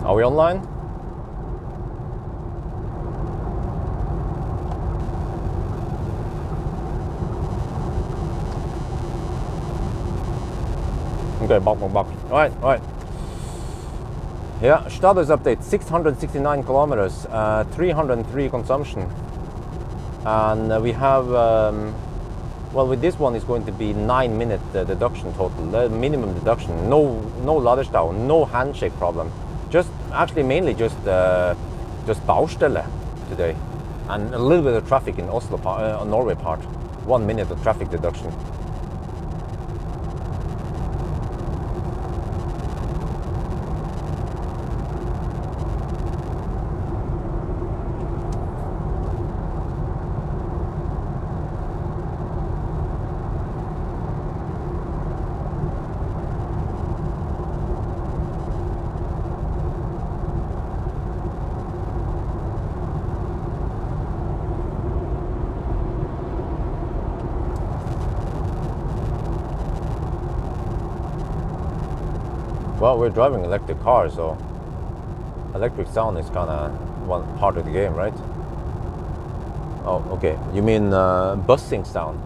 Are we online? Okay, back. Alright. Yeah, status update, 669 kilometers, 303 consumption. And we have, well, with this one it's going to be 9-minute deduction total, minimum deduction. No ladestav, no handshake problem. Mainly just Baustelle today. And a little bit of traffic in Oslo, Norway part. 1 minute of traffic deduction. Well, we're driving electric cars, so electric sound is kind of one part of the game, right? Oh, okay. You mean buzzing sound?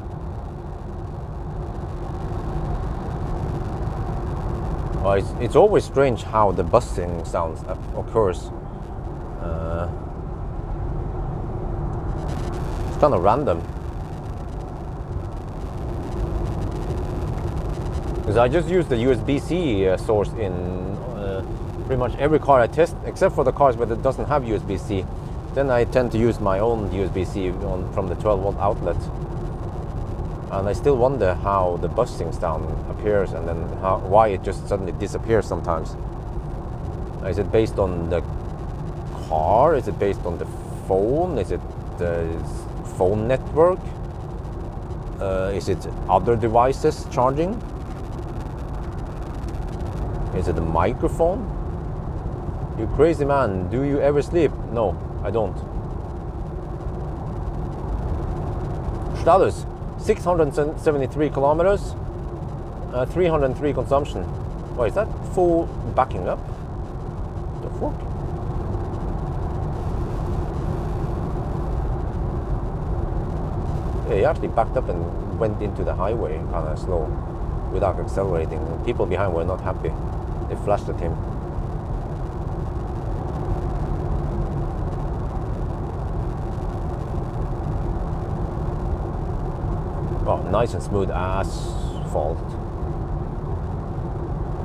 Well, it's always strange how the buzzing sounds occurs. It's kind of random. Because I just use the USB-C source in pretty much every car I test, except for the cars where it doesn't have USB-C. Then I tend to use my own USB-C from the 12-volt outlet. And I still wonder how the buzzing sound appears and then why it just suddenly disappears sometimes. Is it based on the car? Is it based on the phone? Is it the phone network? Is it other devices charging? Is it a microphone? You crazy man, do you ever sleep? No, I don't. Status, 673 kilometers, 303 consumption. Why is that full backing up? The fuck? Yeah, he actually backed up and went into the highway kind of slow without accelerating. People behind were not happy. They flashed at him. Oh, nice and smooth asphalt.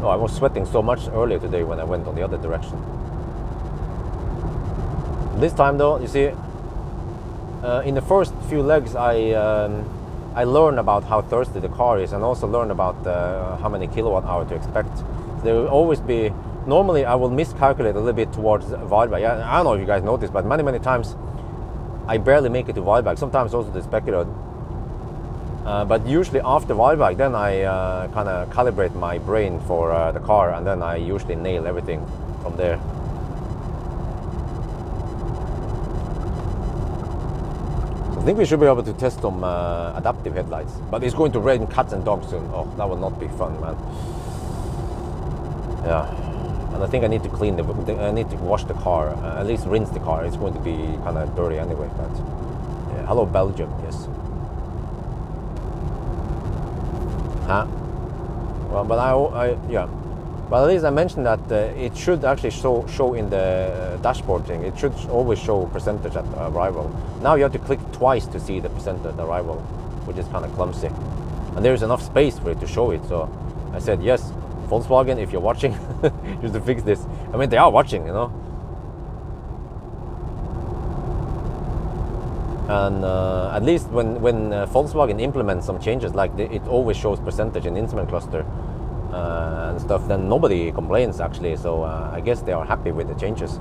Oh, I was sweating so much earlier today when I went on the other direction. This time though, you see, in the first few legs I learned about how thirsty the car is and also learned about how many kilowatt hour to expect. There will always be, normally I will miscalculate a little bit towards Varberg. I don't know if you guys noticed, but many times I barely make it to Varberg, sometimes also to Spekkerud. But usually after Varberg, then I kind of calibrate my brain for the car, and then I usually nail everything from there. So I think we should be able to test some adaptive headlights, but it's going to rain cats and dogs soon. Oh, that will not be fun, man. Yeah, and I think I need to clean I need to wash the car, at least rinse the car. It's going to be kind of dirty anyway. But yeah. Hello, Belgium. Yes. Huh? Well, but yeah. But at least I mentioned that it should actually show in the dashboard thing. It should always show percentage at arrival. Now you have to click twice to see the percentage at arrival, which is kind of clumsy. And there's enough space for it to show it. So I said, yes, Volkswagen, if you're watching, just to fix this. I mean, they are watching, you know. And at least when Volkswagen implements some changes, like it always shows percentage in instrument cluster and stuff, then nobody complains actually. So I guess they are happy with the changes.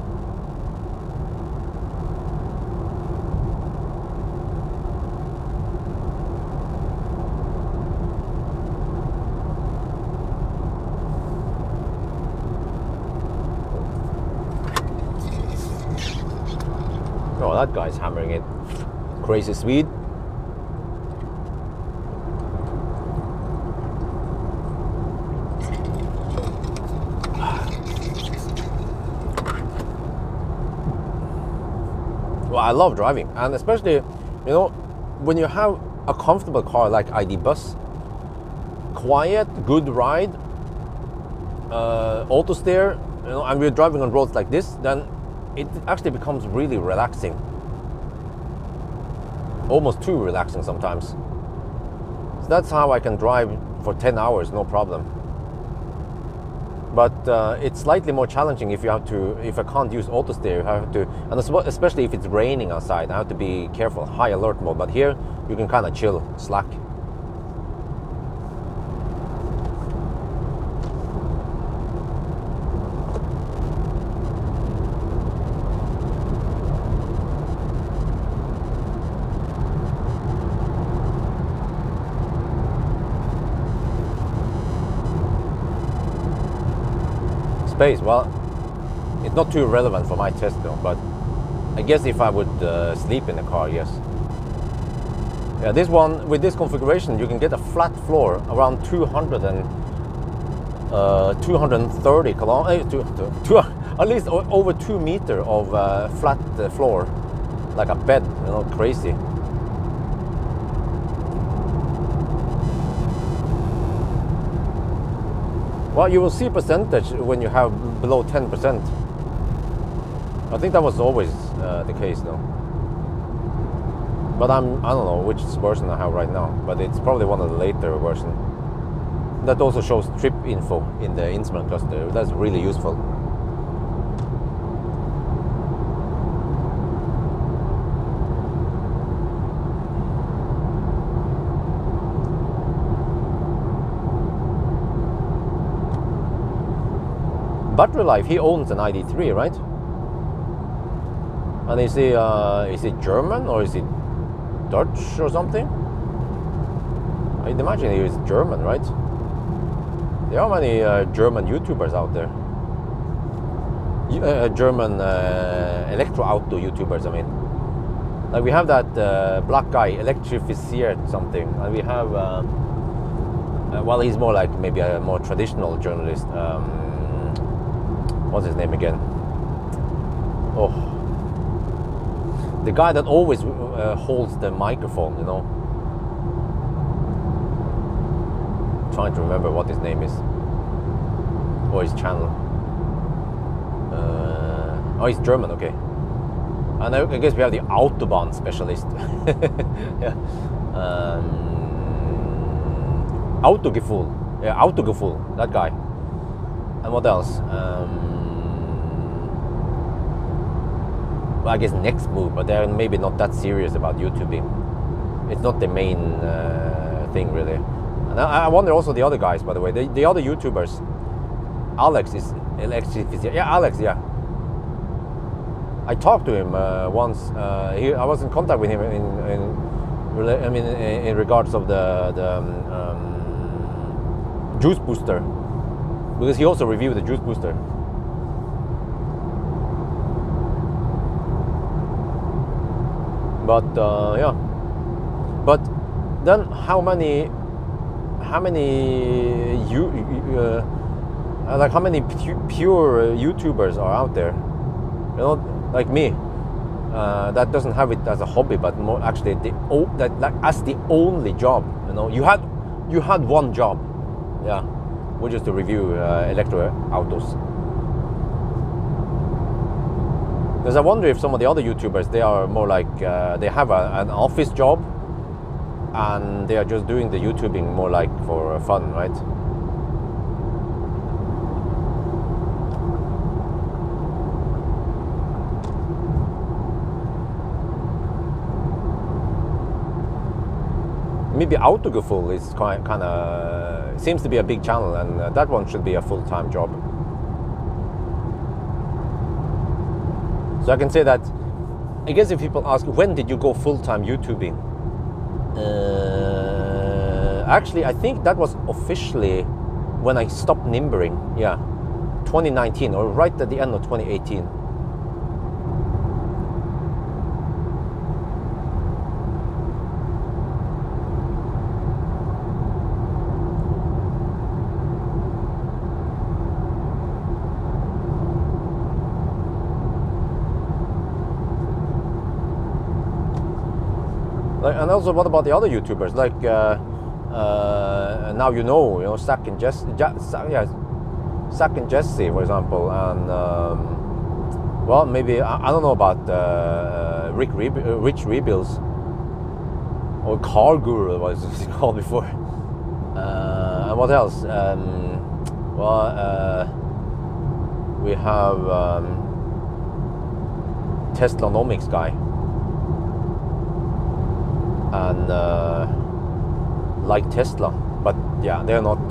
Oh, that guy's hammering it. Crazy Swede. I love driving, and especially, when you have a comfortable car like ID Bus, quiet, good ride, auto steer, and we're driving on roads like this, then it actually becomes really relaxing. Almost too relaxing sometimes. So that's how I can drive for 10 hours, no problem. But it's slightly more challenging if I can't use auto steer. I have to, and especially if it's raining outside, I have to be careful, high alert mode. But here you can kind of chill, slack. Space, well, it's not too relevant for my test though, but I guess if I would sleep in the car, yes. Yeah, this one, with this configuration, you can get a flat floor around 230 kilometers, at least over 2 meters of flat floor, like a bed, crazy. Well, you will see percentage when you have below 10%. I think that was always the case though. But I don't know which version I have right now, but it's probably one of the later versions. That also shows trip info in the instrument cluster. That's really useful. Battery life, he owns an ID3, right? And is he German or is he Dutch or something? I'd imagine he is German, right? There are many German YouTubers out there. German electro auto YouTubers, I mean. Like we have that black guy, Electrifiziert something, and we have, well, he's more like maybe a more traditional journalist. What's his name again? Oh, the guy that always holds the microphone, Trying to remember what his name is or his channel. Oh, he's German, okay. And I guess we have the Autobahn specialist. Yeah. Autogefühl. Yeah, Autogefühl, that guy. And what else? Well, I guess next move, but they're maybe not that serious about YouTubing. It's not the main thing, really. And I wonder also the other guys, by the way, the other YouTubers. Alex is Electrifiziert. Yeah, Alex, yeah. I talked to him once. I was in contact with him in regards of the juice booster, because he also reviewed the juice booster. But yeah, but then how many pure YouTubers are out there? Like me, that doesn't have it as a hobby, but more actually as the only job. You had one job, yeah, which is to review electro autos. Because I wonder if some of the other YouTubers, they are more like they have an office job, and they are just doing the YouTubing more like for fun, right? Maybe Autogefühl is kind of seems to be a big channel, and that one should be a full-time job. So I can say that, I guess if people ask, when did you go full-time YouTubing? Actually, I think that was officially when I stopped nimbering, yeah, 2019, or right at the end of 2018. Right, and also what about the other YouTubers like now you know Zach and Jesse, Zach and Jesse, for example, and well, maybe I don't know about Rich Rebuilds or Car Guru, what was it called before, and what else? We have Teslanomics guy, and like Tesla, but yeah, they're not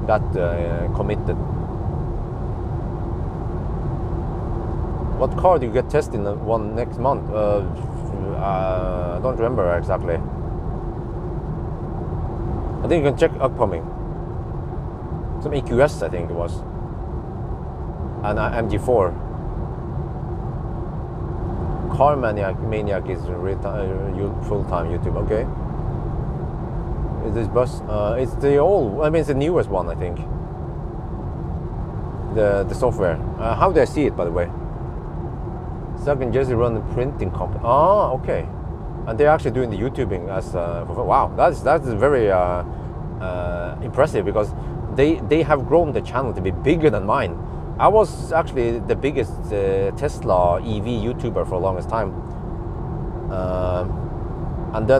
that committed. What car do you get tested in one next month? I don't remember exactly. I think you can check upcoming. Some EQS, I think it was, and MG4. Car Maniac is full-time YouTube. Okay. Is this bus? It's the old. I mean, it's the newest one, I think. The software. How do I see it, by the way? Zach and Jesse run a printing company. Ah, okay. And they're actually doing the YouTubing as wow. That's very impressive, because they have grown the channel to be bigger than mine. I was actually the biggest Tesla EV YouTuber for the longest time,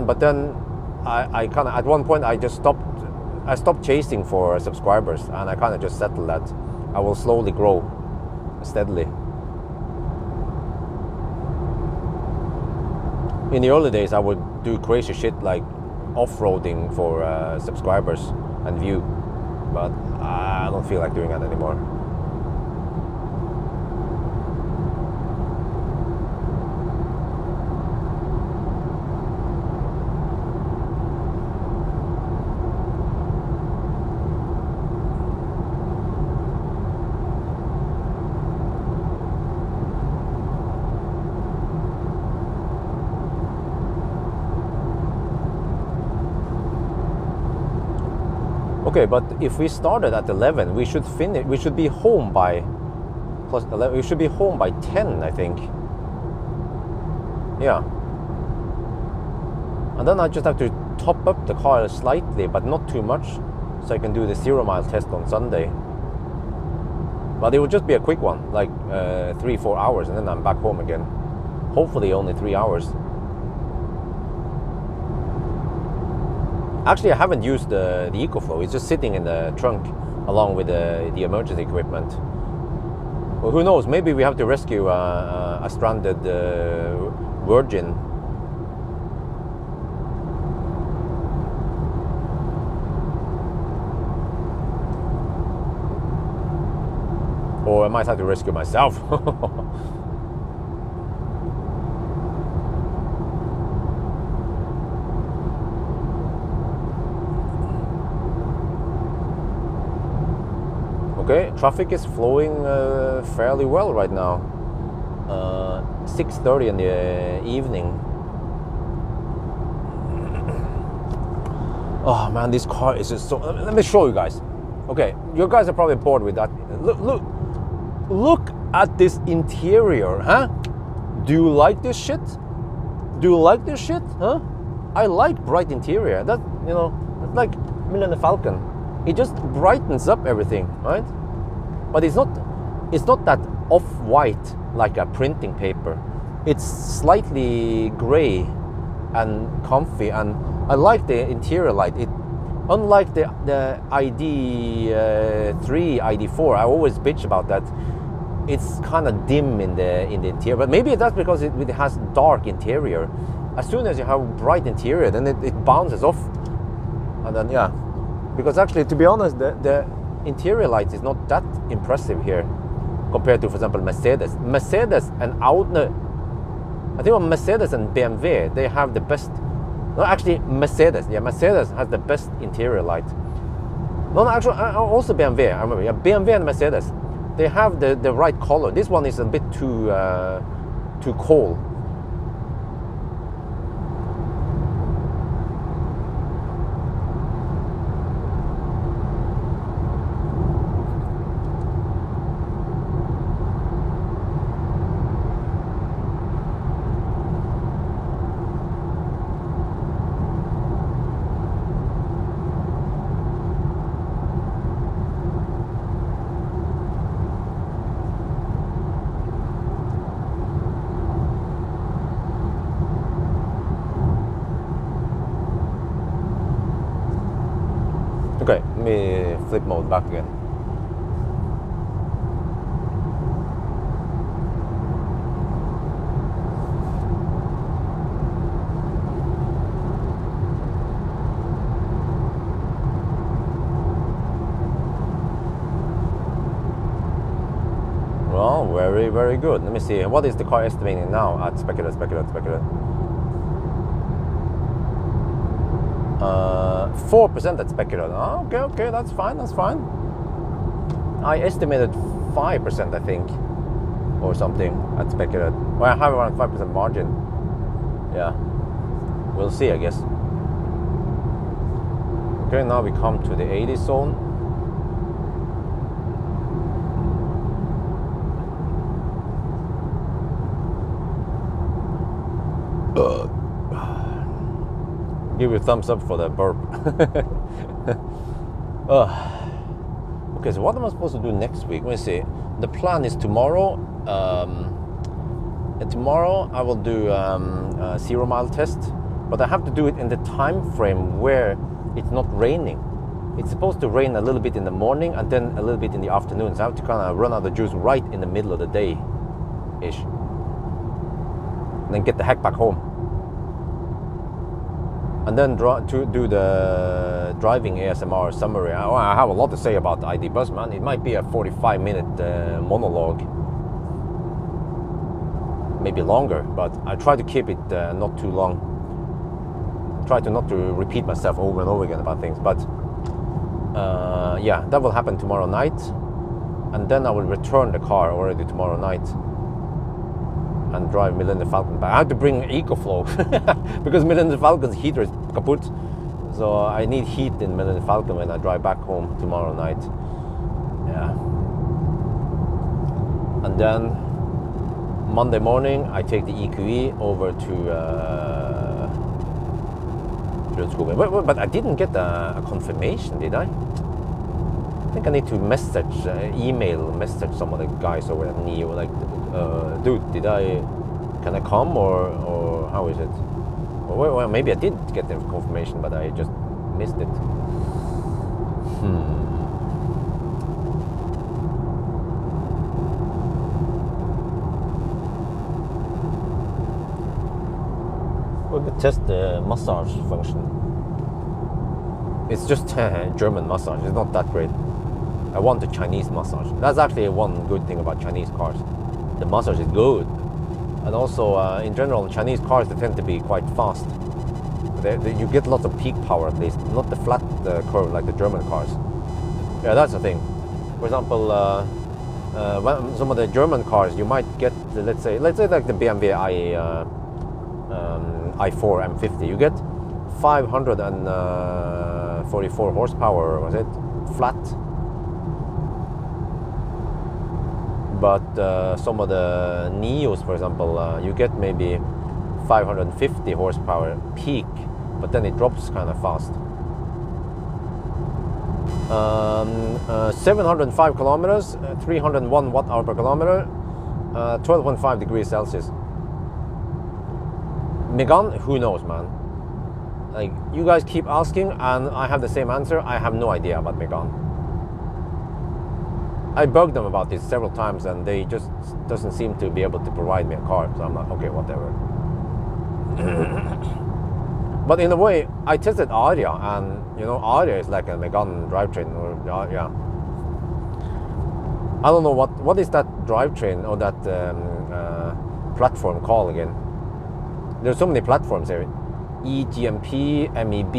but then I kind of, at one point I stopped chasing for subscribers, and I kind of just settled that I will slowly grow steadily. In the early days I would do crazy shit like off-roading for subscribers and view, but I don't feel like doing that anymore. Okay, but if we started at 11, we should finish. We should be home by plus 11. We should be home by 10, I think. Yeah. And then I just have to top up the car slightly, but not too much, so I can do the 0-mile test on Sunday. But it will just be a quick one, like 3-4 hours, and then I'm back home again. Hopefully only 3 hours. Actually, I haven't used the EcoFlow. It's just sitting in the trunk along with the emergency equipment. Well, who knows? Maybe we have to rescue a stranded Virgin. Or I might have to rescue myself. Okay, traffic is flowing fairly well right now. 6:30 in the evening. Oh man, this car is just so... Let me show you guys. Okay, you guys are probably bored with that. Look at this interior, huh? Do you like this shit? Do you like this shit, huh? I like bright interior. That, you know, it's like Millennium Falcon. It just brightens up everything, right? But it's not that off-white like a printing paper. It's slightly gray and comfy, and I like the interior light. It, unlike the ID3, ID4, I always bitch about that. It's kind of dim in the interior, but maybe that's because it has dark interior. As soon as you have bright interior, then it bounces off, and then yeah. Because actually, to be honest, the interior light is not that impressive here compared to, for example, Mercedes. Mercedes and Audi, I think Mercedes and BMW, they have the best. No, actually, Mercedes. Yeah, Mercedes has the best interior light. No, actually, also BMW. I remember. Yeah, BMW and Mercedes, they have the right color. This one is a bit too cold. Okay, let me flip mode back again. Well, very, very good. Let me see. What is the car estimating now at speculate? 4% at speculate. Oh, okay, that's fine. I estimated 5%, I think, or something at speculate. Well, I have around 5% margin. Yeah, we'll see, I guess. Okay, now we come to the 80 zone. Give you a thumbs up for the burp. Okay, so what am I supposed to do next week? Let me see. The plan is tomorrow. Tomorrow I will do a 0 mile test, but I have to do it in the time frame where it's not raining. It's supposed to rain a little bit in the morning and then a little bit in the afternoon. So I have to kind of run out the juice right in the middle of the day-ish. And then get the heck back home. And then to do the driving ASMR summary. I have a lot to say about the ID Buzz, man. It might be a 45-minute monologue. Maybe longer, but I try to keep it not too long. Try to not to repeat myself over and over again about things. But yeah, that will happen tomorrow night. And then I will return the car already tomorrow night and drive Millennium Falcon back. I have to bring EcoFlow because Millennium Falcon's heater is kaput. So I need heat in Millennium Falcon when I drive back home tomorrow night. Yeah. And then Monday morning I take the EQE over to but I didn't get a confirmation, did I? I think I need to message, email message some of the guys over at NIO, like, dude, can I come or how is it? Well, maybe I did get the confirmation, but I just missed it. We could test the massage function. It's just German massage. It's not that great. I want the Chinese massage. That's actually one good thing about Chinese cars. The massage is good. And also, in general, Chinese cars, they tend to be quite fast. You get lots of peak power at least, not the flat curve like the German cars. Yeah, that's the thing. For example, some of the German cars, you might get, let's say like the BMW i4 M50, you get 544 horsepower, was it, flat? But some of the Neos, for example, you get maybe 550 horsepower peak, but then it drops kind of fast. 705 kilometers, 301 watt-hour per kilometer, 12.5 degrees Celsius. Megane, who knows, man? Like, you guys keep asking, and I have the same answer. I have no idea about Megane. I bugged them about this several times, and they just doesn't seem to be able to provide me a car. So I'm like, okay, whatever. But in a way, I tested Aria, and you know, Aria is like a Megane drivetrain. Or yeah, I don't know what is that drivetrain or that platform called again. There's so many platforms here. eGMP, MEB.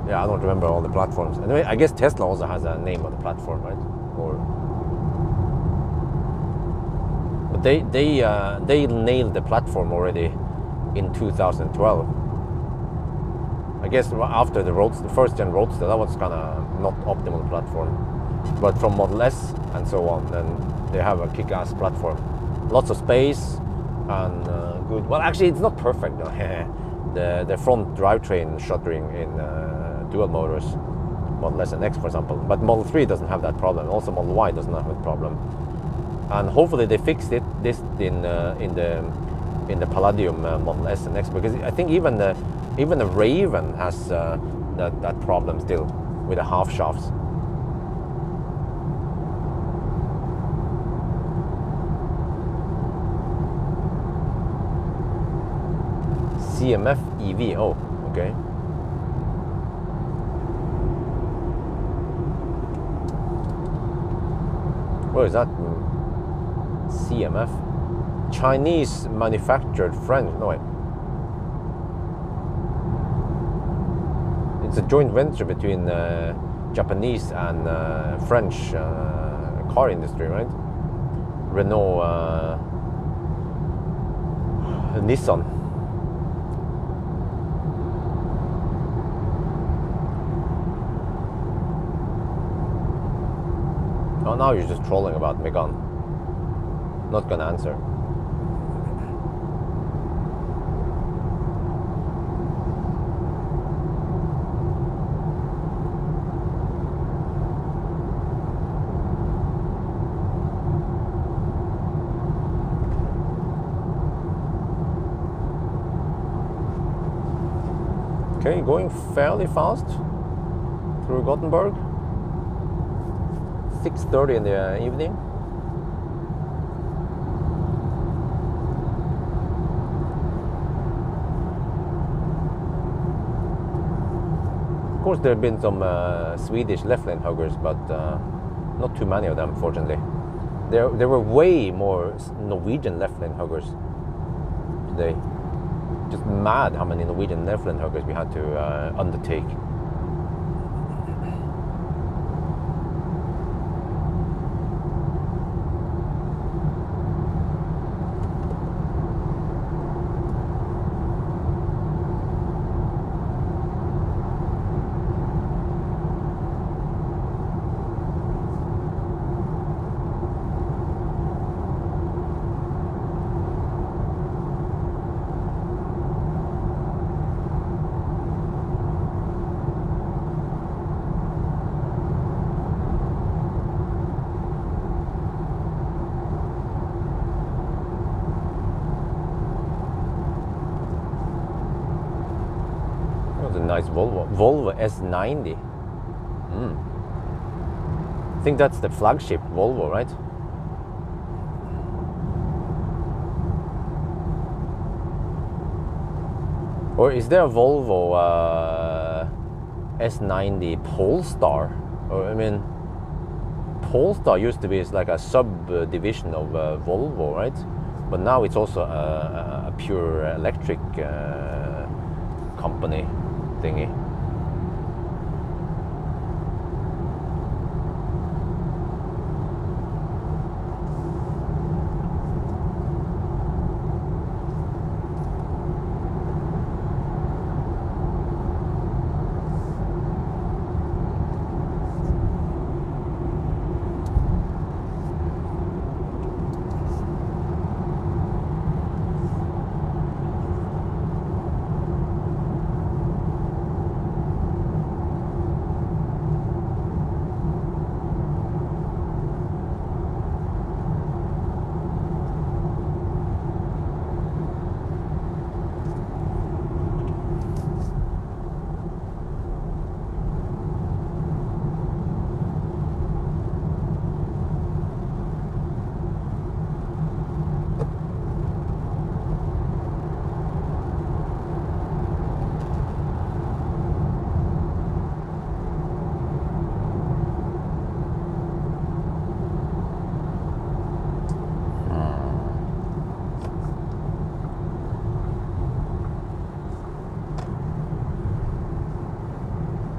Yeah, I don't remember all the platforms. Anyway, I guess Tesla also has a name of the platform, right? But they nailed the platform already in 2012. I guess after the first gen Roadster, that was kind of not optimal platform. But from Model S and so on, then they have a kick-ass platform. Lots of space and good. Well, actually, it's not perfect though. The front drivetrain shuttering in dual motors, Model S and X, for example. But Model 3 doesn't have that problem. Also, Model Y doesn't have that problem. And hopefully, they fixed this in the in the Palladium Model S and X, because I think even the Raven has that problem still with the half shafts. CMF EV, oh, okay. What is that? CMF? Chinese manufactured French, no wait. It's a joint venture between Japanese and French car industry, right? Renault, Nissan. Oh, now you're just trolling about Megane. Not gonna answer. Okay, going fairly fast through Gothenburg. 6:30 in the evening. Of course, there have been some Swedish left lane huggers, but not too many of them, fortunately. There were way more Norwegian left lane huggers today. Just mad how many Norwegian left lane huggers we had to undertake. Nice Volvo S90. I think that's the flagship Volvo, right? Or is there a Volvo S90 Polestar? Or I mean, Polestar used to be like a subdivision of Volvo, right? But now it's also a pure electric company thingy.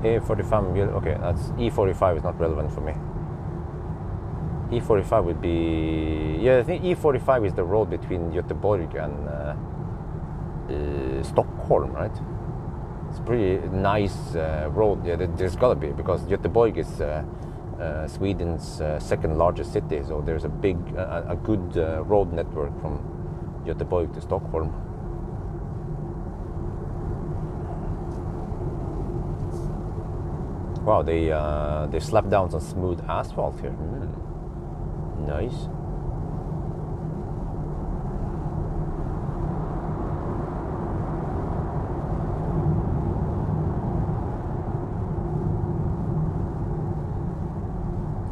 A45, okay, that's E45 is not relevant for me. E45 would be, yeah, I think E45 is the road between Göteborg and Stockholm, right? It's a pretty nice road. Yeah, there's gotta be, because Göteborg is Sweden's second largest city, so there's a good road network from Göteborg to Stockholm. Wow, they slapped down some smooth asphalt here. Nice.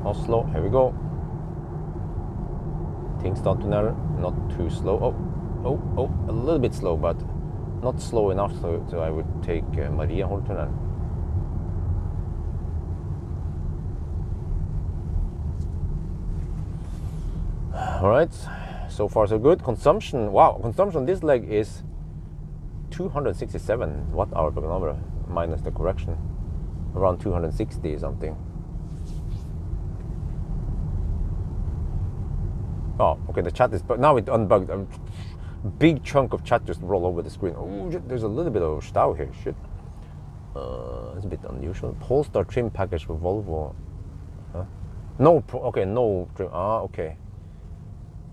Oslo, here we go. Tingstad tunnel, not too slow. Oh, a little bit slow, but not slow enough, so I would take Mariaholt tunnel. All right, so far so good. Consumption, wow, consumption on this leg is 267 watt-hour per kilometer, minus the correction. Around 260 something. Oh, okay, the chat is, but now it unbugged. A big chunk of chat just rolled over the screen. Oh, there's a little bit of stau here, shit. It's a bit unusual. Polestar trim package for Volvo. Huh? No, okay, no trim, okay.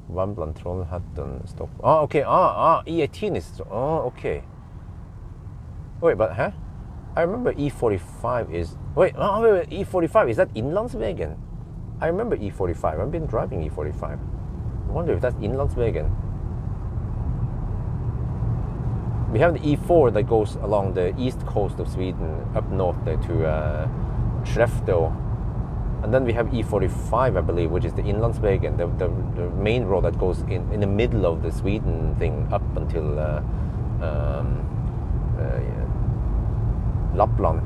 Vambland, Trollhättan, Stock. Okay, E18 is, okay. Wait, but, huh? I remember E45 is, wait, E45, is that Inlandsvägen? I remember E45, I've been driving E45. I wonder if that's Inlandsvägen. We have the E4 that goes along the east coast of Sweden, up north there to Skellefteå. And then we have E45, I believe, which is the Inlandsvägen, the main road that goes in the middle of the Sweden thing up until Lapland.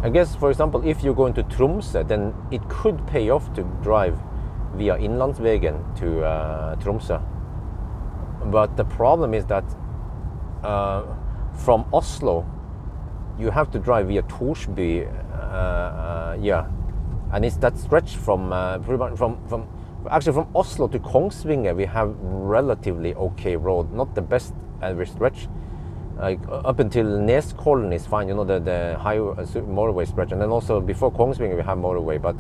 I guess, for example, if you're going to Tromsø, then it could pay off to drive via Inlandsvägen to Tromsø. But the problem is that from Oslo, you have to drive via Torsby, and it's that stretch from actually from Oslo to Kongsvinger. We have relatively okay road, not the best every stretch. Like up until Neskollen is fine, you know, the highway motorway stretch, and then also before Kongsvinger we have motorway, but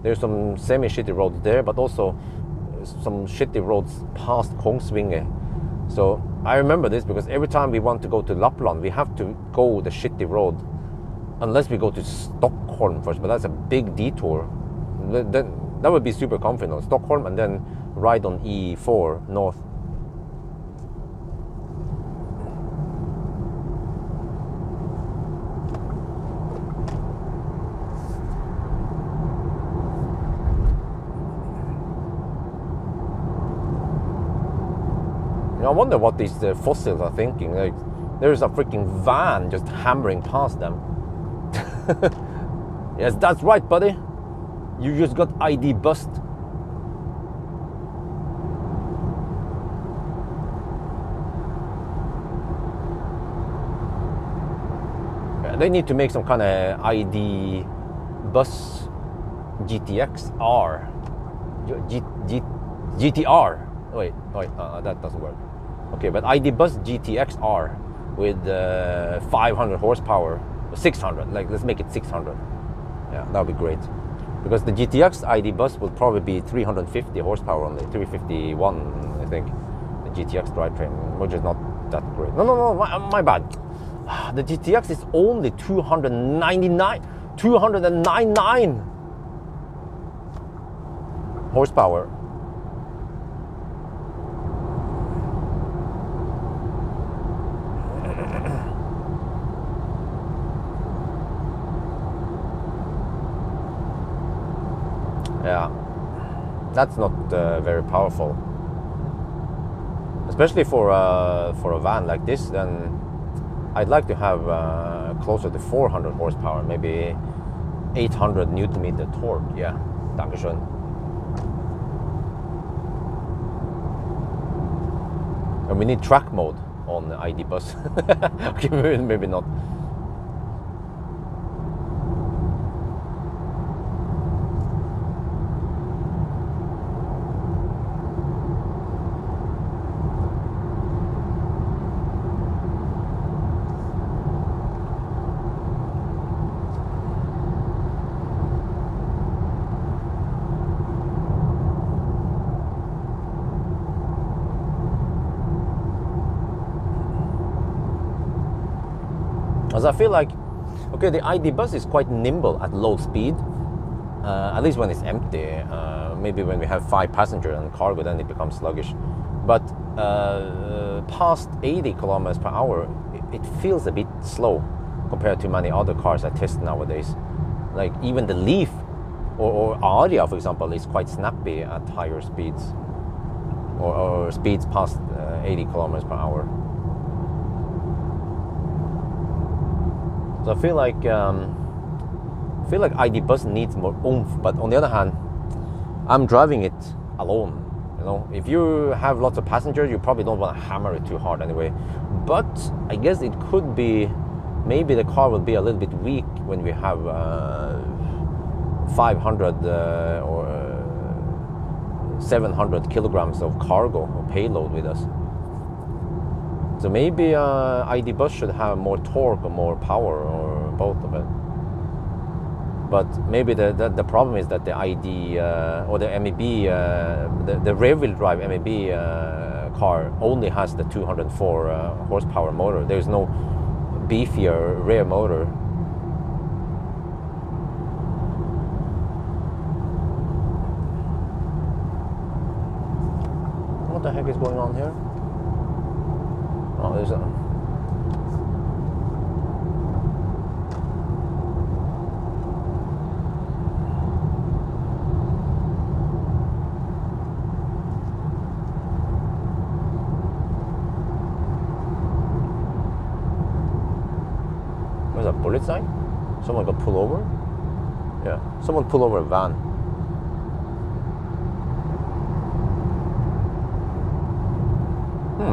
there's some semi-shitty roads there, but also some shitty roads past Kongsvinger. So I remember this because every time we want to go to Lapland, we have to go the shitty road, unless we go to Stockholm first, but that's a big detour. That would be super comfortable, Stockholm, and then ride on E4 north. I wonder what these fossils are thinking. Like, there's a freaking van just hammering past them. Yes, that's right, buddy. You just got ID bust. They need to make some kind of ID bus GTX R. GTR. Wait, that doesn't work. Okay, but ID Bus GTX R with 500 horsepower, 600. Like, let's make it 600. Yeah, that would be great. Because the GTX ID Bus will probably be 350 horsepower only, 351, I think. The GTX drivetrain, which is not that great. No, my bad. The GTX is only 299 horsepower. Yeah, that's not very powerful, especially for a van like this. Then I'd like to have closer to 400 horsepower, maybe 800 Newton meter torque. Yeah, dankeschön. And we need track mode on the ID Bus. Okay, maybe not. As I feel like Okay, the ID bus is quite nimble at low speed, at least when it's empty. Maybe when we have 5 passengers and cargo, then it becomes sluggish. But past 80 kilometers per hour, it feels a bit slow compared to many other cars I test nowadays. Like even the Leaf or Aria, for example, is quite snappy at higher speeds, or speeds past 80 kilometers per hour. So I feel like ID bus needs more oomph. But on the other hand, I'm driving it alone. You know, if you have lots of passengers, you probably don't want to hammer it too hard anyway. But I guess it could be, maybe the car will be a little bit weak when we have 500 or 700 kilograms of cargo or payload with us. So maybe ID bus should have more torque or more power, or both of it. But maybe the problem is that the ID or the MEB, the rear-wheel drive MEB car only has the 204 horsepower motor. There's no beefier rear motor. What the heck is going on here? Oh, there's a... There's a bullet sign? Someone got pulled over? Yeah, someone pulled over a van.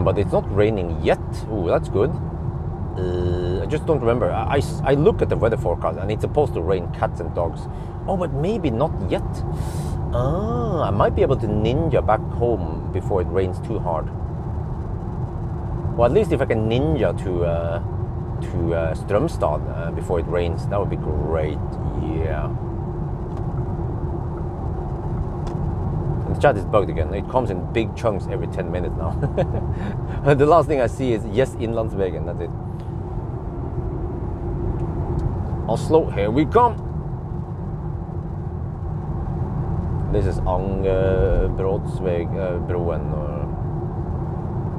But it's not raining yet. Ooh, that's good. I just don't remember. I look at the weather forecast and it's supposed to rain cats and dogs. Oh, but maybe not yet. I might be able to ninja back home before it rains too hard. Well, at least if I can ninja to Strømstad before it rains, that would be great. Yeah. The chat is bugged again. It comes in big chunks every 10 minutes now. The last thing I see is yes, Innlandsvägen. That's it. Oslo, here we come. This is Angebrotsvägbroen, or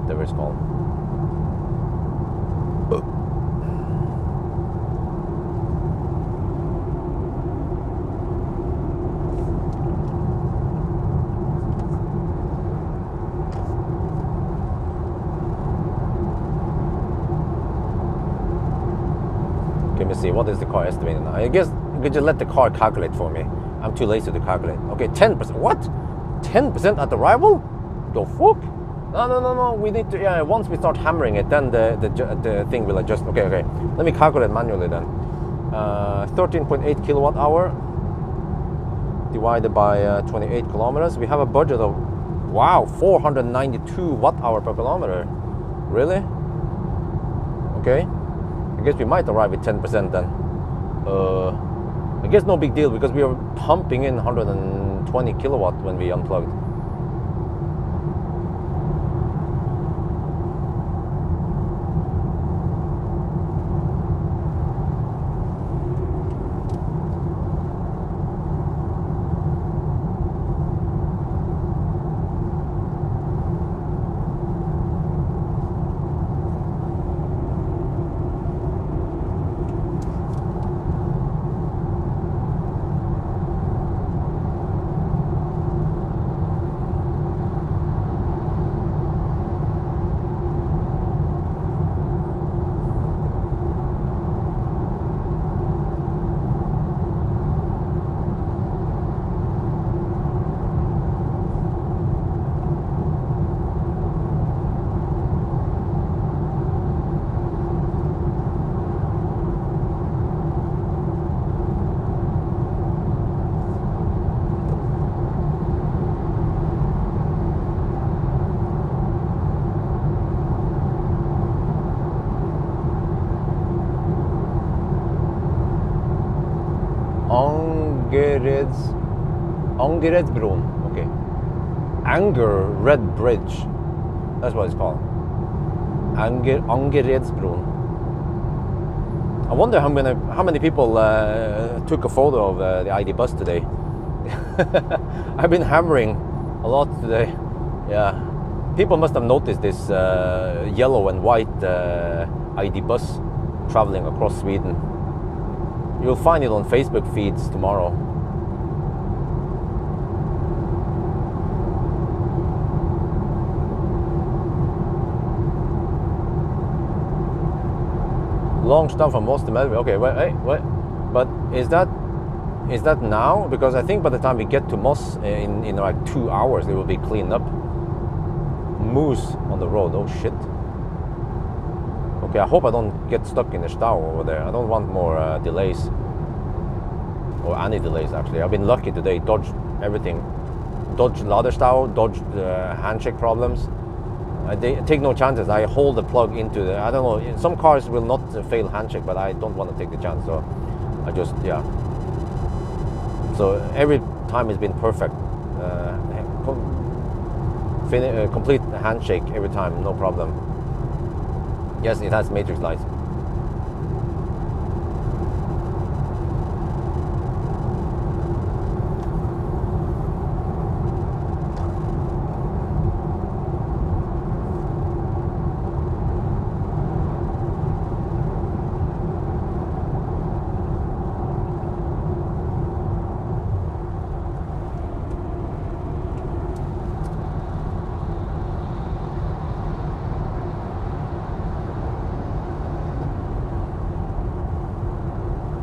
whatever it's called. Let me see, what is the car estimating now? I guess you could just let the car calculate for me. I'm too lazy to calculate. Okay, 10%. What? 10% at arrival? The fuck? No. We need to, yeah, once we start hammering it, then the thing will adjust. Okay. Let me calculate manually then. 13.8 kilowatt hour divided by 28 kilometers. We have a budget of, wow, 492 watt hour per kilometer. Really? Okay. I guess we might arrive at 10% then. I guess no big deal, because we are pumping in 120 kilowatt when we unplugged. Angeredsbron. Okay. Angered Bridge. That's what it's called. Angeredsbron. I wonder how many people took a photo of the ID bus today. I've been hammering a lot today. Yeah, people must have noticed this yellow and white ID bus traveling across Sweden. You'll find it on Facebook feeds tomorrow. Long stuff from most of the Okay, wait. But is that now? Because I think by the time we get to Moss in like 2 hours, it will be cleaned up. Moose on the road. Oh shit. Okay, I hope I don't get stuck in the stau over there. I don't want more delays. Or any delays, actually. I've been lucky today. Dodged everything. Dodged Laderstau, dodged handshake problems. I take no chances. I hold the plug into the... I don't know. Some cars will not fail handshake, but I don't want to take the chance. So I just, yeah. So every time it's been perfect. Complete handshake every time, no problem. Yes, it has matrix lights.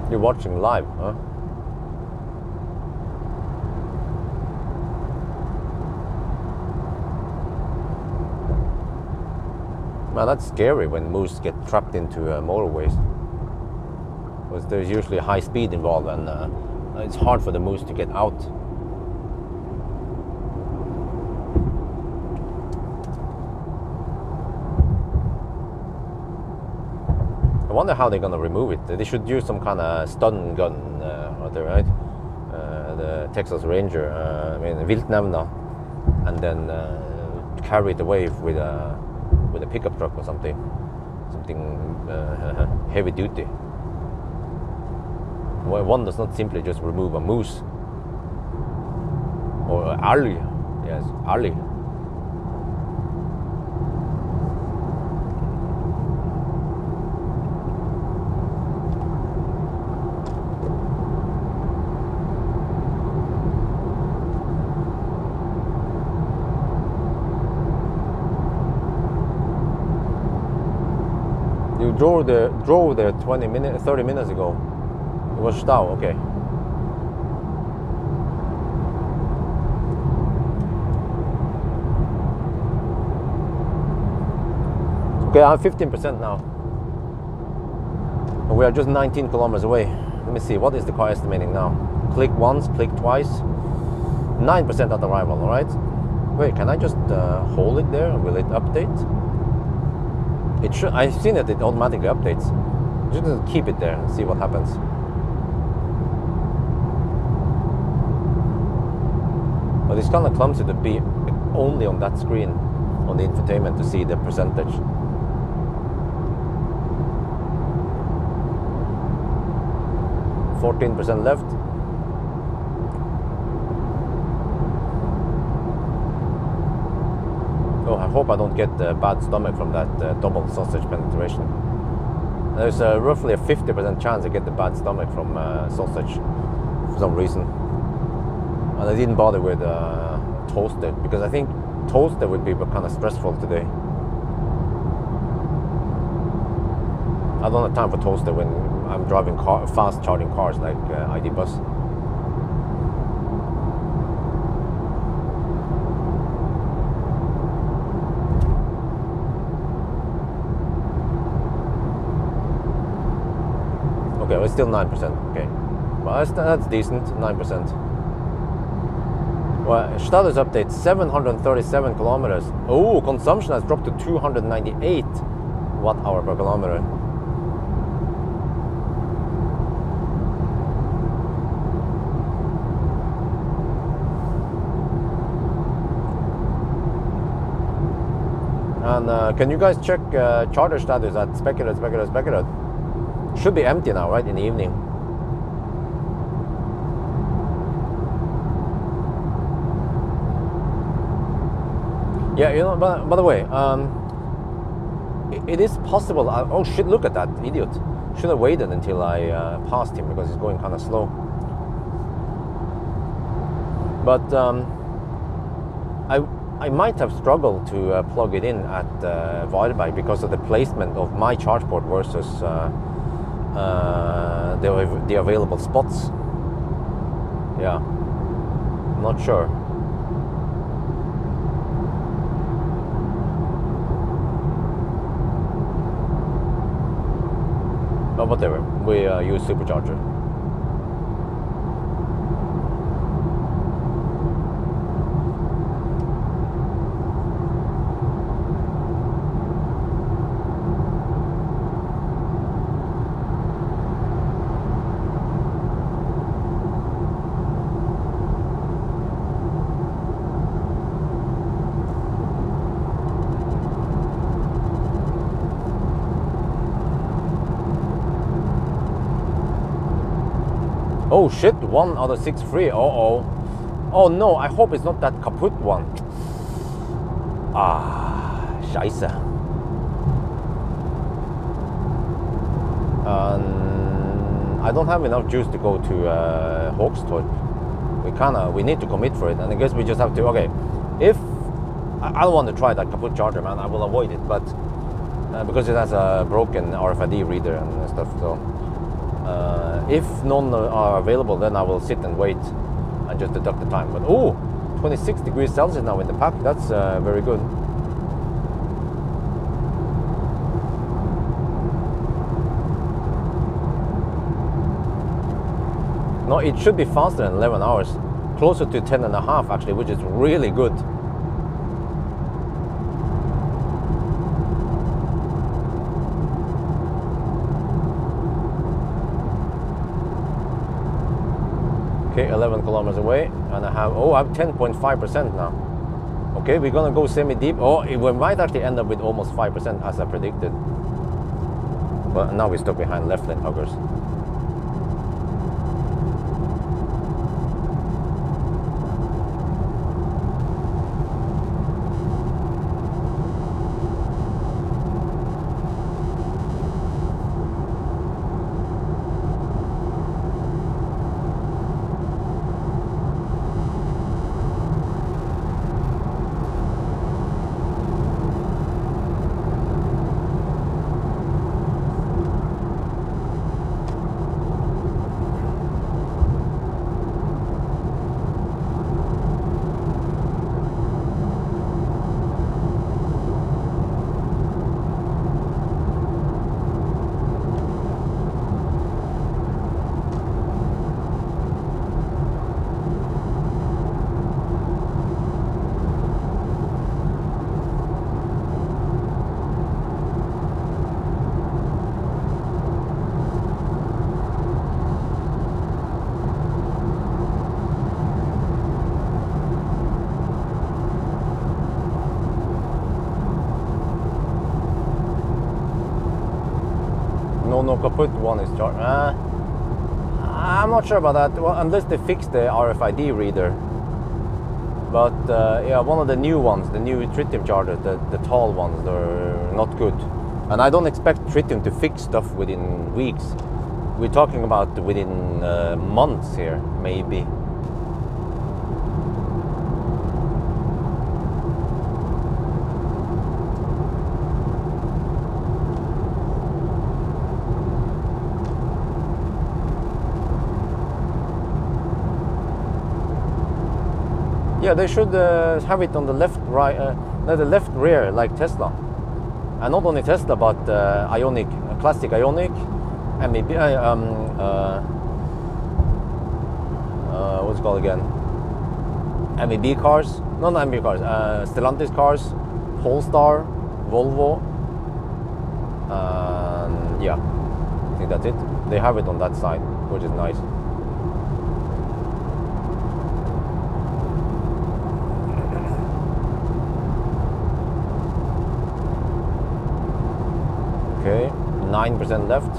You're watching live, huh? Man, that's scary when moose get trapped into motorways. Because there's usually high speed involved, and it's hard for the moose to get out. I wonder how they're gonna remove it. They should use some kind of stun gun out there, right? The Texas Ranger, viltnämnda, and then carry it away with a pickup truck or something heavy duty. One does not simply just remove a moose or älg. Yes, älg. You drove there 30 minutes ago. It was stau, okay. Okay, I'm 15% now. And we are just 19 kilometers away. Let me see, what is the car estimating now? Click once, click twice. 9% at arrival, alright? Wait, can I just hold it there? Will it update? It should. I've seen that it automatically updates. Just keep it there and see what happens. But it's kind of clumsy to be only on that screen on the infotainment to see the percentage. %14 left. Oh, I hope I don't get a bad stomach from that double sausage penetration. There's roughly a 50% chance I get the bad stomach from sausage for some reason. And I didn't bother with toasted because I think toasted would be kind of stressful today. I don't have time for toasted when I'm driving fast charging cars like ID bus. Okay, well, it's still 9%. Okay, well that's decent. 9%. Well, status update: 737 kilometers. Oh, consumption has dropped to 298 watt-hour per kilometer. And can you guys check charter status at Specular? Should be empty now, right, in the evening. Yeah, you know, by the way, it is possible. Oh shit, look at that idiot. Should have waited until I passed him because he's going kind of slow. But I might have struggled to plug it in at Varberg because of the placement of my charge port versus the available spots. Yeah, not sure. But whatever, we use supercharger. Oh shit, 1 out of 6 free. Uh-oh. Oh no, I hope it's not that kaput one. Ah, scheiße. I don't have enough juice to go to Håkstorp. We need to commit for it, and I guess we just have to, okay. If, I don't want to try that kaput charger, man, I will avoid it, but because it has a broken RFID reader and stuff, so. If none are available, then I will sit and wait and just deduct the time. But oh, 26 degrees Celsius now in the pack. That's very good. No, it should be faster than 11 hours. Closer to 10 and a half actually, which is really good. Okay, 11 kilometers away, and I have 10.5% now. Okay, we're gonna go semi-deep. Oh, we might actually end up with almost 5% as I predicted. But now we're stuck behind left lane huggers. No kaput one is charged. I'm not sure about that. Well, unless they fix the RFID reader. But yeah, one of the new ones, the new tritium chargers, the tall ones, they're not good. And I don't expect tritium to fix stuff within weeks. We're talking about within months here, maybe. Yeah, they should have it on the left, right, the left rear, like Tesla, and not only Tesla, but Ionic, classic Ionic, and maybe what's it called again? MEB cars, not MEB cars, Stellantis cars, Polestar, Volvo, and yeah, I think that's it. They have it on that side, which is nice. Okay, 9% left.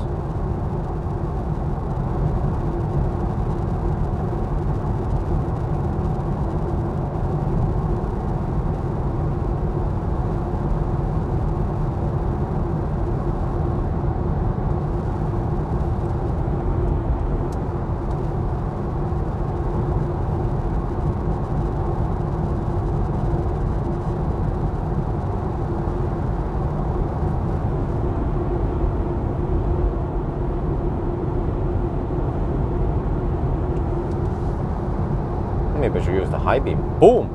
maybe I should use the high beam. Boom!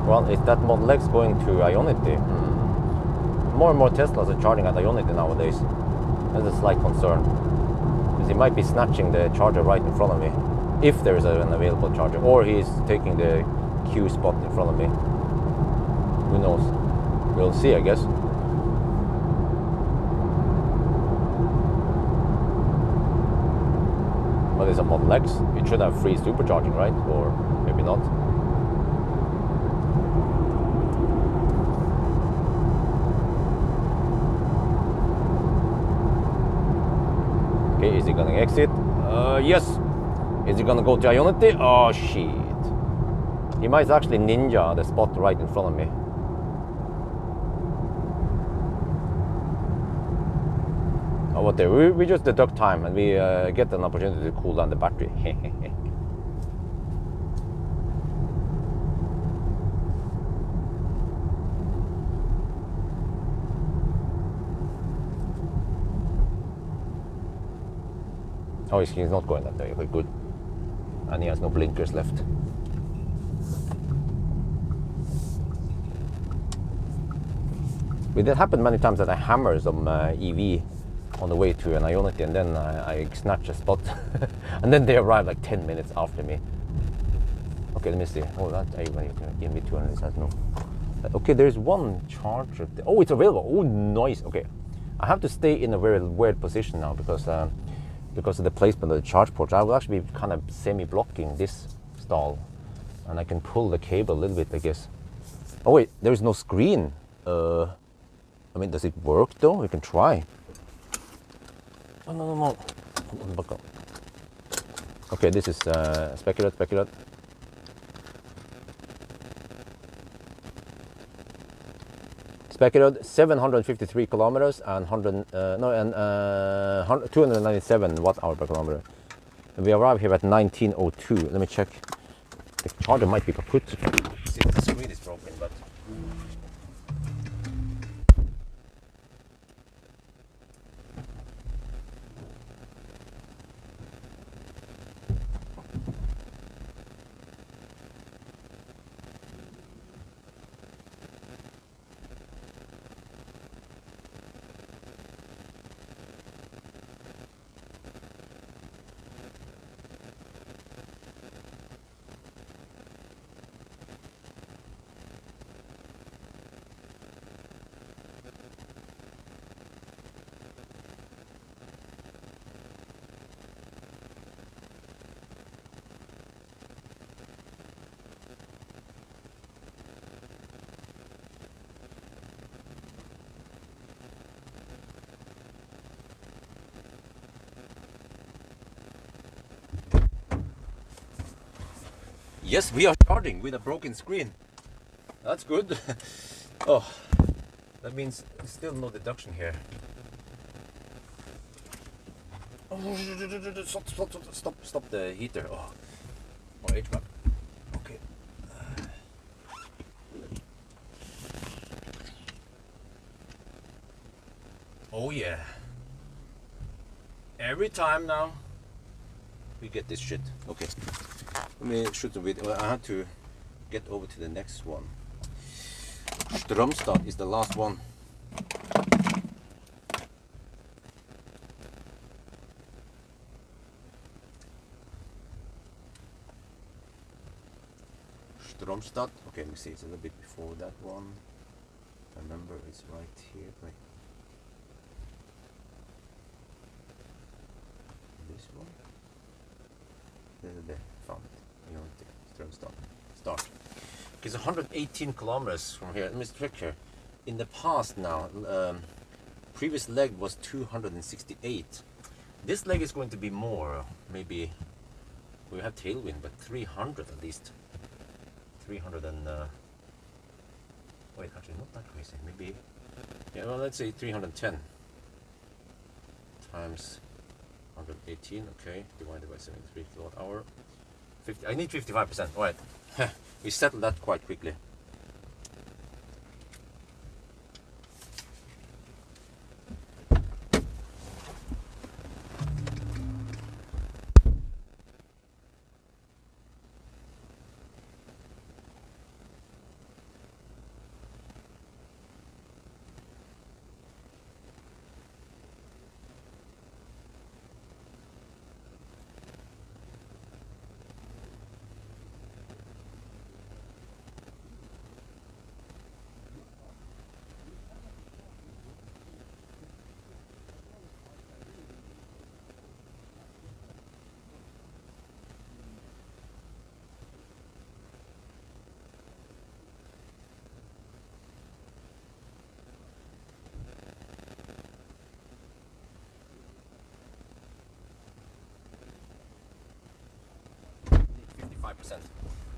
Well, is that Model X going to Ionity? More and more Teslas are charging at Ionity nowadays. That's a slight concern. Because he might be snatching the charger right in front of me. If there is an available charger. Or he's taking the queue spot in front of me. Who knows? We'll see, I guess. But it's a Model X. It should have free supercharging, right? Or maybe not. Okay, is he gonna exit? Yes. Is he gonna go to Ionity? Oh shit. He might actually ninja the spot right in front of me. Oh, whatever. We just deduct time and we get an opportunity to cool down the battery. Oh, he's not going that way. Okay, good. And he has no blinkers left. But it happened many times that I hammer some EV on the way to an Ionity, and then I snatch a spot. And then they arrive like 10 minutes after me. Okay, let me see. Oh, that are you going to give me 200 cents? No. Okay, there's one charger. Oh, it's available. Oh, nice. Okay. I have to stay in a very weird position now because of the placement of the charge port. I will actually be kind of semi-blocking this stall, and I can pull the cable a little bit, I guess. Oh wait, there is no screen. I mean, does it work though? We can try. Oh, no. Back up. Okay, this is speculate. Speculate 753 kilometers and 297 watt-hour per kilometer. And we arrive here at 1902. Let me check. The charger might be kaput. See if the screen is broken, but. Yes, we are charging with a broken screen. That's good. Oh, that means still no deduction here. Oh, stop the heater. Oh, HVAC. Okay. Oh yeah. Every time now we get this shit. Okay. Let me shoot a video. I have to get over to the next one. Strømstad is the last one. Strømstad. Okay, let me see. It's a little bit before that one. I remember it's right here. Wait. This one. There. Found it. Strømstad. Start. Okay, so 118 kilometers from here. Let me check here. In the past now, previous leg was 268. This leg is going to be more, maybe we have tailwind, but 300 at least. 300 and wait, actually not that crazy. Maybe, yeah, well, let's say 310 times 118. Okay, divided by 73 kilowatt hour. 50. I need 55%. All right, we settled that quite quickly.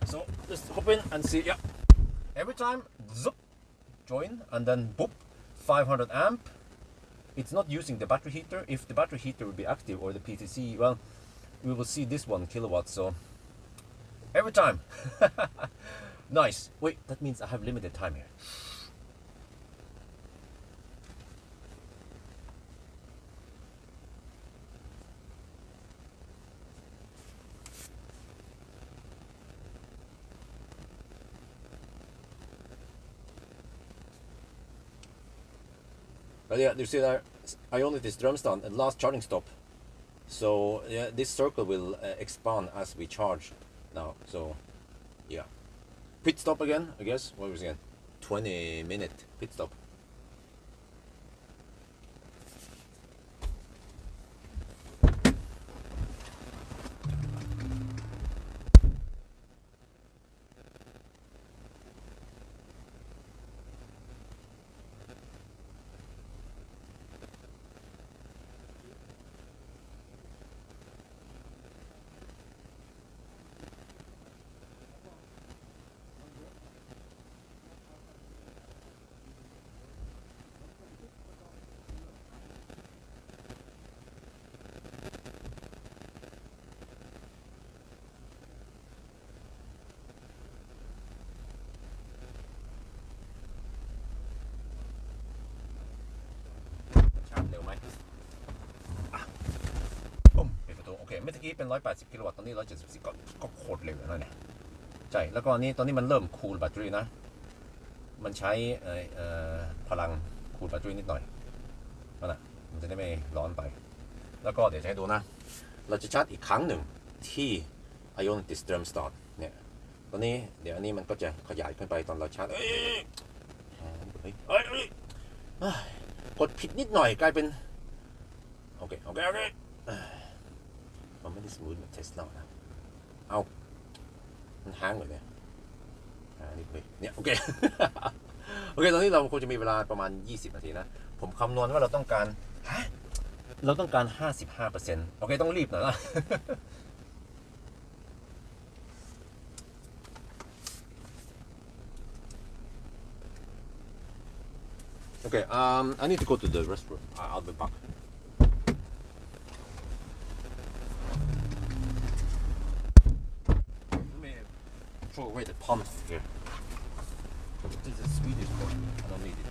So just hop in and see. Yeah, every time zup, join, and then boop, 500 amp. It's not using the battery heater. If the battery heater will be active, or the PTC, well, we will see this 1 kilowatt. So every time. Nice. Wait, that means I have limited time here. But yeah, you see there, I only this drum stand at last charging stop. So yeah, this circle will expand as we charge now. So yeah, pit stop again, I guess. What was it again? 20-minute pit stop.โอเคเมื่อกี้เป็น180กิโลวัตต์ตอนนี้170ก็โคตรเร็วแล้วเนี่ยใช่แล้วก็อันนี้ตอนนี้มันเริ่มคูลแบตเตอรี่นะมันใช้พลังคูลแบตเตอรี่นิดหน่อยนั่นแหละมันจะได้ไม่ร้อนไปแล้วก็เดี๋ยวจะให้ดูนะเราจะชาร์จอีกครั้งหนึ่งที่ Ionity Drum Start เนี่ยตอนนี้เดี๋ยวอันนี้มันก็จะขยายขึ้นไปตอนเราชาร์จกดผิดนิดหน่อยกลายเป็นโอเคมันไม่ได้สมูทเหมือนเทสลานะเอามันค้างเลยเนี่ยนี่เลยเนี่ยโอเค โอเคตอนนี้เราคงจะมีเวลาประมาณ20นาทีนะผมคำนวณว่าเราต้องการ55%โอเคต้องรีบหน่อยนะ Okay, I need to go to the restroom. I'll be back. Let me throw away the pump here. This is Swedish one. I don't need it.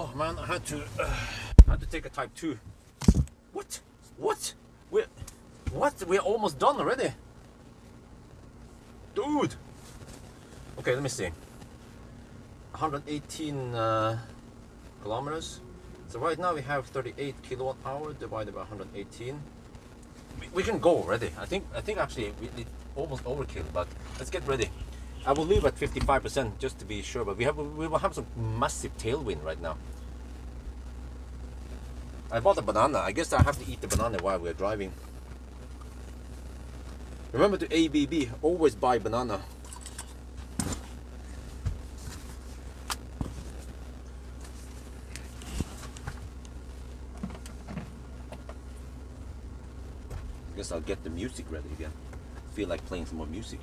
Oh man, I had to take a type 2. What? What? We're almost done already. Dude. Okay, let me see. 118 kilometers. So right now we have 38 kilowatt hour divided by 118. We can go already. I think actually it's almost overkill, but let's get ready. I will leave at 55% just to be sure, but we will have some massive tailwind right now. I bought a banana. I guess I have to eat the banana while we're driving. Remember to ABB, always buy banana. I guess I'll get the music ready again. Feel like playing some more music.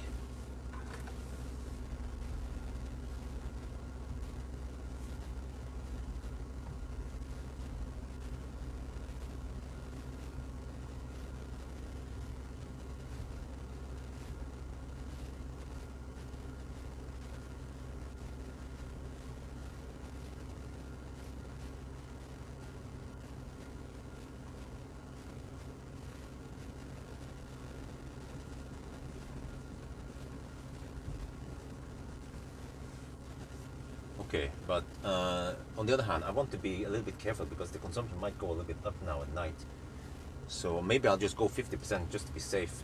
Okay, but on the other hand, I want to be a little bit careful because the consumption might go a little bit up now at night. So maybe I'll just go 50% just to be safe.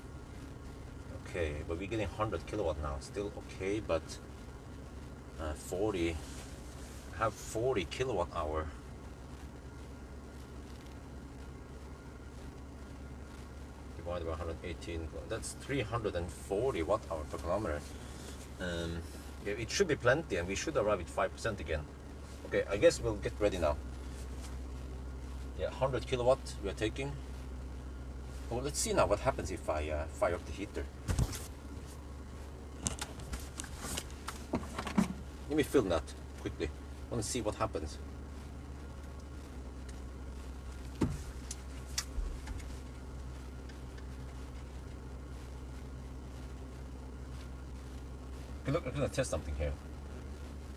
Okay, but we're getting 100 kilowatt now. Still okay, but 40. Have 40 kilowatt hour. Divided by 118. That's 340 watt hour per kilometer. Yeah, it should be plenty, and we should arrive at 5% again. Okay, I guess we'll get ready now. Yeah, 100 kilowatt we are taking. Well, let's see now what happens if I fire up the heater. Let me film that quickly. I want to see what happens. Okay, look, I'm going to test something here.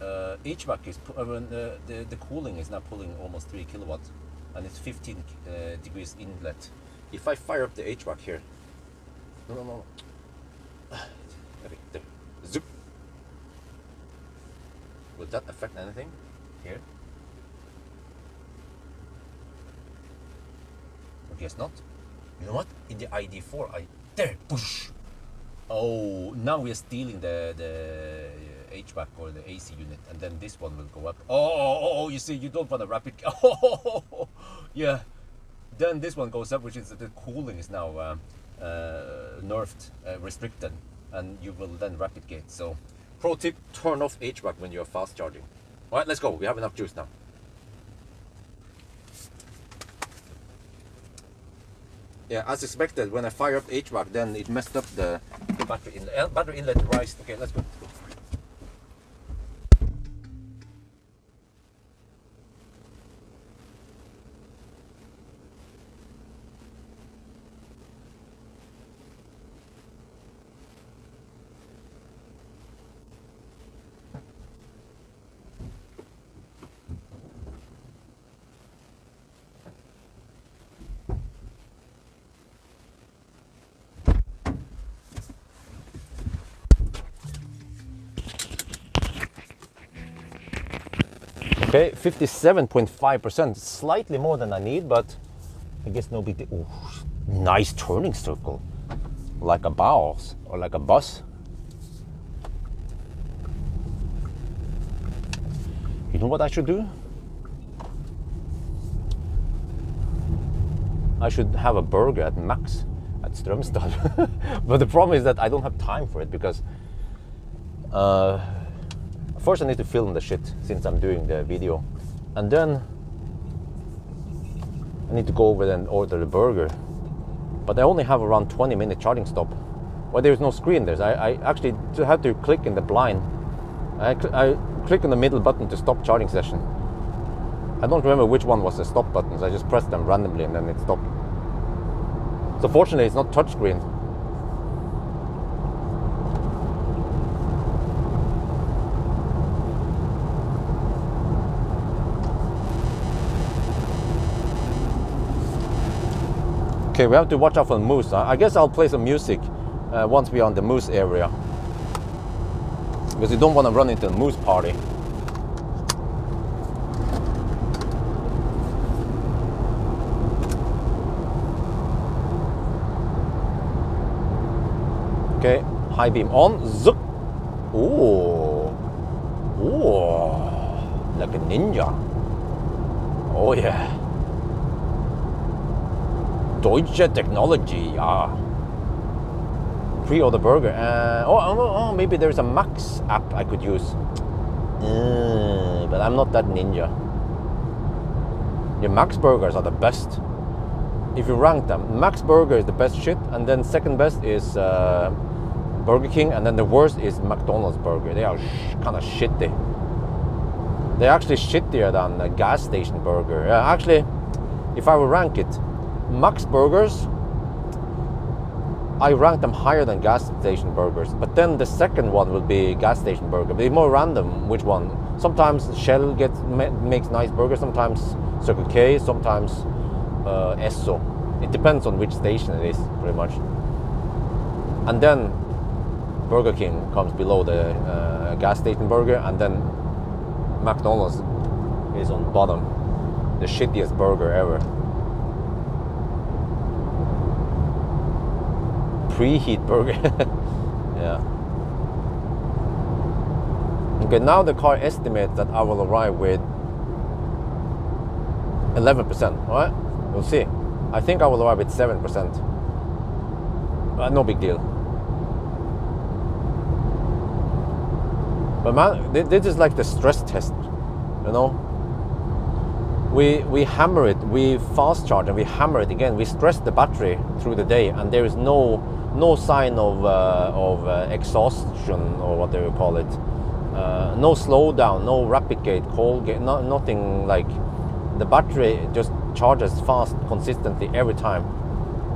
HVAC is the cooling is now pulling almost 3 kilowatts, and it's 15 degrees inlet. If I fire up the HVAC here, no. Okay, there. Zoop. Will that affect anything here? I guess not. You know what? In the ID4, there, push. Oh, now we are stealing the HVAC or the AC unit, and then this one will go up. Oh, you see, you don't want a rapid. Oh, yeah. Then this one goes up, which is the cooling is now nerfed, restricted, and you will then rapid gate. So, pro tip: turn off HVAC when you are fast charging. All right, let's go. We have enough juice now. Yeah, as expected, when I fire up HVAC, then it messed up the battery inlet rise. Okay, let's go. Okay, 57.5%, slightly more than I need, but I guess no big deal. Ooh, nice turning circle, like a bus or like a bus. You know what I should do? I should have a burger at Max at Strömstad. But the problem is that I don't have time for it because first I need to film the shit since I'm doing the video, and then I need to go over and order the burger. But I only have around 20-minute charging stop. Well, there's no screen there. So I actually had to click in the blind. I click on the middle button to stop charging session. I don't remember which one was the stop buttons. I just pressed them randomly and then it stopped. So fortunately it's not touchscreen. Okay, we have to watch out for the moose. I guess I'll play some music once we're on the moose area, because you don't want to run into the moose party. Okay, high beam on. Zup. Ooh. Ooh. Like a ninja. Oh yeah. Deutsche Technology. Pre-order burger. Oh, maybe there's a Max app I could use. But I'm not that ninja. The Max burgers are the best. If you rank them, Max burger is the best shit, and then second best is Burger King, and then the worst is McDonald's burger. They are kind of shitty. They're actually shittier than a gas station burger. Actually, if I would rank it, Max burgers, I rank them higher than gas station burgers. But then the second one will be gas station burger. But it's more random which one. Sometimes Shell makes nice burgers. Sometimes Circle K. Sometimes Esso. It depends on which station it is, pretty much. And then Burger King comes below the gas station burger, and then McDonald's is on bottom. The shittiest burger ever. Preheat burger. Yeah. Okay, now the car estimates that I will arrive with 11%. Alright, we'll see. I think I will arrive with 7%. No big deal. But man, this is like the stress test, you know. We hammer it, we fast charge, and we hammer it again. We stress the battery through the day, and there is no sign of exhaustion, or what they will call it. No slowdown, no rapid gate, cold gate, nothing. Like the battery just charges fast consistently every time.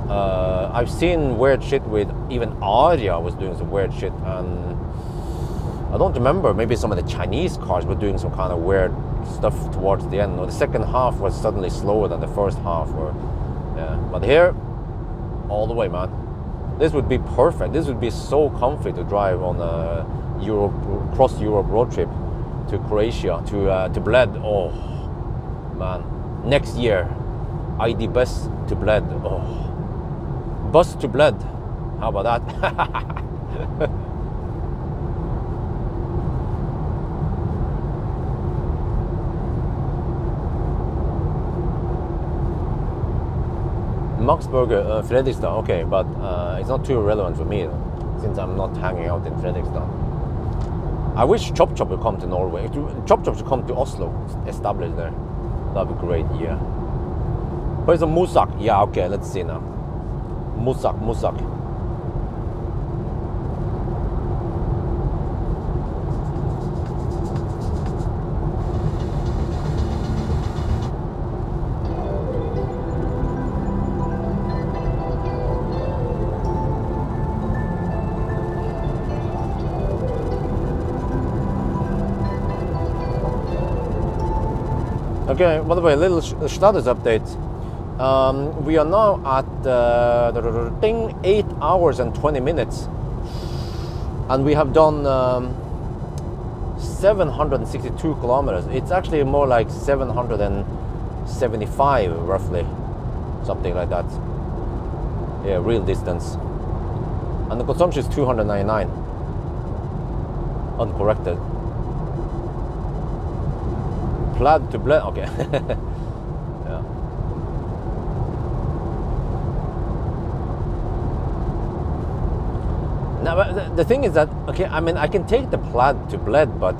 I've seen weird shit with even Aria was doing some weird shit, and I don't remember, maybe some of the Chinese cars were doing some kind of weird stuff towards the end, or the second half was suddenly slower than the first half, or yeah. But here, all the way, man. This would be perfect. This would be so comfy to drive on a cross Europe road trip to Croatia, to Bled. Oh man, next year ID bus to Bled. Oh, bus to Bled, how about that? Max Burger, Fredrikstad, okay, but it's not too relevant for me since I'm not hanging out in Fredrikstad. I wish Chop Chop would come to Norway. Chop Chop should come to Oslo, establish there. That'd be great, yeah. Where's the Musak? Yeah, okay, let's see now. Musak. Okay, by the way, a little status update. We are now at 8 hours and 20 minutes, and we have done 762 kilometers. It's actually more like 775 roughly, something like that. Yeah, real distance. And the consumption is 299 uncorrected. Plaid to Bled, okay. Yeah. Now, but the thing is that, okay, I mean, I can take the Plaid to Bled, but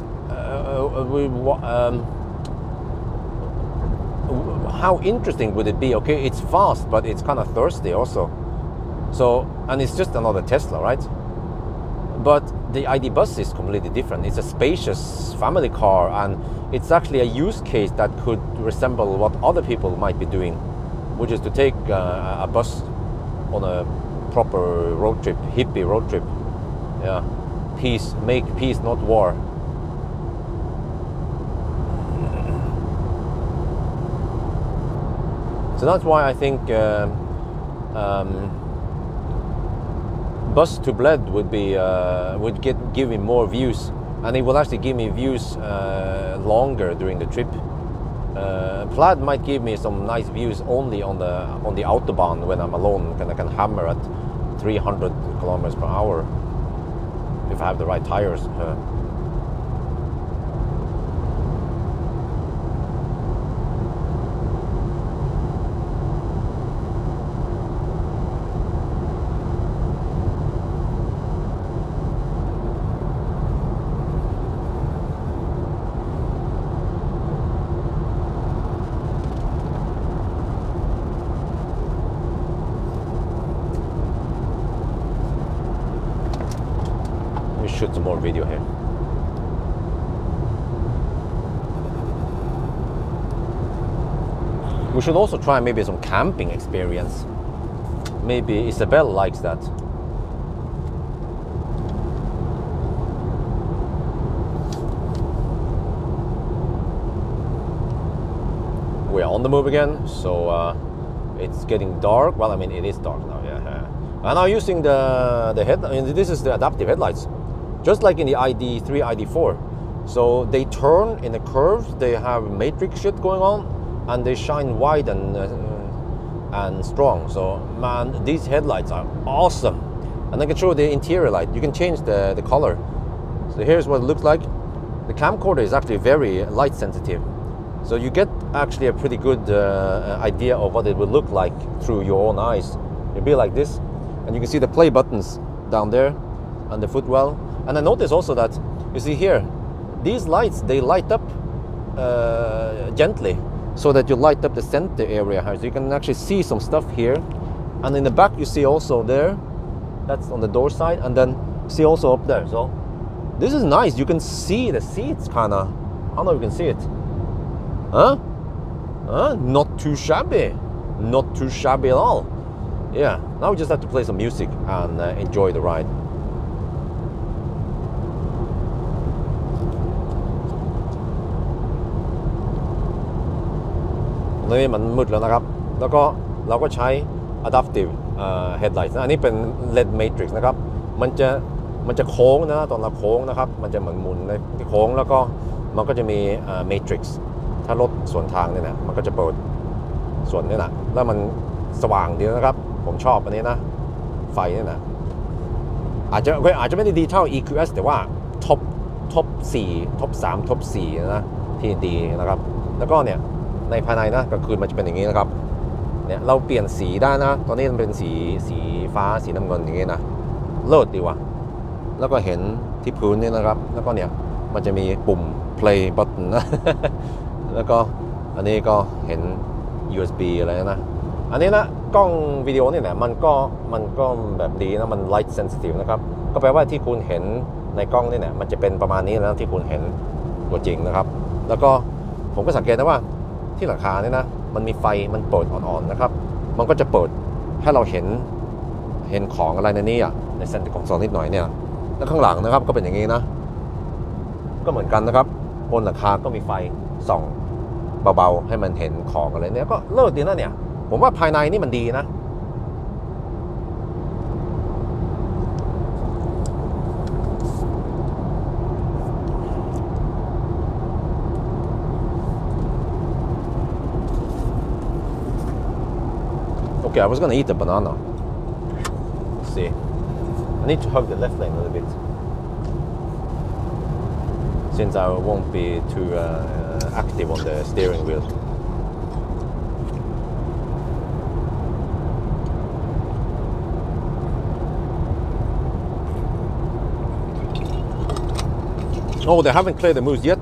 how interesting would it be? Okay, it's fast, but it's kind of thirsty also. So, and it's just another Tesla, right? But the ID Bus is completely different. It's a spacious family car, and it's actually a use case that could resemble what other people might be doing, which is to take a bus on a proper road trip, hippie road trip. Yeah, peace, make peace, not war. So that's why I think bus to Bled would be give me more views, and it will actually give me views longer during the trip. Plaid might give me some nice views only on the autobahn when I'm alone, and I can hammer at 300 kilometers per hour if I have the right tires. Shoot some more video here. We should also try maybe some camping experience. Maybe Isabel likes that. We're on the move again, so it's getting dark. Well, I mean, it is dark now, yeah. And I'm using the head. I mean, this is the adaptive headlights. Just like in the ID3, ID4. So they turn in the curves, they have matrix shit going on, and they shine wide and strong. So man, these headlights are awesome. And I can show the interior light. You can change the color. So here's what it looks like. The camcorder is actually very light sensitive. So you get actually a pretty good idea of what it would look like through your own eyes. It'll be like this. And you can see the play buttons down there and the footwell. And I notice also that, you see here, these lights, they light up gently, so that you light up the center area here. So you can actually see some stuff here. And in the back you see also there, that's on the door side, and then see also up there. So this is nice. You can see the seats kinda. I don't know if you can see it. Huh? Not too shabby. Not too shabby at all. Yeah, now we just have to play some music and enjoy the ride.นี่มันมืดแล้วนะครับแล้วก็เราก็ใช้ adaptive headlights อันนี้เป็น LED matrix นะครับมันจะโค้งนะตอนเราโค้งนะครับมันจะเหมือนหมุนในโค้งแล้วก็มันก็จะมีmatrix ถ้ารถสวนทางเนี่ยนะมันก็จะเปิดส่วนนี้นะแล้วมันสว่างดีนะครับผมชอบอันนี้นะไฟนี่นะอาจจะไม่ได้ดีเท่า EQS แต่ว่าท็อป4ท็อป3ท็อป4นะที่ดีนะครับแล้วก็เนี่ยในภายในนะกลางคืนมันจะเป็นอย่างนี้นะครับเนี่ยเราเปลี่ยนสีได้นะตอนนี้มันเป็นสีฟ้าสีน้ำเงินอย่างนี้นะเลิศดีว่ะแล้วก็เห็นที่พื้นนี่นะครับแล้วก็เนี่ยมันจะมีปุ่ม play button นะ แล้วก็อันนี้ก็เห็น USB อะไรนะอันนี้นะกล้องวิดีโอนี่แหละมันก็แบบดีนะมัน light sensitive นะครับก็แปลว่าที่คุณเห็นในกล้องนี่เนี่ยมันจะเป็นประมาณนี้แล้วที่คุณเห็นตัวจริงนะครับแล้วก็ผมก็สังเกตนะว่าที่หลังคาเนี่ยนะมันมีไฟมันเปิดอ่อนๆนะครับมันก็จะเปิดให้เราเห็นของอะไรในนี้อ่ะในเส้นของซองนิดหน่อยเนี่ยแล้วข้างหลังนะครับก็เป็นอย่างนี้นะก็เหมือนกันนะครับบนหลังคาก็มีไฟส่องเบาๆให้มันเห็นของอะไรเนี่ยก็เลิศดีนะเนี่ยผมว่าภายในนี่มันดีนะOkay, I was gonna eat a banana. Let's see. I need to hug the left lane a little bit, since I won't be too active on the steering wheel. Oh, they haven't cleared the moose yet?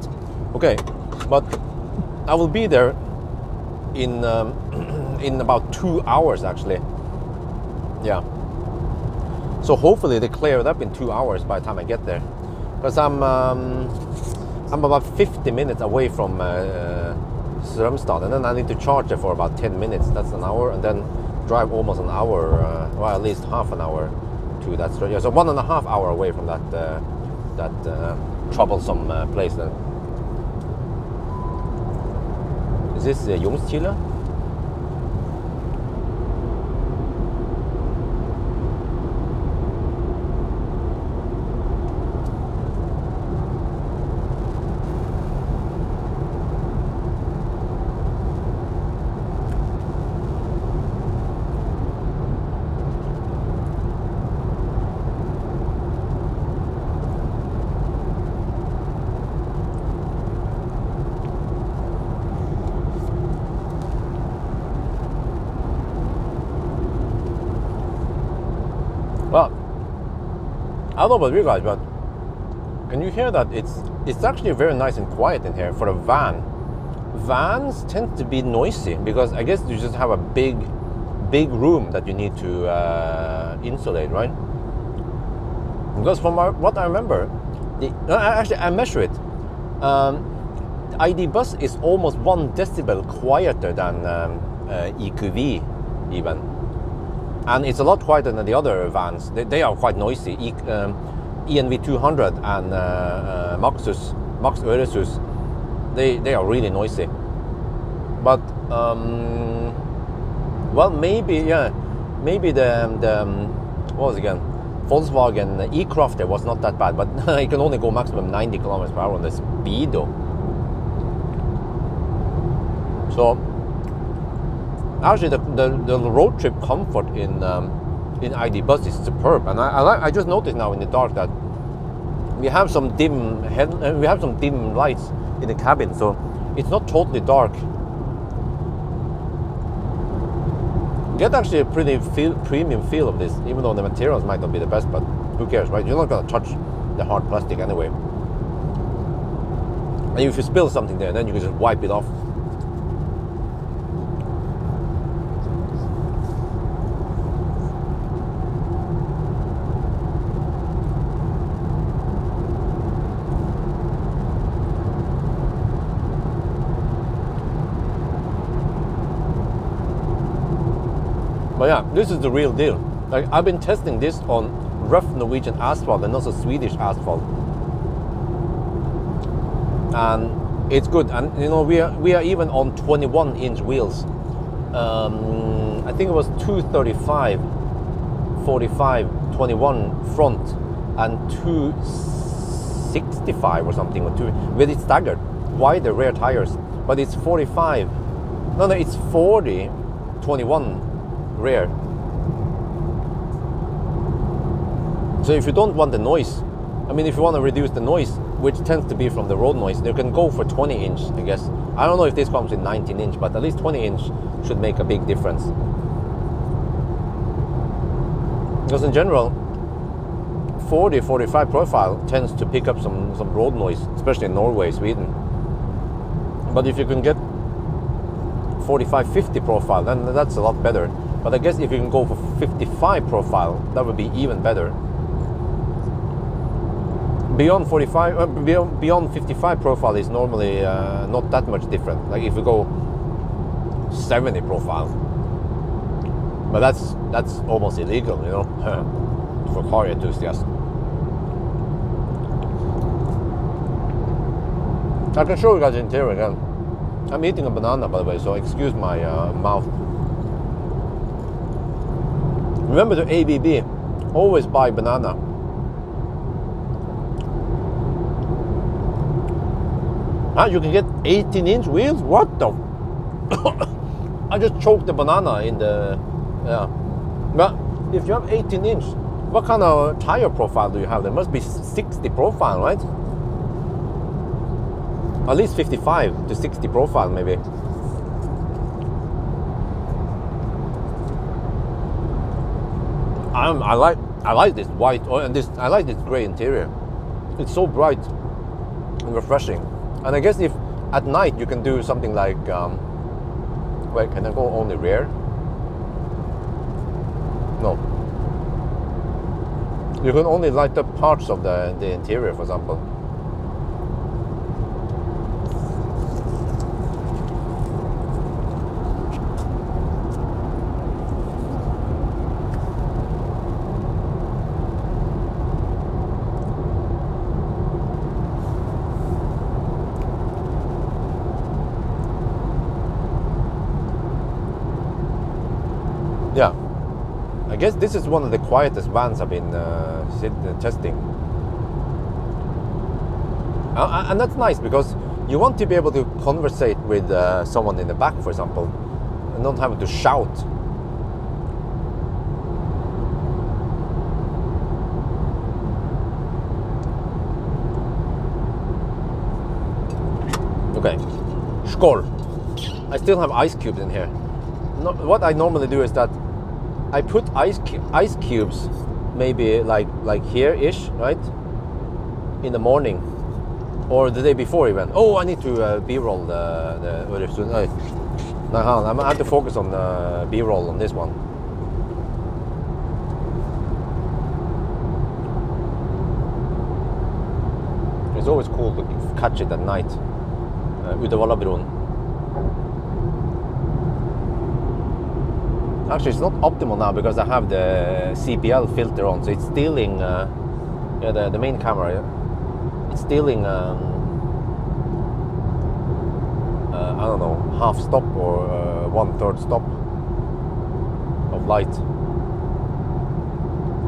Okay, but I will be there in about 2 hours actually. Yeah. So hopefully they clear it up in 2 hours by the time I get there. Because I'm about 50 minutes away from Strømstad, and then I need to charge it for about 10 minutes. That's an hour, and then drive almost an hour, well at least half an hour to that stretch. Yeah, so 1.5 hours away from that troublesome place then. Is this Jungskile? Well, I don't know about you guys, but can you hear that? It's actually very nice and quiet in here for a van. Vans tend to be noisy because I guess you just have a big room that you need to insulate, right? Because from what I remember, actually I measure it. ID bus is almost 1 decibel quieter than EQV even, and it's a lot quieter than the other vans. They are quite noisy. ENV 200 and Max Öresus, they are really noisy. But well, maybe the what was it again? Volkswagen e-Crafter was not that bad, but it can only go maximum 90 kilometers per hour on the Speedo. So actually, the road trip comfort in ID bus is superb, and I just noticed now in the dark that we have some dim lights in the cabin, so it's not totally dark. Get actually a pretty premium feel of this, even though the materials might not be the best, but who cares, right? You're not gonna touch the hard plastic anyway. And if you spill something there, then you can just wipe it off. But yeah, this is the real deal. Like, I've been testing this on rough Norwegian asphalt and also Swedish asphalt, and it's good. And you know, we are even on 21-inch wheels. I think it was 235, 45, 21 front, and 265 or something, or with it staggered wider rear tires. But it's 45. No, it's 40, 21. Rear. So if you don't want the noise, I mean, if you want to reduce the noise, which tends to be from the road noise, you can go for 20-inch, I guess. I don't know if this comes in 19-inch, but at least 20-inch should make a big difference. Because in general, 40, 45 profile tends to pick up some road noise, especially in Norway, Sweden. But if you can get 45, 50 profile, then that's a lot better. But I guess if you can go for 55 profile, that would be even better. Beyond 45, beyond 55 profile is normally not that much different. Like if you go 70 profile, but that's almost illegal, you know, for car enthusiasts. I can show you guys the interior again. I'm eating a banana, by the way, so excuse my mouth. Remember the ABB, always buy banana. You can get 18-inch wheels? What the? I just choked the banana in the, yeah. But if you have 18-inch, what kind of tire profile do you have? There must be 60 profile, right? At least 55 to 60 profile, maybe. I like this white, and I like this gray interior. It's so bright and refreshing. And I guess if at night you can do something like, wait, can I go only rear? No. You can only light up parts of the interior, for example. Yeah, I guess this is one of the quietest vans I've been testing. And that's nice because you want to be able to conversate with someone in the back, for example, and not having to shout. Okay, skål. I still have ice cubes in here. What I normally do is that I put ice cubes maybe like here-ish, right? In the morning, or the day before even. Oh, I need to B-roll the Öresund. I have to focus on B-roll on this one. It's always cool to catch it at night. Uddevalabron. Actually, it's not optimal now because I have the CPL filter on, so it's stealing the main camera. It's stealing I don't know, half stop or 1/3 stop of light.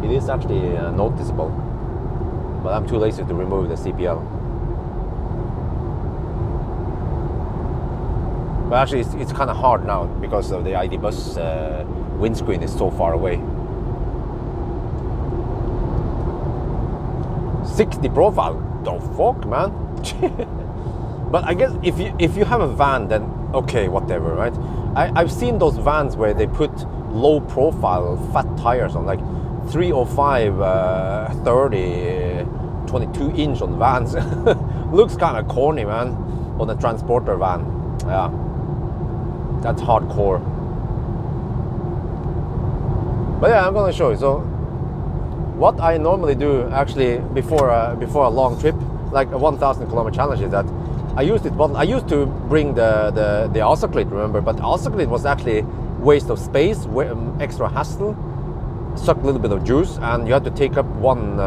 It is actually noticeable, but I'm too lazy to remove the CPL. But actually, it's kind of hard now because of the ID bus windscreen is so far away. 60 profile, the fuck, man. But I guess if you have a van, then okay, whatever, right? I've seen those vans where they put low profile fat tires on, like 305 30 22 inch on vans. Looks kind of corny, man, on a transporter van. Yeah, that's hardcore. But yeah, I'm gonna show you. So what I normally do actually before a long trip, like a 1,000 kilometer challenge, is that I used to bring the Asaklit, remember, but Asaklit was actually waste of space, extra hassle, suck a little bit of juice, and you had to take up one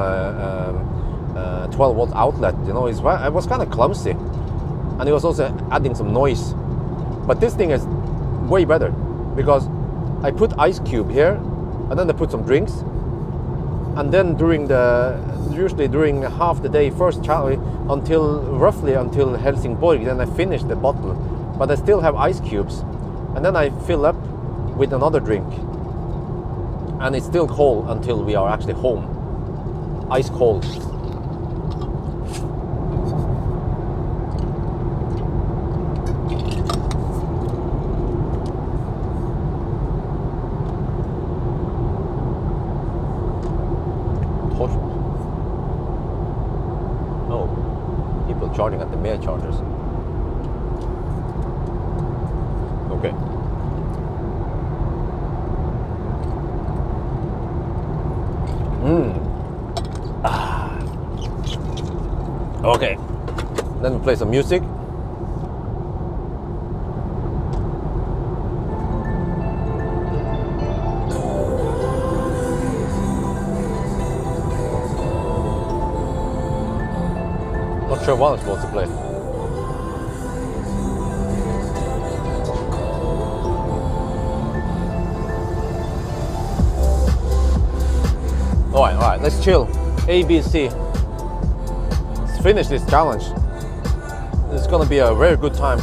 12 volt outlet. You know, it was kind of clumsy, and it was also adding some noise. But this thing is way better because I put ice cube here, and then I put some drinks, and then usually during half the day, first roughly until Helsingborg, then I finish the bottle, but I still have ice cubes, and then I fill up with another drink, and it's still cold until we are actually home. Ice cold. Charging at the mail chargers. Okay. Okay. Then we play some music. Not sure what I'm supposed to play. Alright, let's chill. A, B, C. Let's finish this challenge. It's gonna be a very good time.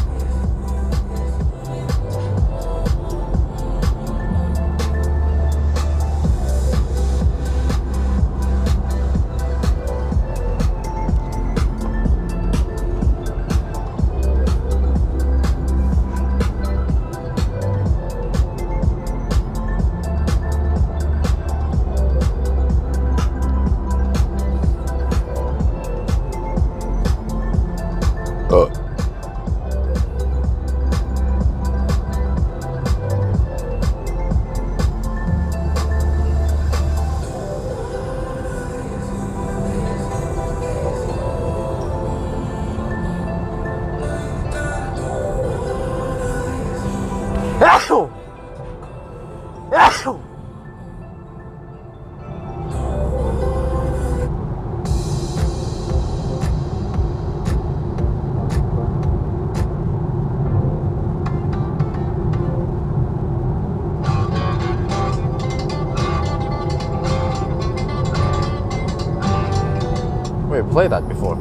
We've played that before.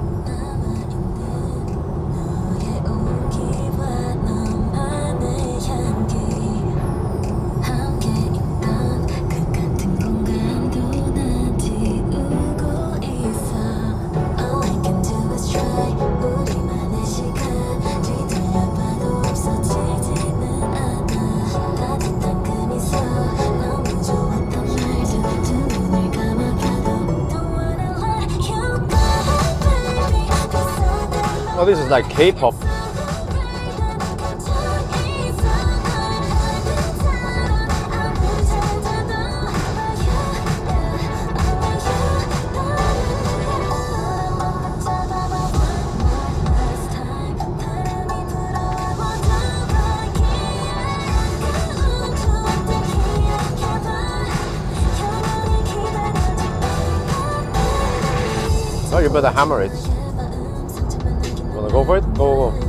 Oh, this is like K-pop. Oh, you better hammer it. You wanna go for it? Go, go.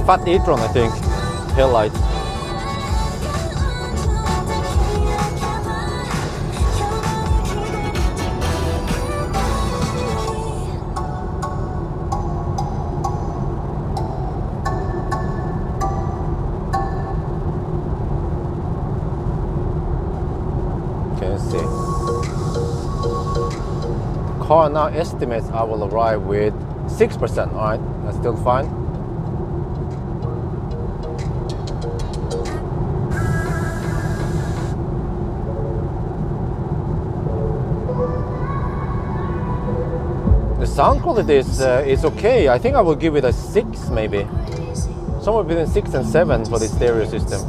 Fat e-tron, I think. Tail light. Okay, let's see. The car now estimates I will arrive with 6%. All right, that's still fine. Sound quality is okay. I think I will give it a 6 maybe. Somewhere between 6 and 7 for the stereo system.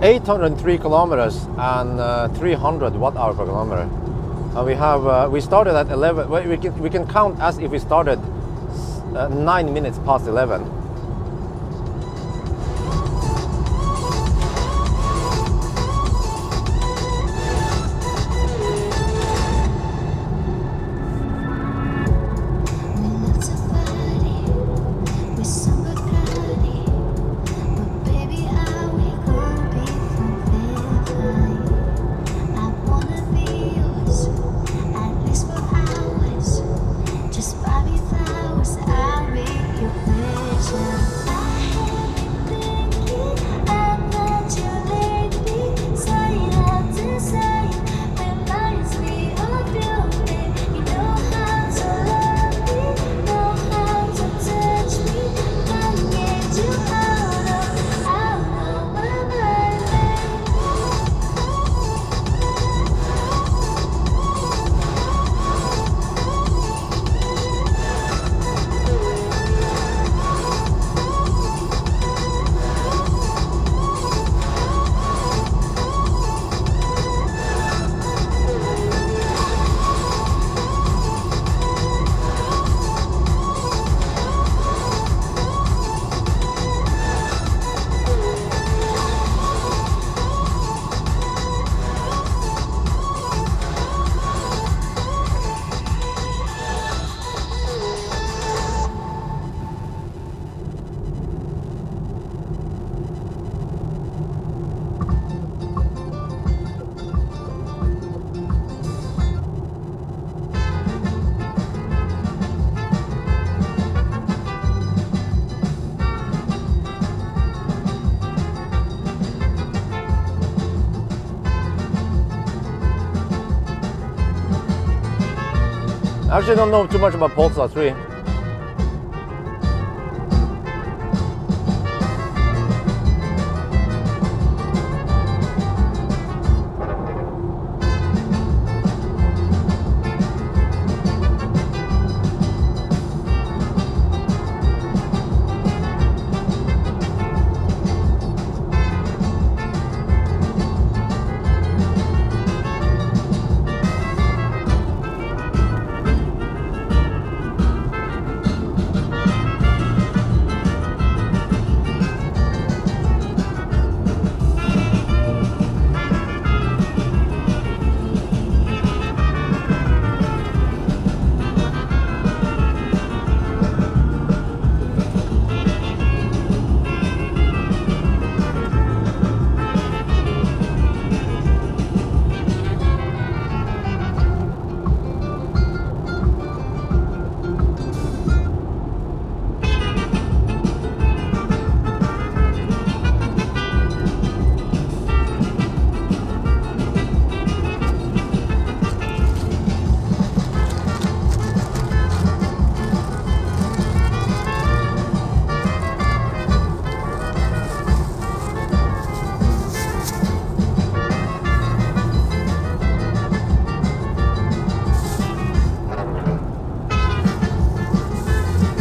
...803 kilometers and 300 watt-hour per kilometer. And we have we started at 11. Well, we can count as if we started 9 minutes past 11. I actually don't know too much about Polestar 3.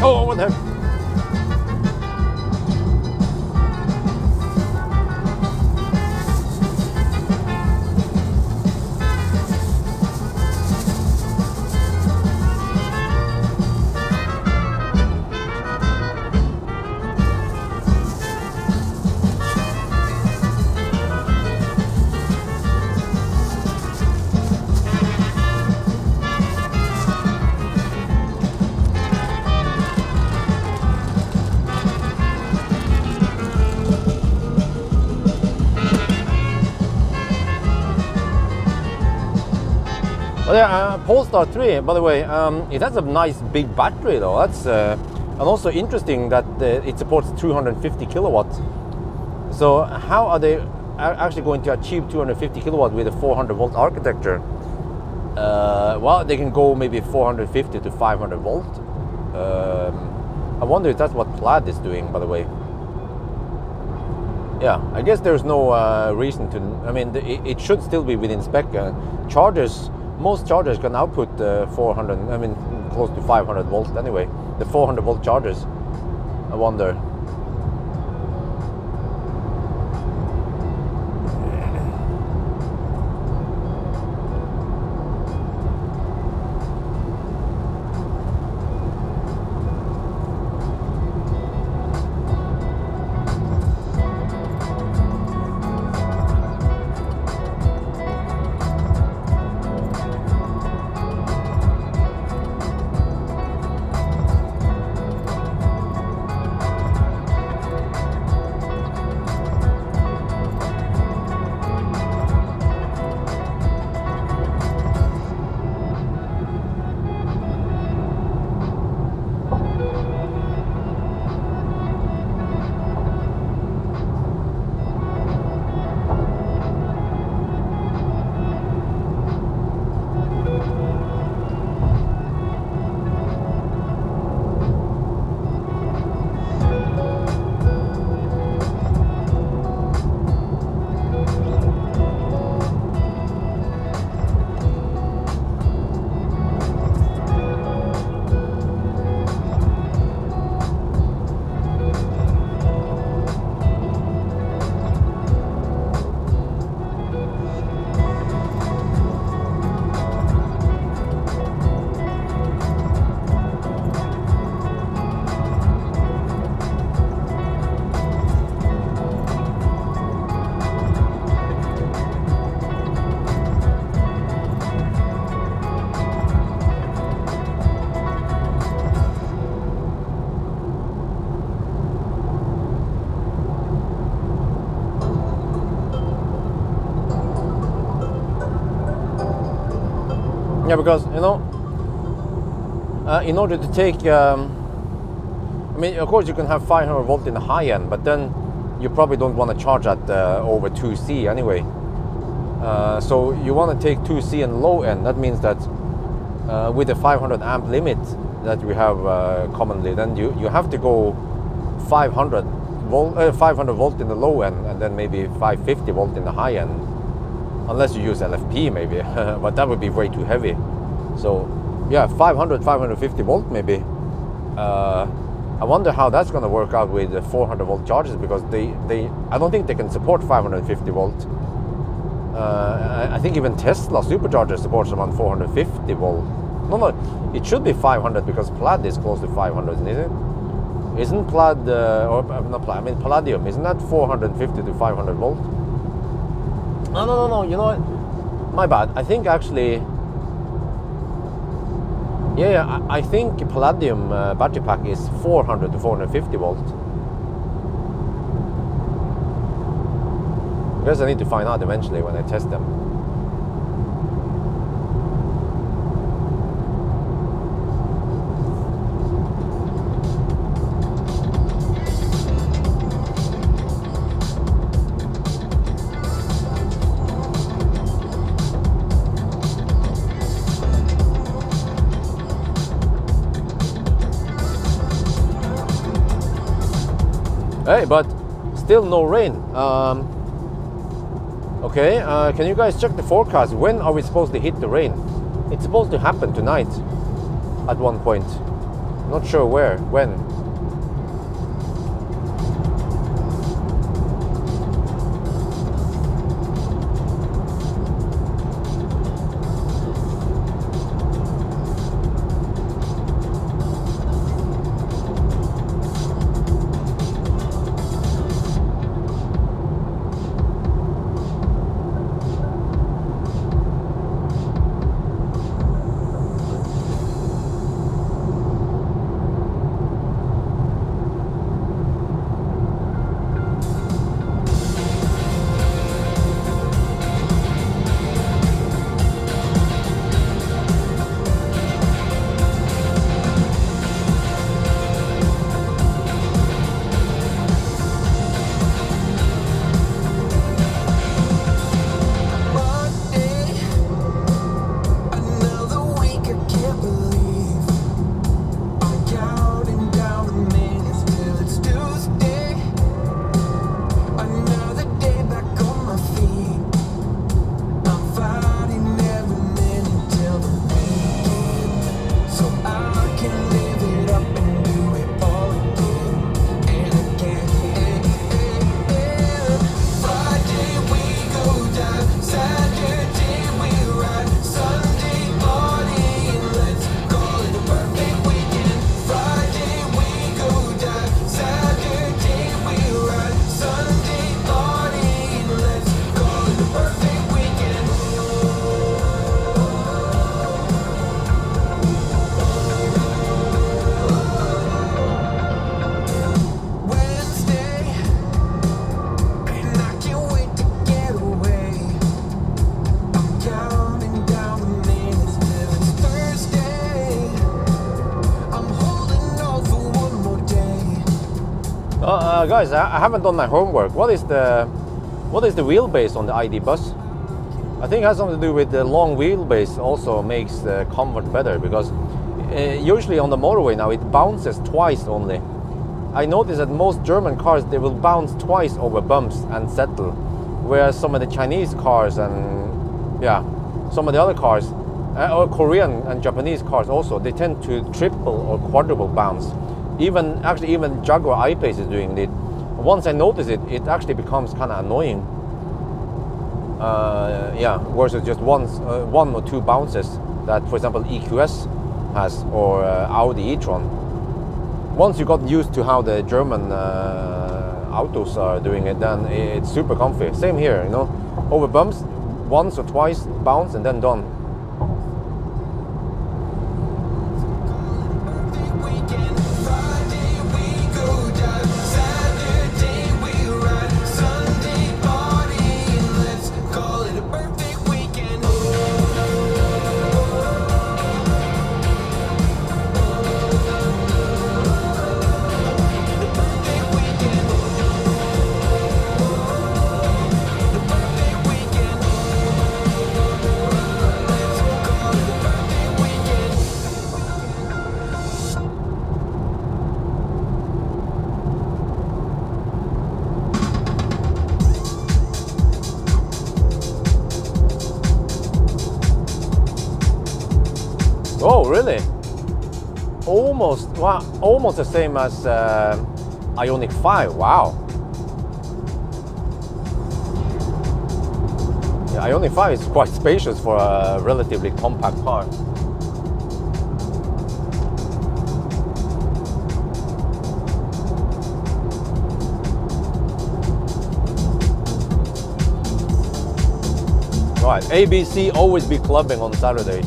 Oh, what the heck? Oh yeah, Polestar 3, by the way, it has a nice big battery though. That's and also interesting that it supports 250 kilowatts. So how are they actually going to achieve 250 kilowatt with a 400 volt architecture? Well, they can go maybe 450 to 500 volt. I wonder if that's what Plaid is doing, by the way. Yeah, I guess there's no reason to. I mean, it should still be within spec. Chargers. Most chargers can output 400, I mean, close to 500 volts anyway. The 400 volt chargers, I wonder. Yeah, because you know, in order to take, I mean, of course you can have 500 volt in the high end, but then you probably don't want to charge at over 2C anyway. So you want to take 2C in low end. That means that with the 500 amp limit that we have commonly, then you have to go 500 volt in the low end, and then maybe 550 volt in the high end, unless you use LFP maybe, but that would be way too heavy. So yeah, 550 volt maybe. I wonder how that's going to work out with the 400 volt chargers, because I don't think they can support 550 volt. I think even Tesla supercharger supports around 450 volt. No, it should be 500 because Plaid is close to 500, isn't it? Isn't Plaid, or not Plaid, I mean Palladium, isn't that 450 to 500 volt? No, you know what? My bad. I think actually, yeah, I think Palladium battery pack is 400 to 450 volt. I guess I need to find out eventually when I test them. Hey, but still no rain. Okay, can you guys check the forecast? When are we supposed to hit the rain? It's supposed to happen tonight at one point. Not sure where, when. Guys, I haven't done my homework. What is the wheelbase on the ID bus? I think it has something to do with the long wheelbase. Also makes the comfort better, because usually on the motorway now it bounces twice only. I noticed that most German cars, they will bounce twice over bumps and settle, whereas some of the Chinese cars and some of the other cars, or Korean and Japanese cars also, they tend to triple or quadruple bounce. Even Jaguar I-Pace is doing it. Once I notice it, it actually becomes kind of annoying. Versus just one or two bounces that, for example, EQS has, or Audi e-tron. Once you got used to how the German autos are doing it, then it's super comfy. Same here, you know, over bumps, once or twice bounce and then done. Oh, really? Almost the same as Ioniq 5. Wow. Yeah, Ioniq 5 is quite spacious for a relatively compact car. Right, ABC always be clubbing on Saturdays.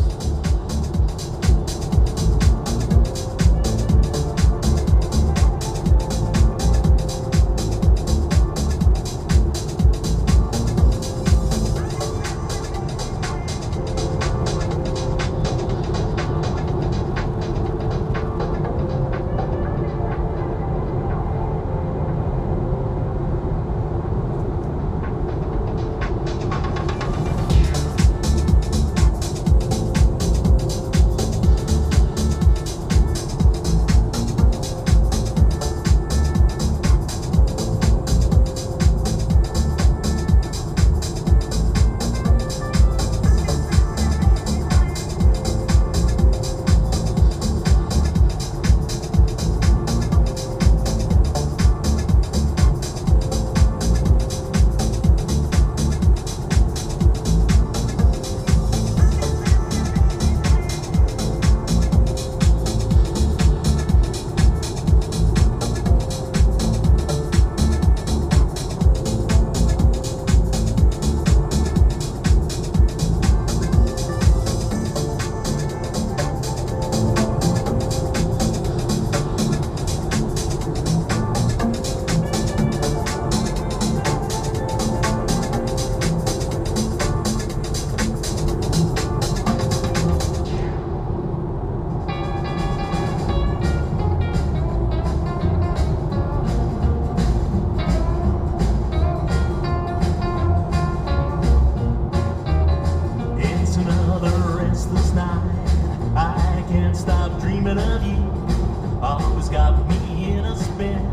thinking of you always got me in a spin.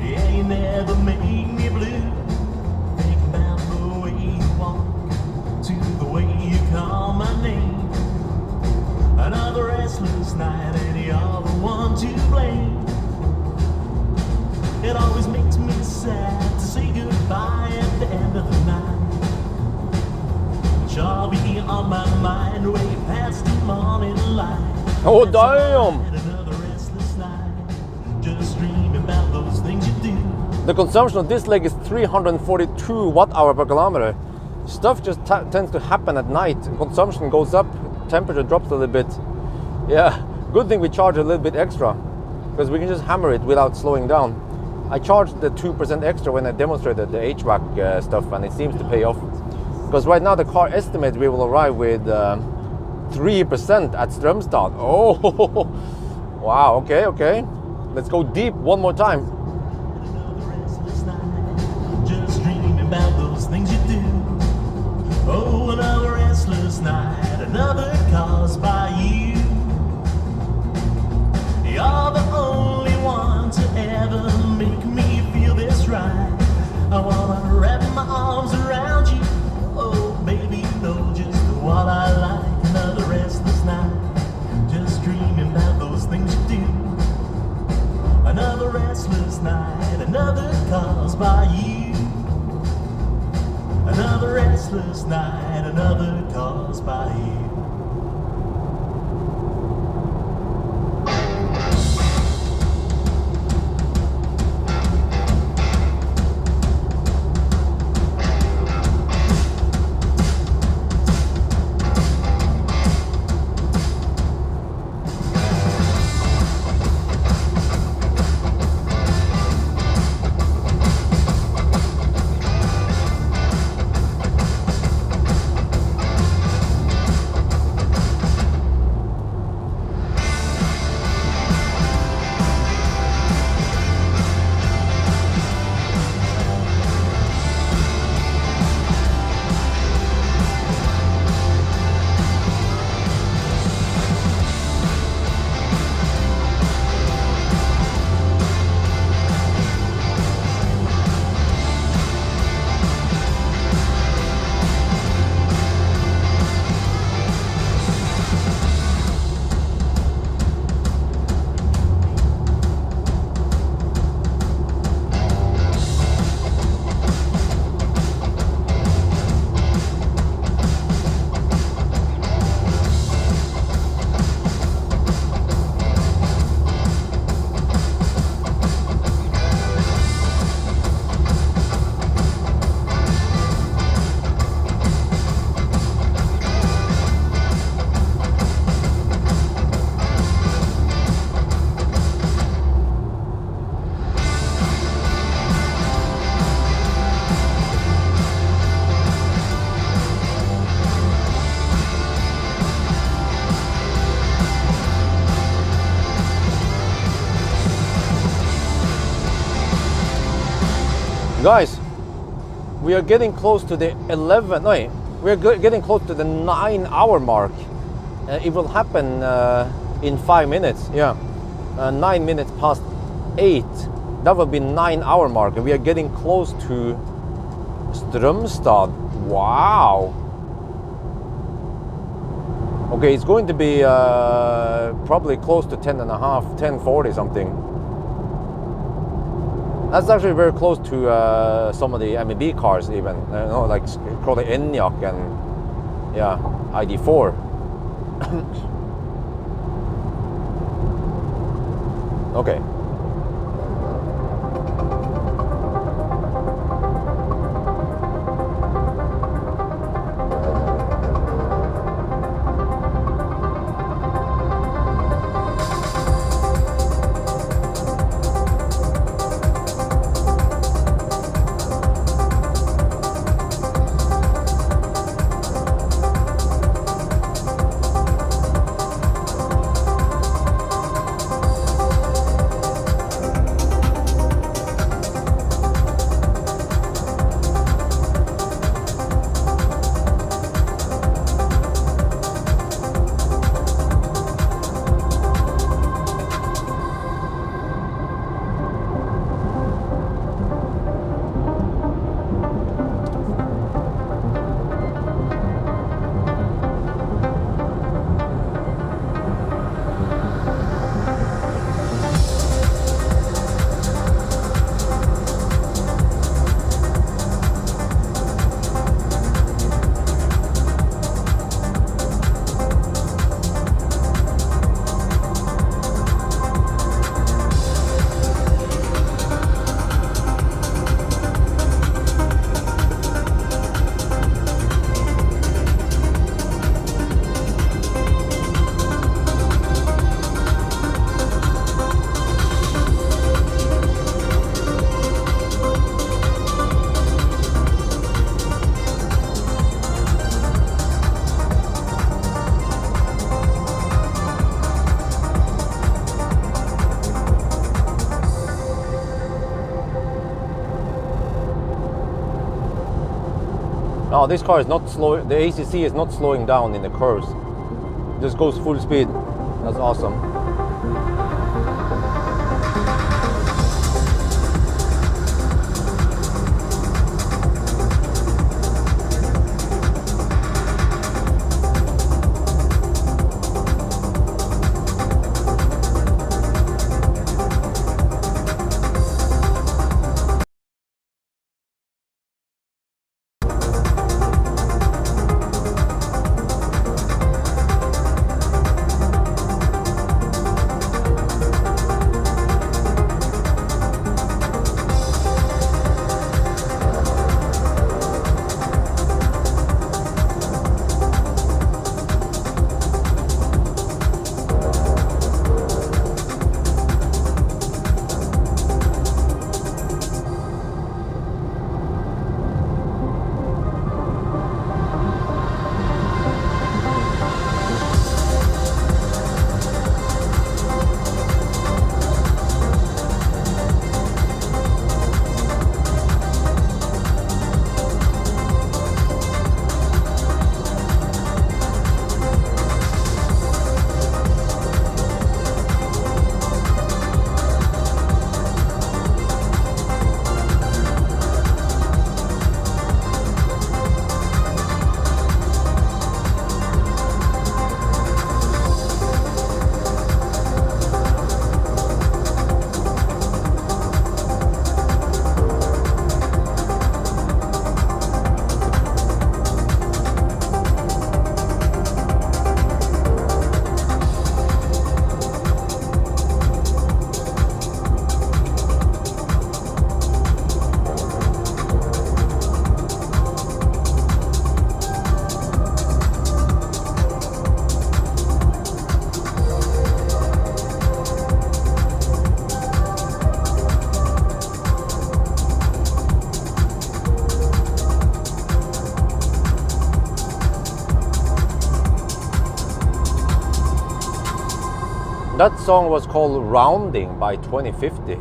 Yeah, you never make me blue. Think about the way you walk, to the way you call my name. Another restless night and you're the one to blame. It always makes me sad to say goodbye at the end of the night. Sure be on my mind way past the morning light. Oh damn! Another restless night, just dreaming about those things you do. The consumption of this leg is 342 watt-hour per kilometer. Stuff just tends to happen at night. Consumption goes up, temperature drops a little bit. Yeah, good thing we charge a little bit extra, because we can just hammer it without slowing down. I charged the 2% extra when I demonstrated the HVAC stuff, and it seems to pay off. Because right now the car estimates we will arrive with 3% at Strømstad. Oh, wow, okay. Let's go deep one more time. Another restless night, just dreaming about those things you do. Oh, another restless night, another caused by you. You're the only one to ever make me feel this right. I wanna wrap my arms around you. Oh, baby, you know just what I like. Another restless night, just dreaming about those things you do. Another restless night, another caused by you. Another restless night, another caused by you. Guys, we are getting close to the 11, no, we're getting close to the 9-hour mark. It will happen in 5 minutes, yeah. 9 minutes past 8. That will be 9-hour mark, and we are getting close to Strømstad. Wow. Okay, it's going to be probably close to 10:40 something. That's actually very close to some of the MEB cars even, you know, like called the Enyaq and yeah, ID4. Okay. No, this car is not slow. The ACC is not slowing down in the curves. It just goes full speed. That's awesome. That song was called Rounding by 2050.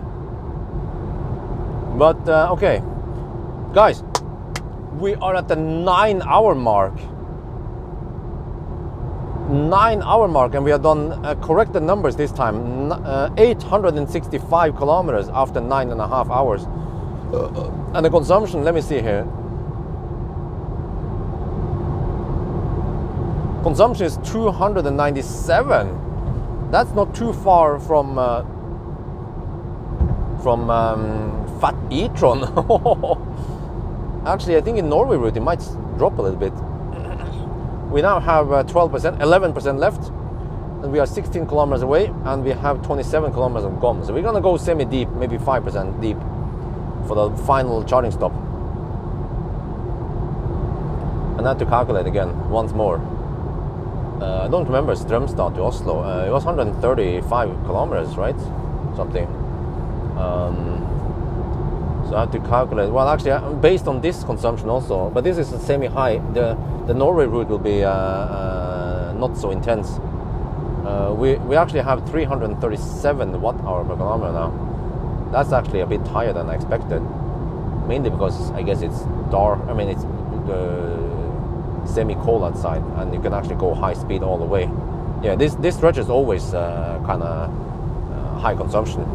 But okay, guys, we are at the 9-hour mark. 9-hour mark, and we have done corrected numbers this time. 865 kilometers after 9.5 hours. And the consumption, let me see here. Consumption is 297. That's not too far from Fat e-tron. Actually, I think in Norway route it might drop a little bit. We now have 12%, 11% left, and we are 16 kilometers away, and we have 27 kilometers of gone. So we're gonna go semi-deep, maybe 5% deep for the final charging stop. And I have to calculate again once more. I don't remember Strømstad to Oslo. It was 135 kilometers, right? Something. So I have to calculate. Well, actually, based on this consumption also, but this is a semi-high. The Norway route will be not so intense. We actually have 337 watt-hour per kilometer now. That's actually a bit higher than I expected. Mainly because I guess it's dark. I mean, it's semi-cold outside, and you can actually go high speed all the way. Yeah, this stretch is always kind of high consumption.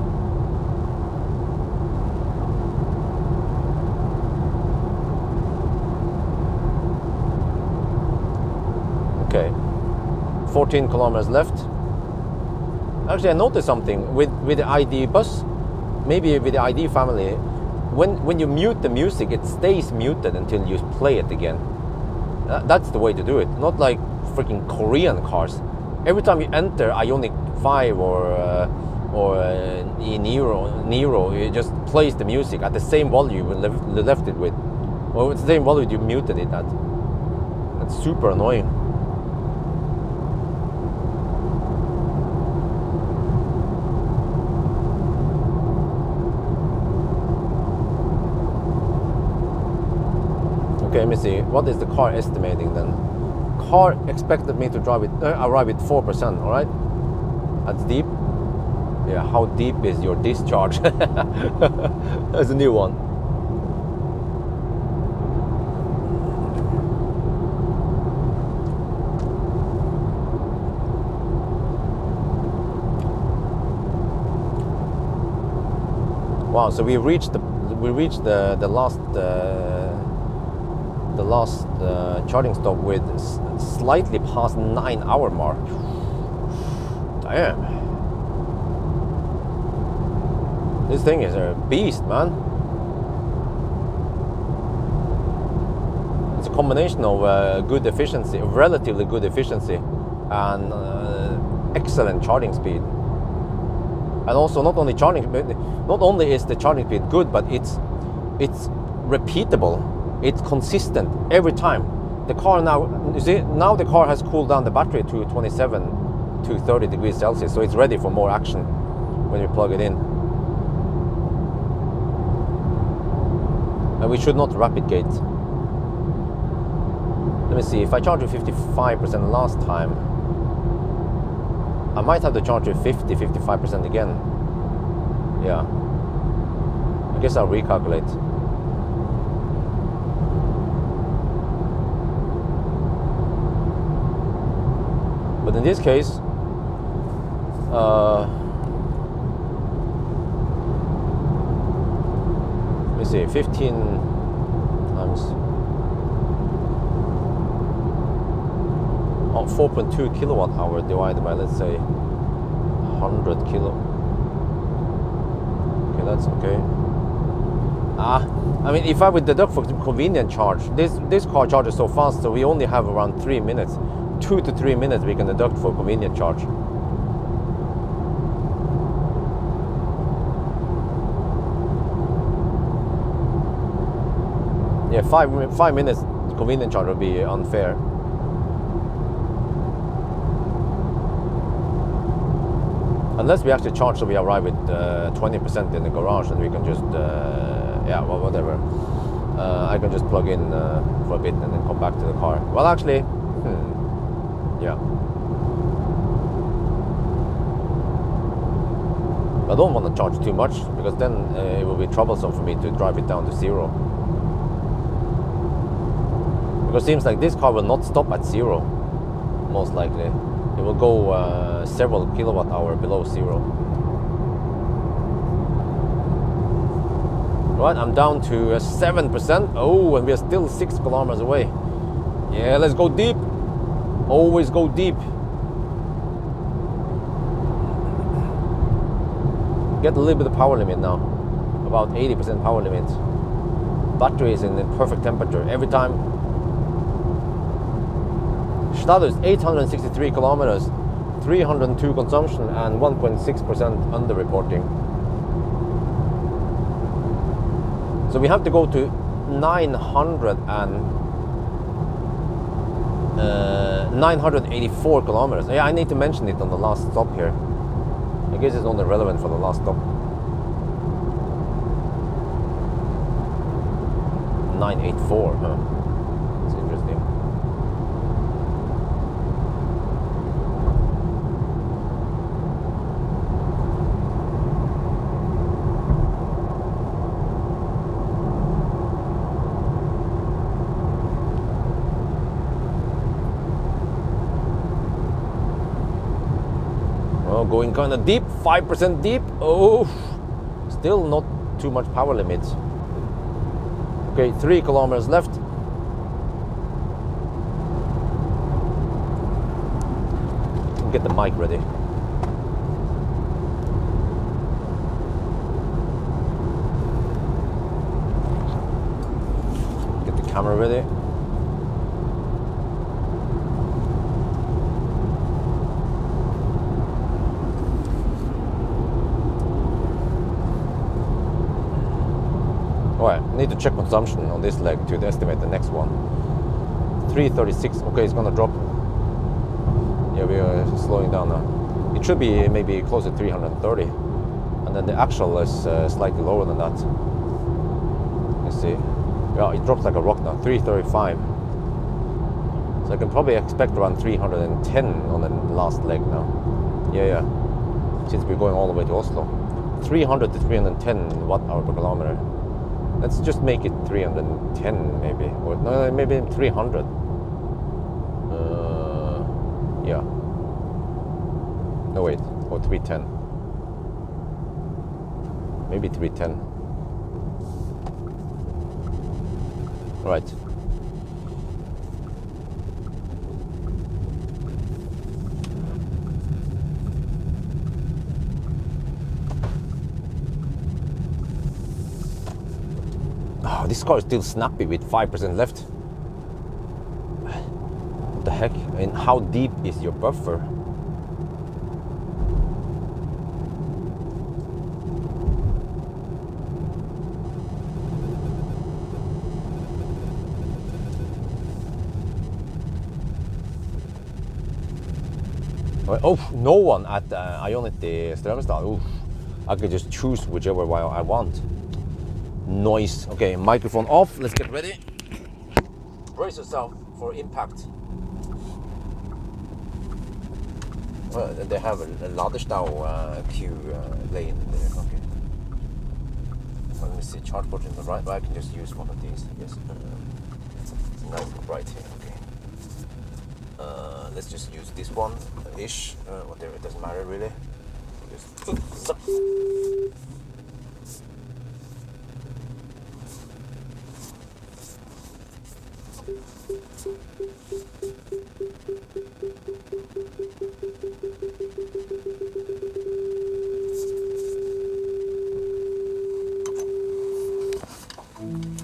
Okay, 14 kilometers left. Actually, I noticed something with the ID bus, maybe with the ID family. When you mute the music, it stays muted until you play it again. That's the way to do it. Not like freaking Korean cars. Every time you enter Ioniq 5 or Nero, it just plays the music at the same volume you left it with, or it's the same volume you muted it at. That's super annoying. Okay, let me see. What is the car estimating then? Car expected me to arrive with 4%. All right, that's deep. Yeah, how deep is your discharge? That's a new one. Wow, so we reached the last charging stop with slightly past 9-hour mark. Damn. This thing is a beast, man. It's a combination of good efficiency, relatively good efficiency, and excellent charging speed. And also not only is the charging speed good, but it's repeatable. It's consistent every time. The car now, you see, now the car has cooled down the battery to 27 to 30 degrees Celsius, so it's ready for more action when you plug it in. And we should not rapid gate. Let me see, if I charge to 55% last time, I might have to charge to 55% again. Yeah. I guess I'll recalculate. But in this case, let me see, 15 times 4.2 kilowatt hour divided by, let's say, 100 kilo. Okay, that's okay. I mean, if I would deduct for convenient charge, this car charges so fast, so we only have around 3 minutes. 2 to 3 minutes we can deduct for convenient charge. Yeah, 5 minutes convenient charge would be unfair. Unless we actually charge so we arrive with 20% in the garage, and we can just, yeah, well, whatever. I can just plug in for a bit and then come back to the car. Well, actually, yeah. I don't want to charge too much, because then it will be troublesome for me to drive it down to 0. Because it seems like this car will not stop at 0, most likely. It will go several kilowatt hour below 0. Right, I'm down to 7%. Oh, and we are still 6 kilometers away. Yeah, let's go deep. Always go deep. Get a little bit of power limit now. About 80% power limit. Battery is in the perfect temperature every time. Status 863 kilometers, 302 consumption, and 1.6% underreporting. So we have to go to 984 kilometers. Yeah, I need to mention it on the last stop here. I guess it's only relevant for the last stop. 984, huh? That's interesting. Oh, going kind of deep, 5% deep. Oh, still not too much power limit. Okay, 3 kilometers left. Get the mic ready. Get the camera ready. Alright, need to check consumption on this leg to estimate the next one. 336, okay, it's gonna drop. Yeah, we are slowing down now. It should be maybe close to 330. And then the actual is slightly lower than that. Let's see. Yeah, it drops like a rock now, 335. So I can probably expect around 310 on the last leg now. Yeah. Since we're going all the way to Oslo. 300 to 310 watt hour per kilometer. Let's just make it 310 maybe, or no, maybe 300. Yeah. No wait, or 310. maybe 310. Right. Oh, this car is still snappy with 5% left. What the heck? And how deep is your buffer? Oh, no one at Ionity Strømstad. Oof. I can just choose whichever one I want. Noise. Okay, microphone off. Let's get ready. Brace yourself for impact. Well, they have a Ladestau queue lane there. Okay. Well, let me see. Charge port in the right. Well, I can just use one of these. Yes. It's nice and bright here. Okay. Let's just use this one ish. Whatever. It doesn't matter really. Just.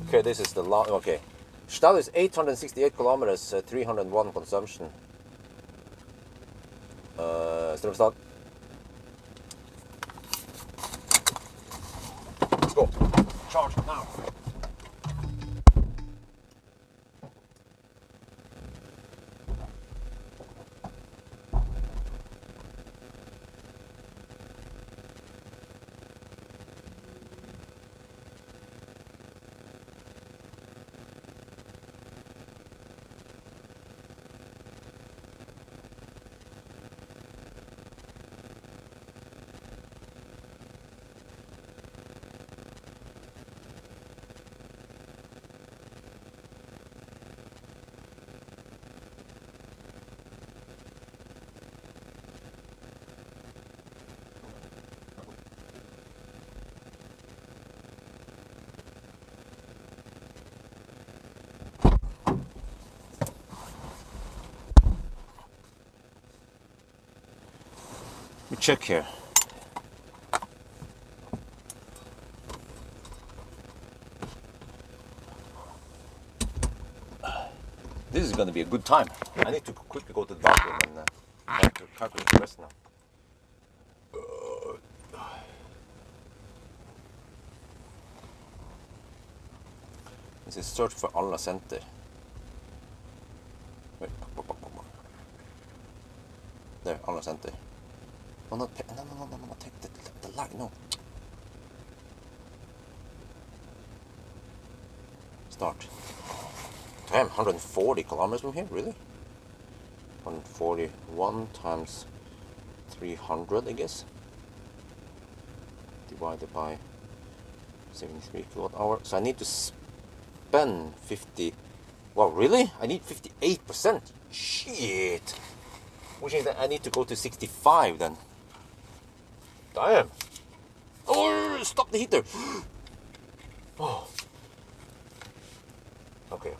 Okay, this is the last. Okay, Stad is 868 kilometers, 301 consumption. Strømstad. Let's go. Charge now. We check here. This is going to be a good time. I need to quickly go to the bathroom and calculate the rest now. This is search for Alla Center. Wait. There, Alla Center. No, no, take the light, no. Start. Damn, 140 kilometers from here, really? 141 times 300, I guess. Divided by 73 kilowatt hour. So I need to spend 50. Wow, really? I need 58%. Shit. Which means that I need to go to 65 then. Damn. Oh, stop the heater. Oh. Okay.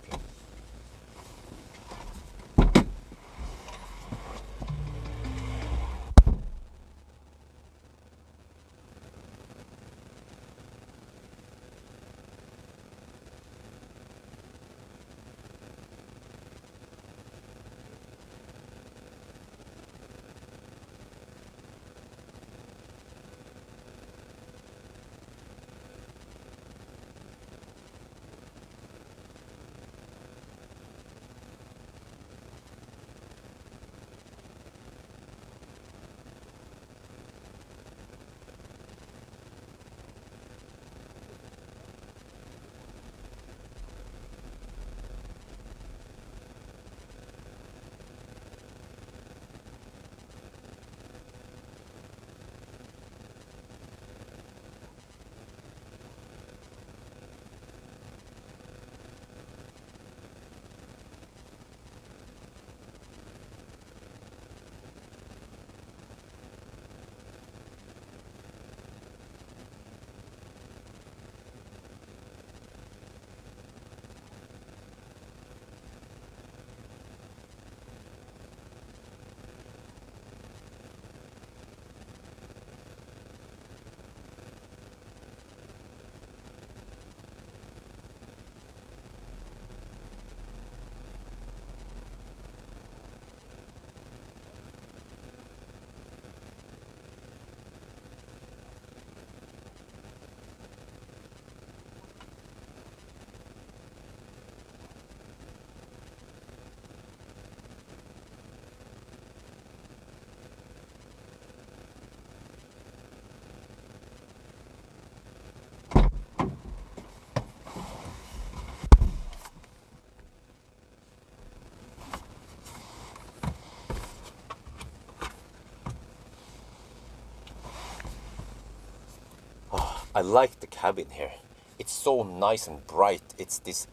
I like the cabin here. It's so nice and bright. It's this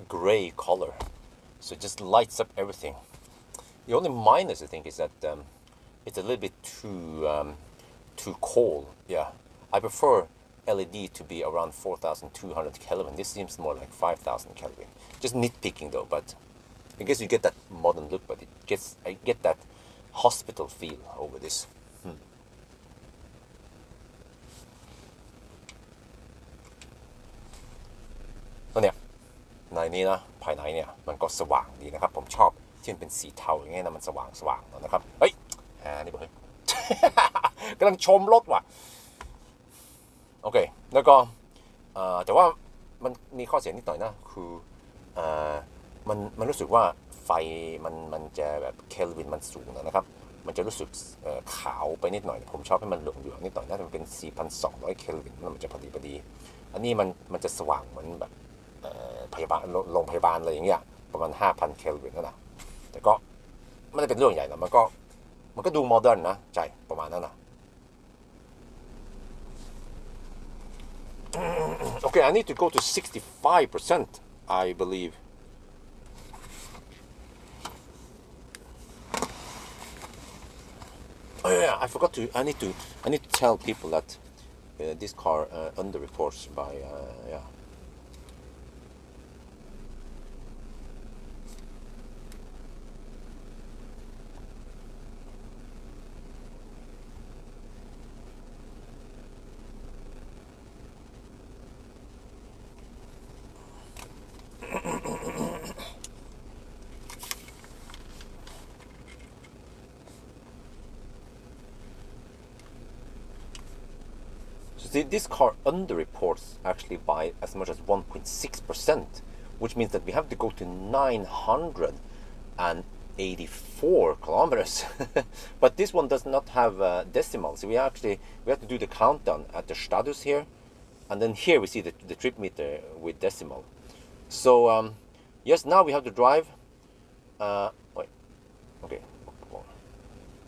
gray color, so it just lights up everything. The only minus I think is that it's a little bit too cold. Yeah, I prefer LED to be around 4,200 Kelvin. This seems more like 5,000 Kelvin. Just nitpicking though, but I guess you get that modern look, but I get that hospital feel over this. แล้วเนี่ยในนี้นะภายในเนี่ยมันก็สว่างดีนะครับผมชอบที่มันเป็นสีเทาอย่างเงี้ยนะมันสว่างนะครับเฮ้ยนี่บอกเลย กำลังชมรถว่ะโอเคแล้วก็แต่ว่ามันมีข้อเสียนิดหน่อยนะคือมันรู้สึกว่าไฟมันจะแบบเคลวินมันสูงนะครับมันจะรู้สึกขาวไปนิดหน่อยผมชอบให้มันเหลืองๆนิดหน่อยนะมันเป็น 4,200 เคลวินมันจะพอดีอันนี้มันจะสว่างเหมือนแบบพยาบาลโรงพยาบาลอะไรอย่างเงี้ยประมาณ 5,000 เคลวินนะแต่ก็ไม่ได้เป็นเรื่องใหญ่นะมันก็ดูโมเดิร์นนะใช่ประมาณนั้นนะ Okay, I need to go to 65%, I believe. Oh yeah, I forgot to. I need to tell people that this car underreports by yeah. This car underreports actually by as much as 1.6%, which means that we have to go to 984 kilometers. But this one does not have decimals. We have to do the countdown at the status here, and then here we see the trip meter with decimal. So yes, now we have to drive. Wait, okay.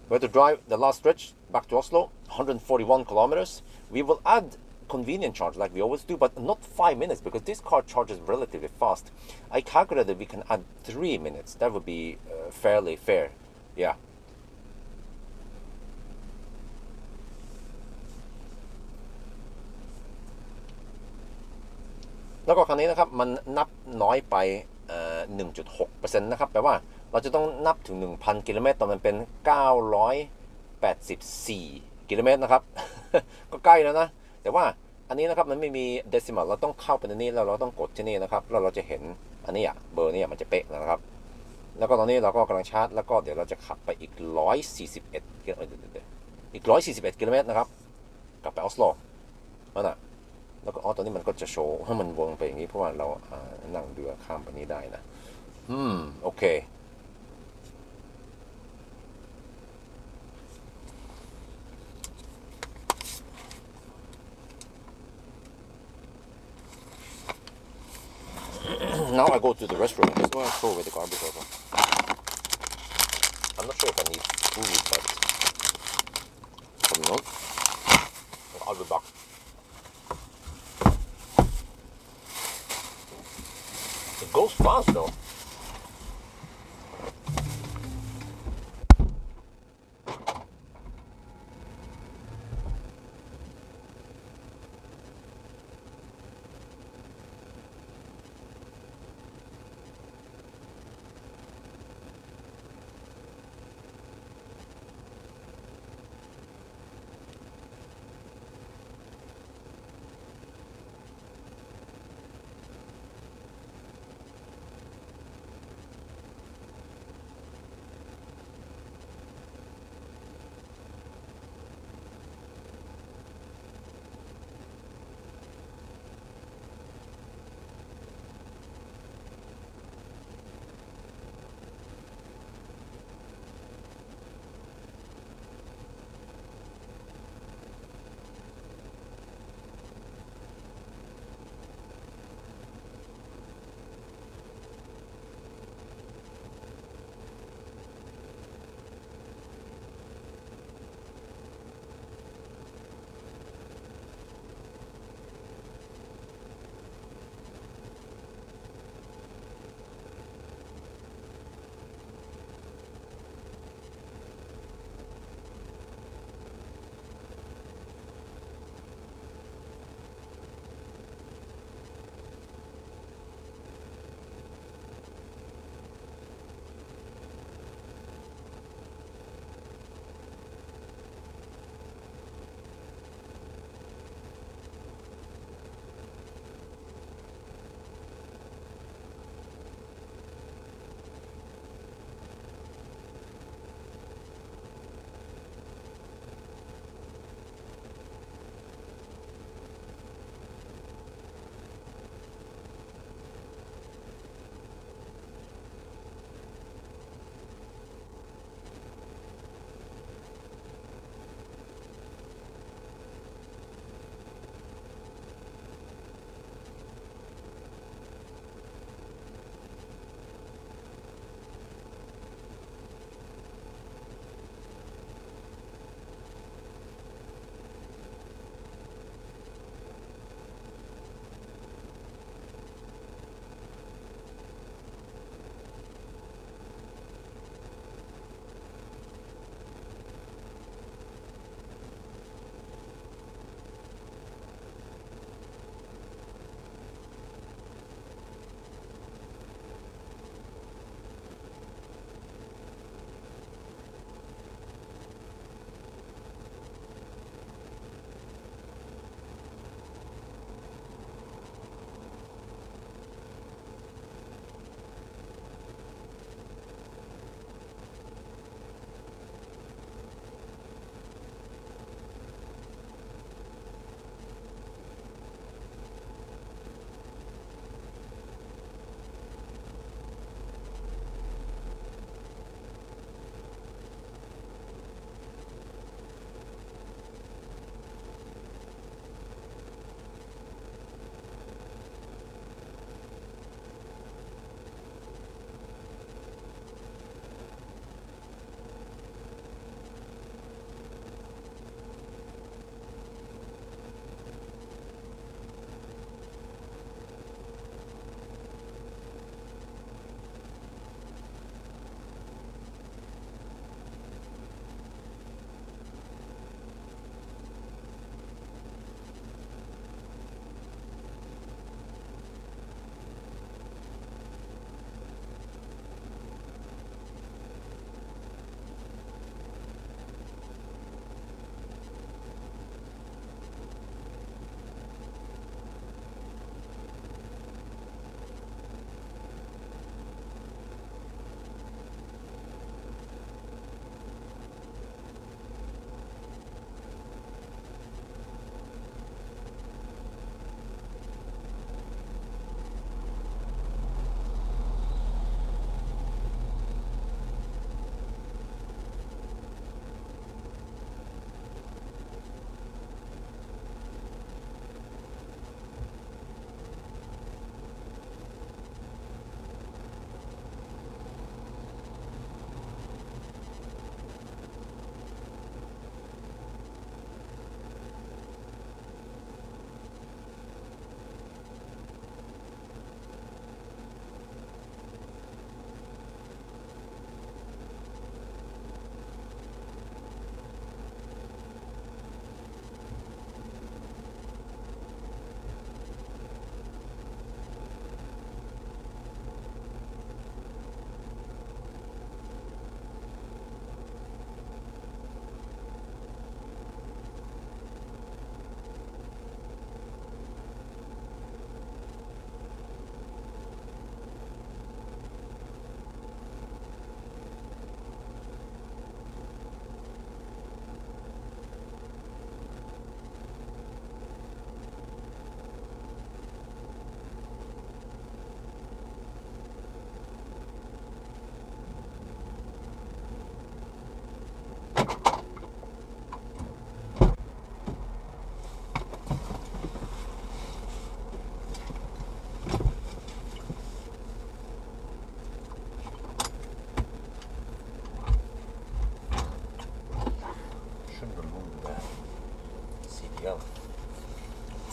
We have to drive the last stretch back to Oslo, 141 kilometers. We will add convenient charge like we always do, but not 5 minutes because this car charges relatively fast. I calculated we can add 3 minutes. That would be fairly fair. Yeah. แล้วก็ครั้งนี้นะครับมันนับน้อยไป1.6% นะครับแปลว่าเราจะต้องนับถึง 1,000 กิโลเมตรตอนมันเป็น984กิโลเมตรนะครับ ก็ใกล้แล้วนะแต่ว่าอันนี้นะครับมันไม่มีเดซิมัลเราต้องเข้าไปในนี้แล้วเราต้องกดที่นี่นะครับแล้วเราจะเห็นอันนี้เบอร์นี้มันจะเป๊ะนะครับแล้วก็ตอนนี้เราก็กำลังชาร์จแล้วก็เดี๋ยวเราจะขับไปอีก141กิโลเมตรนะครับกลับไปออสโลนั่นน่ะแล้วก็ตอนนี้มันก็จะโชว์ให้มันวงไปอย่างนี้เพราะว่าเรานั่งเรือข้ามไปนี้ได้นะโอเคNow I go to the restroom. Just go and throw away the garbage also. I'm not sure if I need food, but probably not. I'll be back. It goes fast though.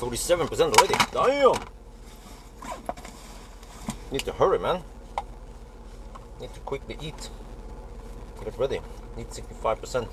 47% already. Damn! Need to hurry, man. Need to quickly eat. Get ready. Need 65%.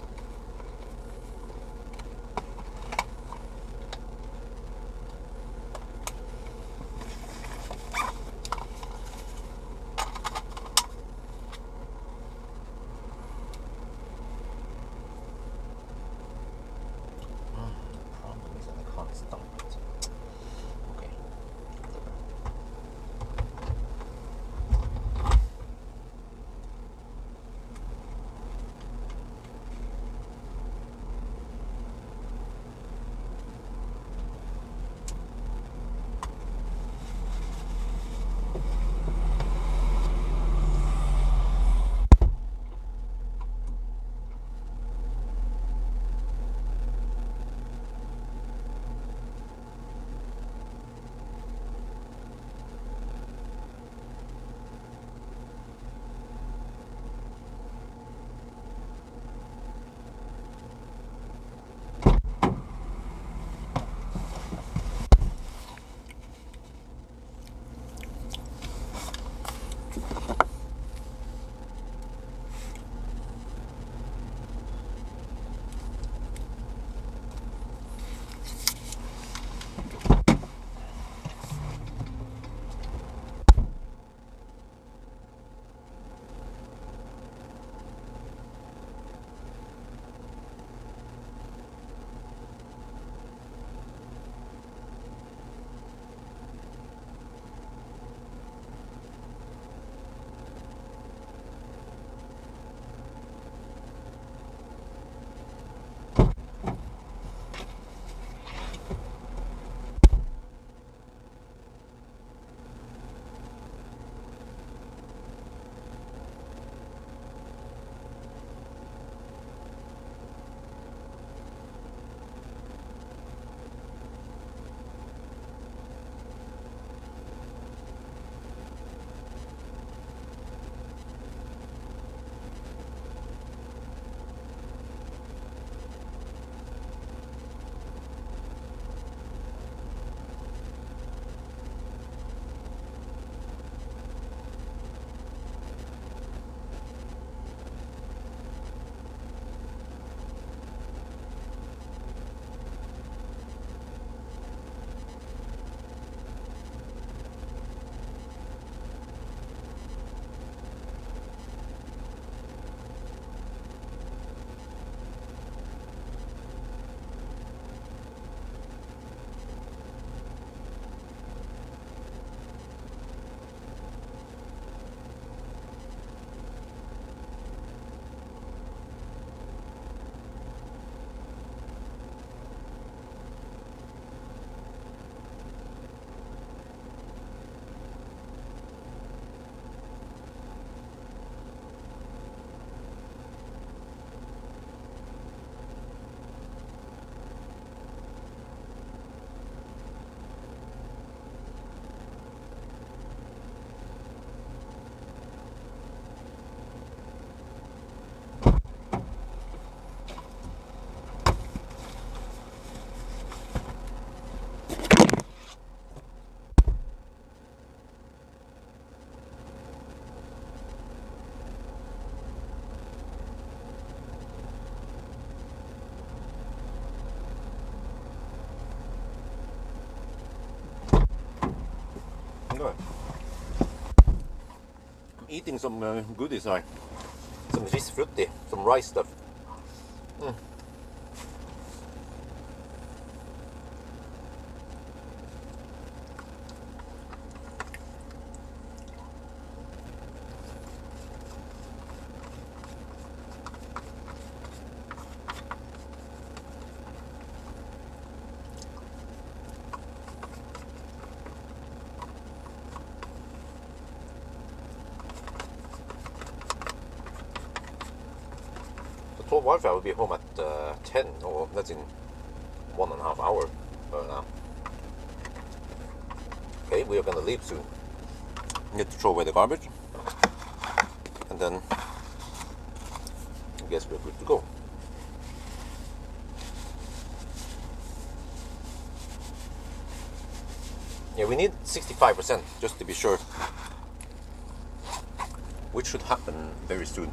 Good. I'm eating some goodies, some Swiss frutti, some rice stuff. Told Wi-Fi will be home at 10, or that's in 1.5 hours now. Okay, we are gonna leave soon. Need to throw away the garbage, and then I guess we're good to go. Yeah, we need 65% just to be sure, which should happen very soon.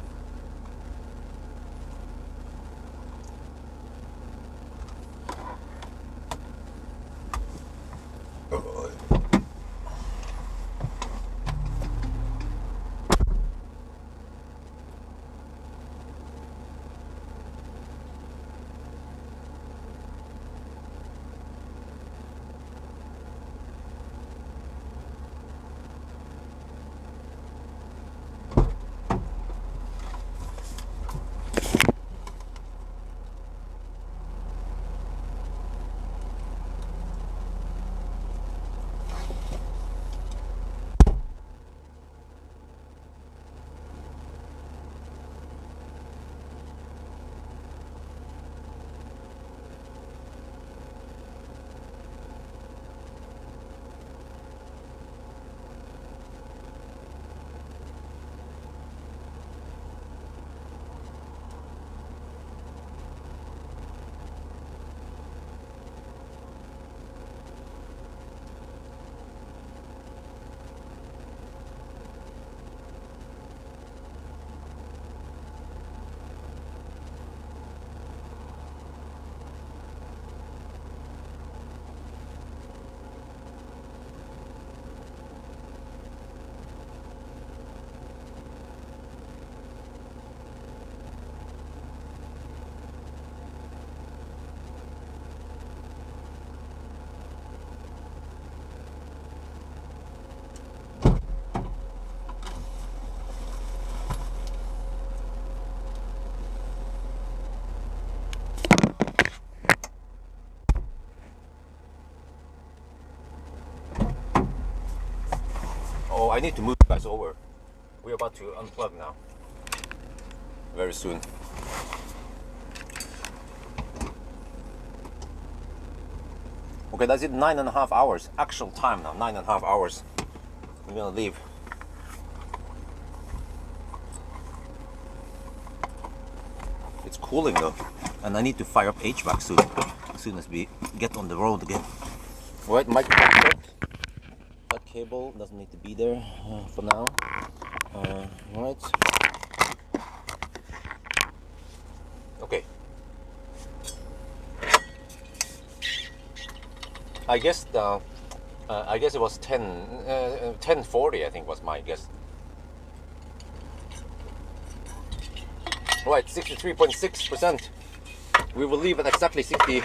Oh, I need to move you guys over. We're about to unplug now. Very soon. Okay, that's it. 9.5 hours. Actual time now. 9.5 hours. We're gonna leave. It's cooling though, and I need to fire up HVAC soon. As soon as we get on the road again. Right, mic check. That cable doesn't need to be there for now. Right. Okay. I guess it was 10:40. I think was my guess. Right, 63.6%. We will leave at exactly 60.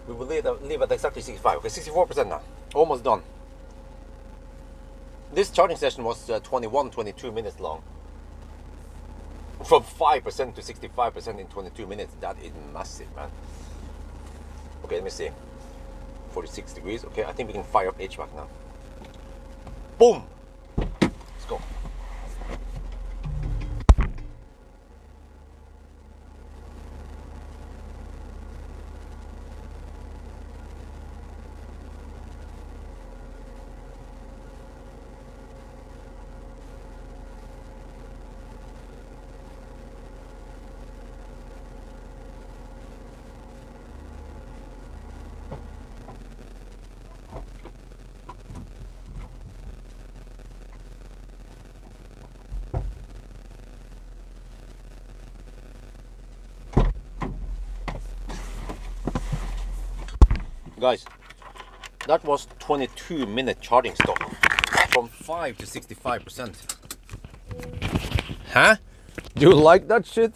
We will leave at exactly 65. Okay, 64% now. Almost done. This charging session was 22 minutes long. From 5% to 65% in 22 minutes. That is massive, man. Okay, let me see. 46 degrees. Okay, I think we can fire up HVAC now. Boom! Let's go. Guys, that was 22-minute charging stop from 5 to 65%. Huh? Do you like that shit?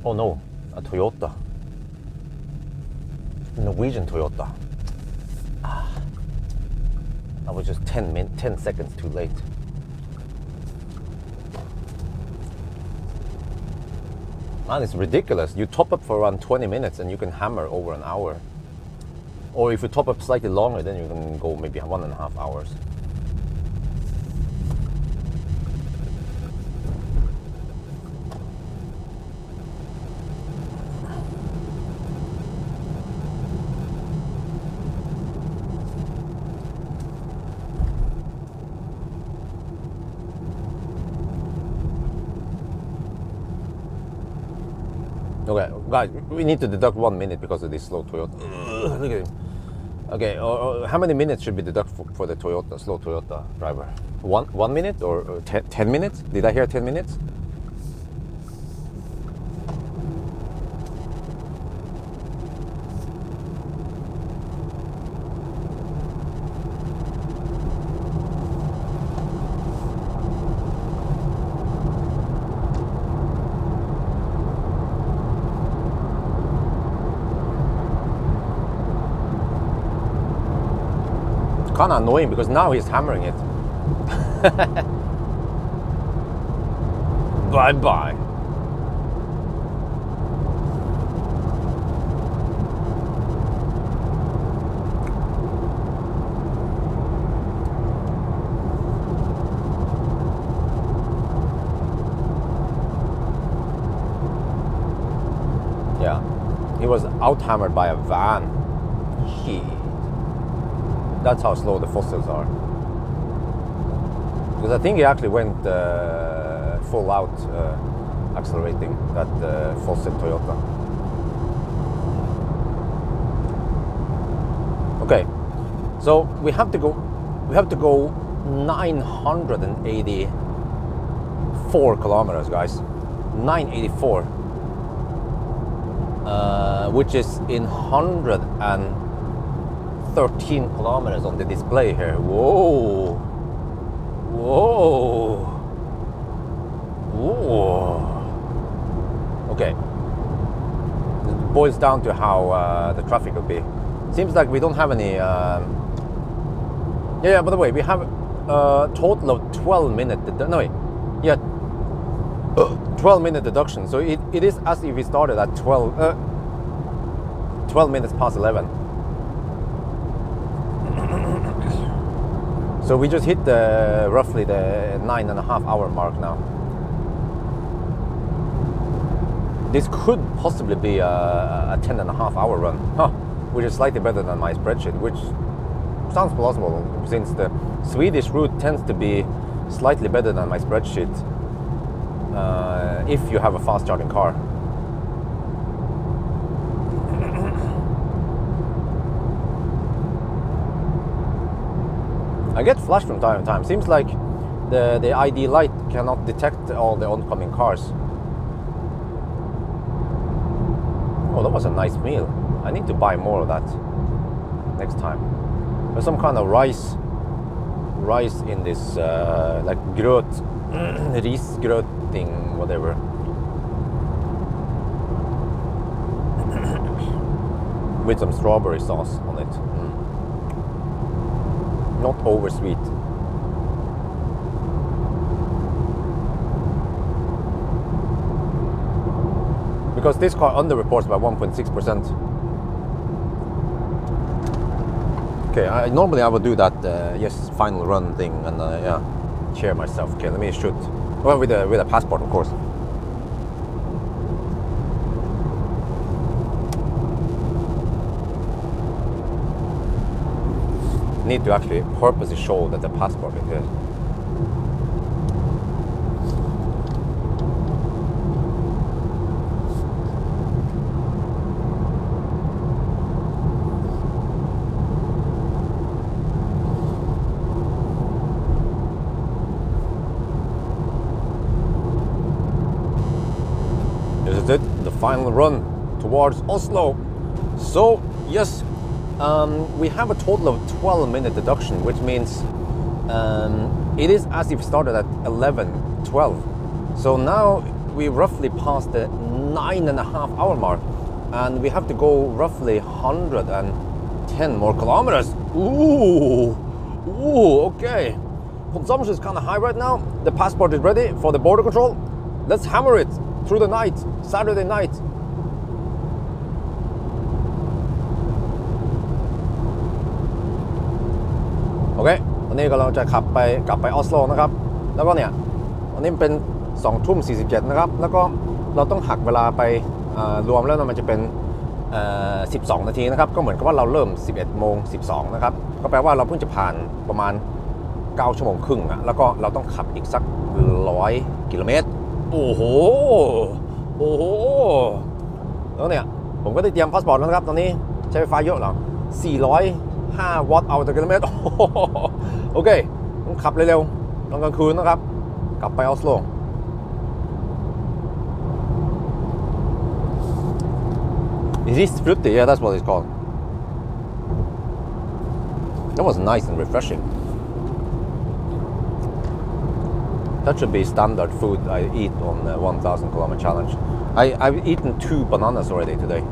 Oh no, a Toyota. Norwegian Toyota. I was just 10 seconds too late. Man, it's ridiculous. You top up for around 20 minutes and you can hammer over an hour. Or if you top up slightly longer, then you can go maybe 1.5 hours. Okay, guys, we need to deduct 1 minute because of this slow Toyota. Look at him. Okay, how many minutes should we deduct for the Toyota, slow Toyota driver? 1 minute or 10 minutes? Did I hear 10 minutes? Kind of annoying because now he's hammering it. Bye bye. Yeah, he was out hammered by a van. Shit. That's how slow the fossils are. Because I think he actually went full out accelerating that fossil Toyota. Okay, so we have to go 984 kilometers, guys. 984, which is in 113 kilometers on the display here. Whoa. Whoa. Whoa. Okay. It boils down to how the traffic will be. Seems like we don't have any... Yeah, by the way, we have a total of 12 minute... 12 minute deduction. So it is as if we started at 12 minutes past 11. So we just hit roughly the 9.5 hour mark now. This could possibly be a 10.5 hour run, which is slightly better than my spreadsheet, which sounds plausible since the Swedish route tends to be slightly better than my spreadsheet if you have a fast charging car. I get flashed from time to time. Seems like the ID light cannot detect all the oncoming cars. Oh, that was a nice meal. I need to buy more of that next time. There's some kind of rice in this like gröt, risgröt thing, whatever. With some strawberry sauce on it. Not over sweet. Because this car underreports by 1.6%. Okay, normally I would do that yes, final run thing and yeah, cheer myself. Okay, let me shoot. Well, with a passport, of course. Need to actually purposely show that the passport is here. This is it, the final run towards Oslo. So yes, we have a total of 12 minute deduction, which means it is as if it started at 11:12. So now we roughly passed the 9.5 hour mark, and we have to go roughly 110 more kilometers. Ooh, okay. Consumption is kind of high right now. The passport is ready for the border control. Let's hammer it through the night, Saturday night.โอเควันนี้กำลังจะขับไปกลับไปออสโลนะครับแล้วก็เนี่ยวันนี้เป็น20:47นะครับแล้วก็เราต้องหักเวลาไปรวมแล้วมันจะเป็น12 นาทีนะครับก็เหมือนกับว่าเราเริ่ม 11:12 นะครับก็แปลว่าเราเพิ่งจะผ่านประมาณ9 ชั่วโมงครึ่งแล้วก็เราต้องขับอีกสัก100 กิโลเมตรโอ้โห แล้วเนี่ยผมก็ได้เตรียมพาสปอร์ตแล้วนะครับตอนนี้ใช้ไฟฟ้าเยอะเหรอ405 วัตต์เอาต่อกิโลเมตร โอเคต้องขับเร็วๆตอนกลางคืนนะครับกลับไปออสโล Ris frutti, yeah, that's what it's called. That was nice and refreshing. That should be standard food I eat on the 1,000 kilometer challenge. I've eaten 2 bananas already today.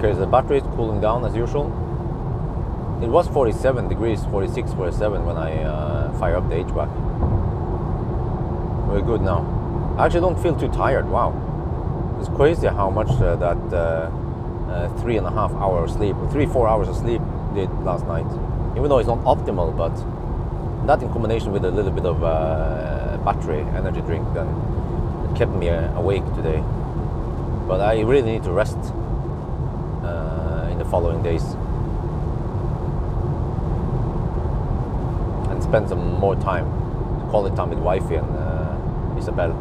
Okay, the battery is cooling down as usual. It was 47 degrees, 46, 47 when I fire up the HVAC. We're good now. I actually don't feel too tired, wow. It's crazy how much that 3.5 hours sleep, 3-4 hours of sleep did last night. Even though it's not optimal, but that in combination with a little bit of battery energy drink then it kept me awake today. But I really need to rest in the following days and spend some more time, quality time with wifey and Isabel.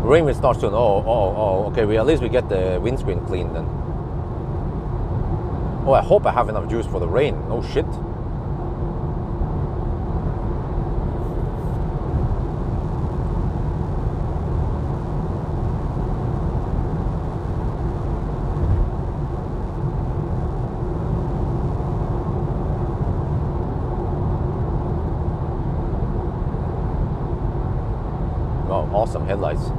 Rain will start soon. Oh, okay, at least we get the windscreen clean then. Oh, I hope I have enough juice for the rain. Oh shit. Oh, awesome headlights.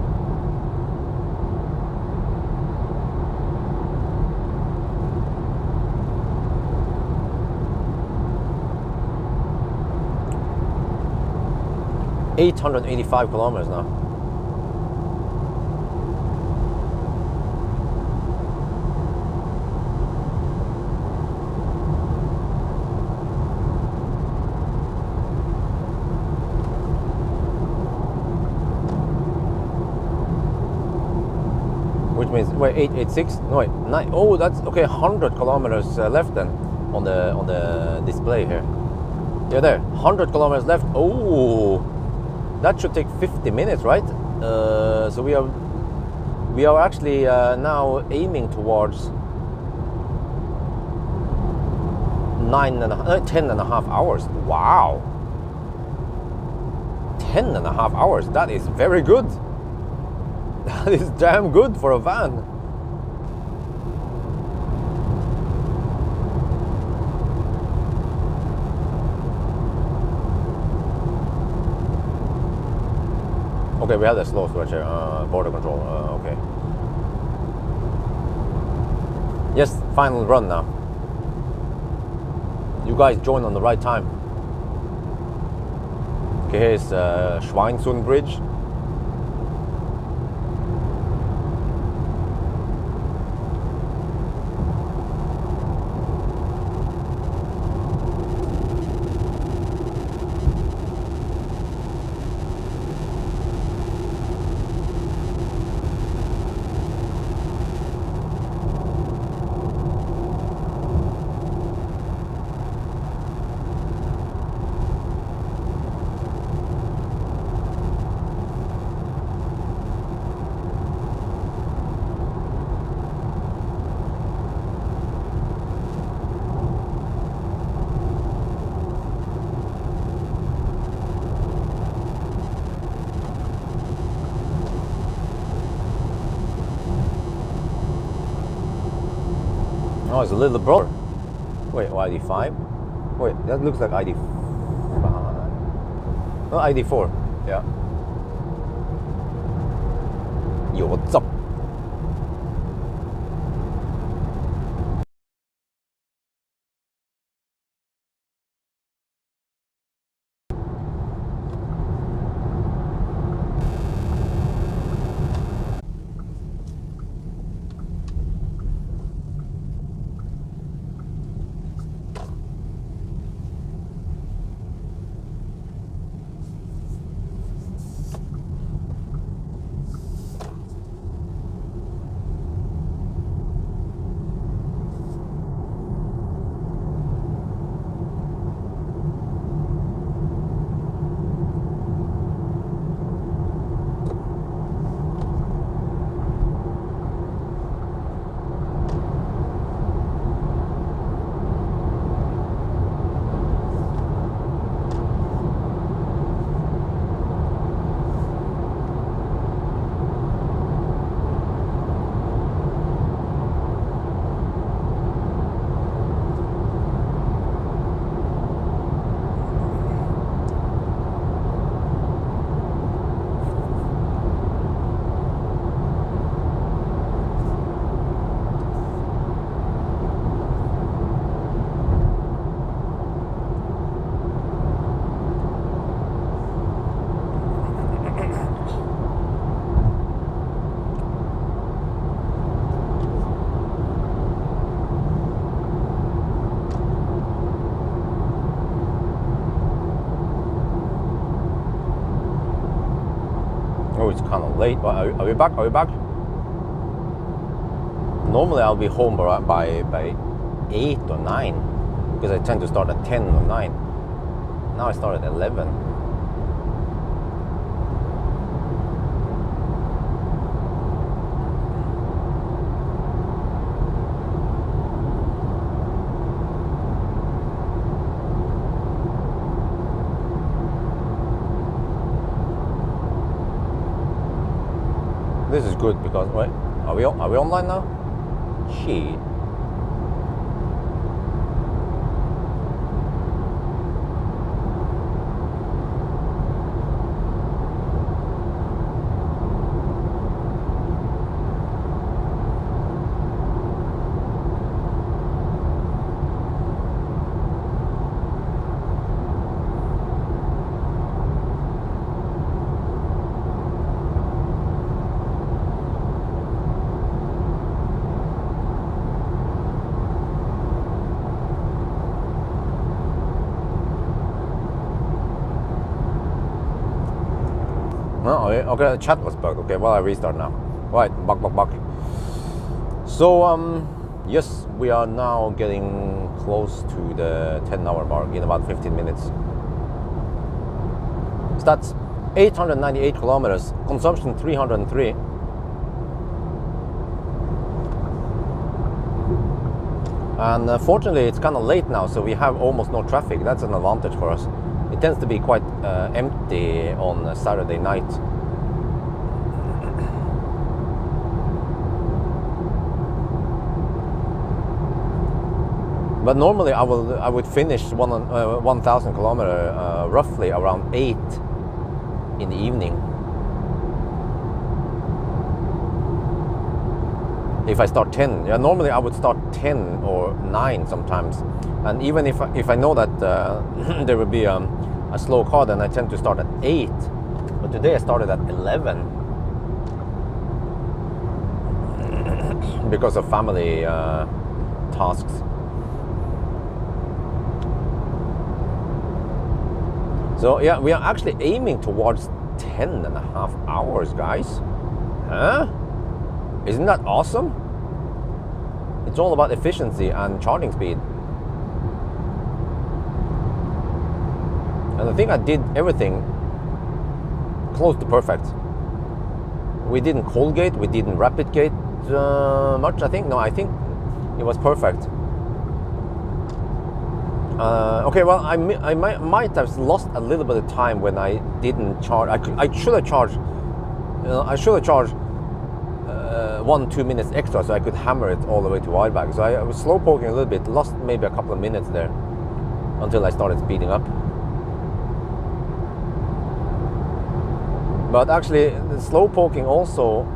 $885 kilometers now. Which means, wait, 886? No, wait, 9. Oh, that's okay. 100 kilometers left then on the display here. Yeah, there. 100 kilometers left. Oh, that should take 50 minutes, right? So we are actually now aiming towards 10.5 hours. Wow, 10.5 hours. That is very good. That is damn good for a van. Okay, we have the slow switch here. Border control. Okay. Yes, final run now. You guys joined on the right time. Okay, here's Schweinsund Bridge. Oh, it's a little brother. Wait, oh, ID5? Wait, that looks like ID5. No, ID4. Yeah. Yo, what's up? Oh, it's kind of late. Are we back? Are we back? Normally I'll be home by 8 or 9 because I tend to start at 10 or 9. Now I start at 11. This is good because, wait, are we online now? Shit. No, okay, the chat was bugged. Okay, well, I restart now. Right, back. So, yes, we are now getting close to the 10-hour mark in about 15 minutes. Stats, 898 kilometers, consumption 303. And fortunately, it's kind of late now, so we have almost no traffic. That's an advantage for us. It tends to be quite empty on a Saturday night. But normally I would finish 1,000 kilometer roughly around 8 in the evening. If I start 10, yeah, normally I would start 10 or 9 sometimes. And even if I know that there will be a slow car, then I tend to start at 8. But today I started at 11 because of family tasks. So yeah, we are actually aiming towards 10.5 hours, guys. Huh? Isn't that awesome? It's all about efficiency and charging speed. And I think I did everything close to perfect. We didn't cold gate, we didn't rapid gate much, I think. No, I think it was perfect. Okay, well, I might have lost a little bit of time when I didn't charge. I should have charged. I should have charged 1-2 minutes extra so I could hammer it all the way to wildback. So I was slow poking a little bit, lost maybe a couple of minutes there until I started speeding up. But actually, the slow poking also,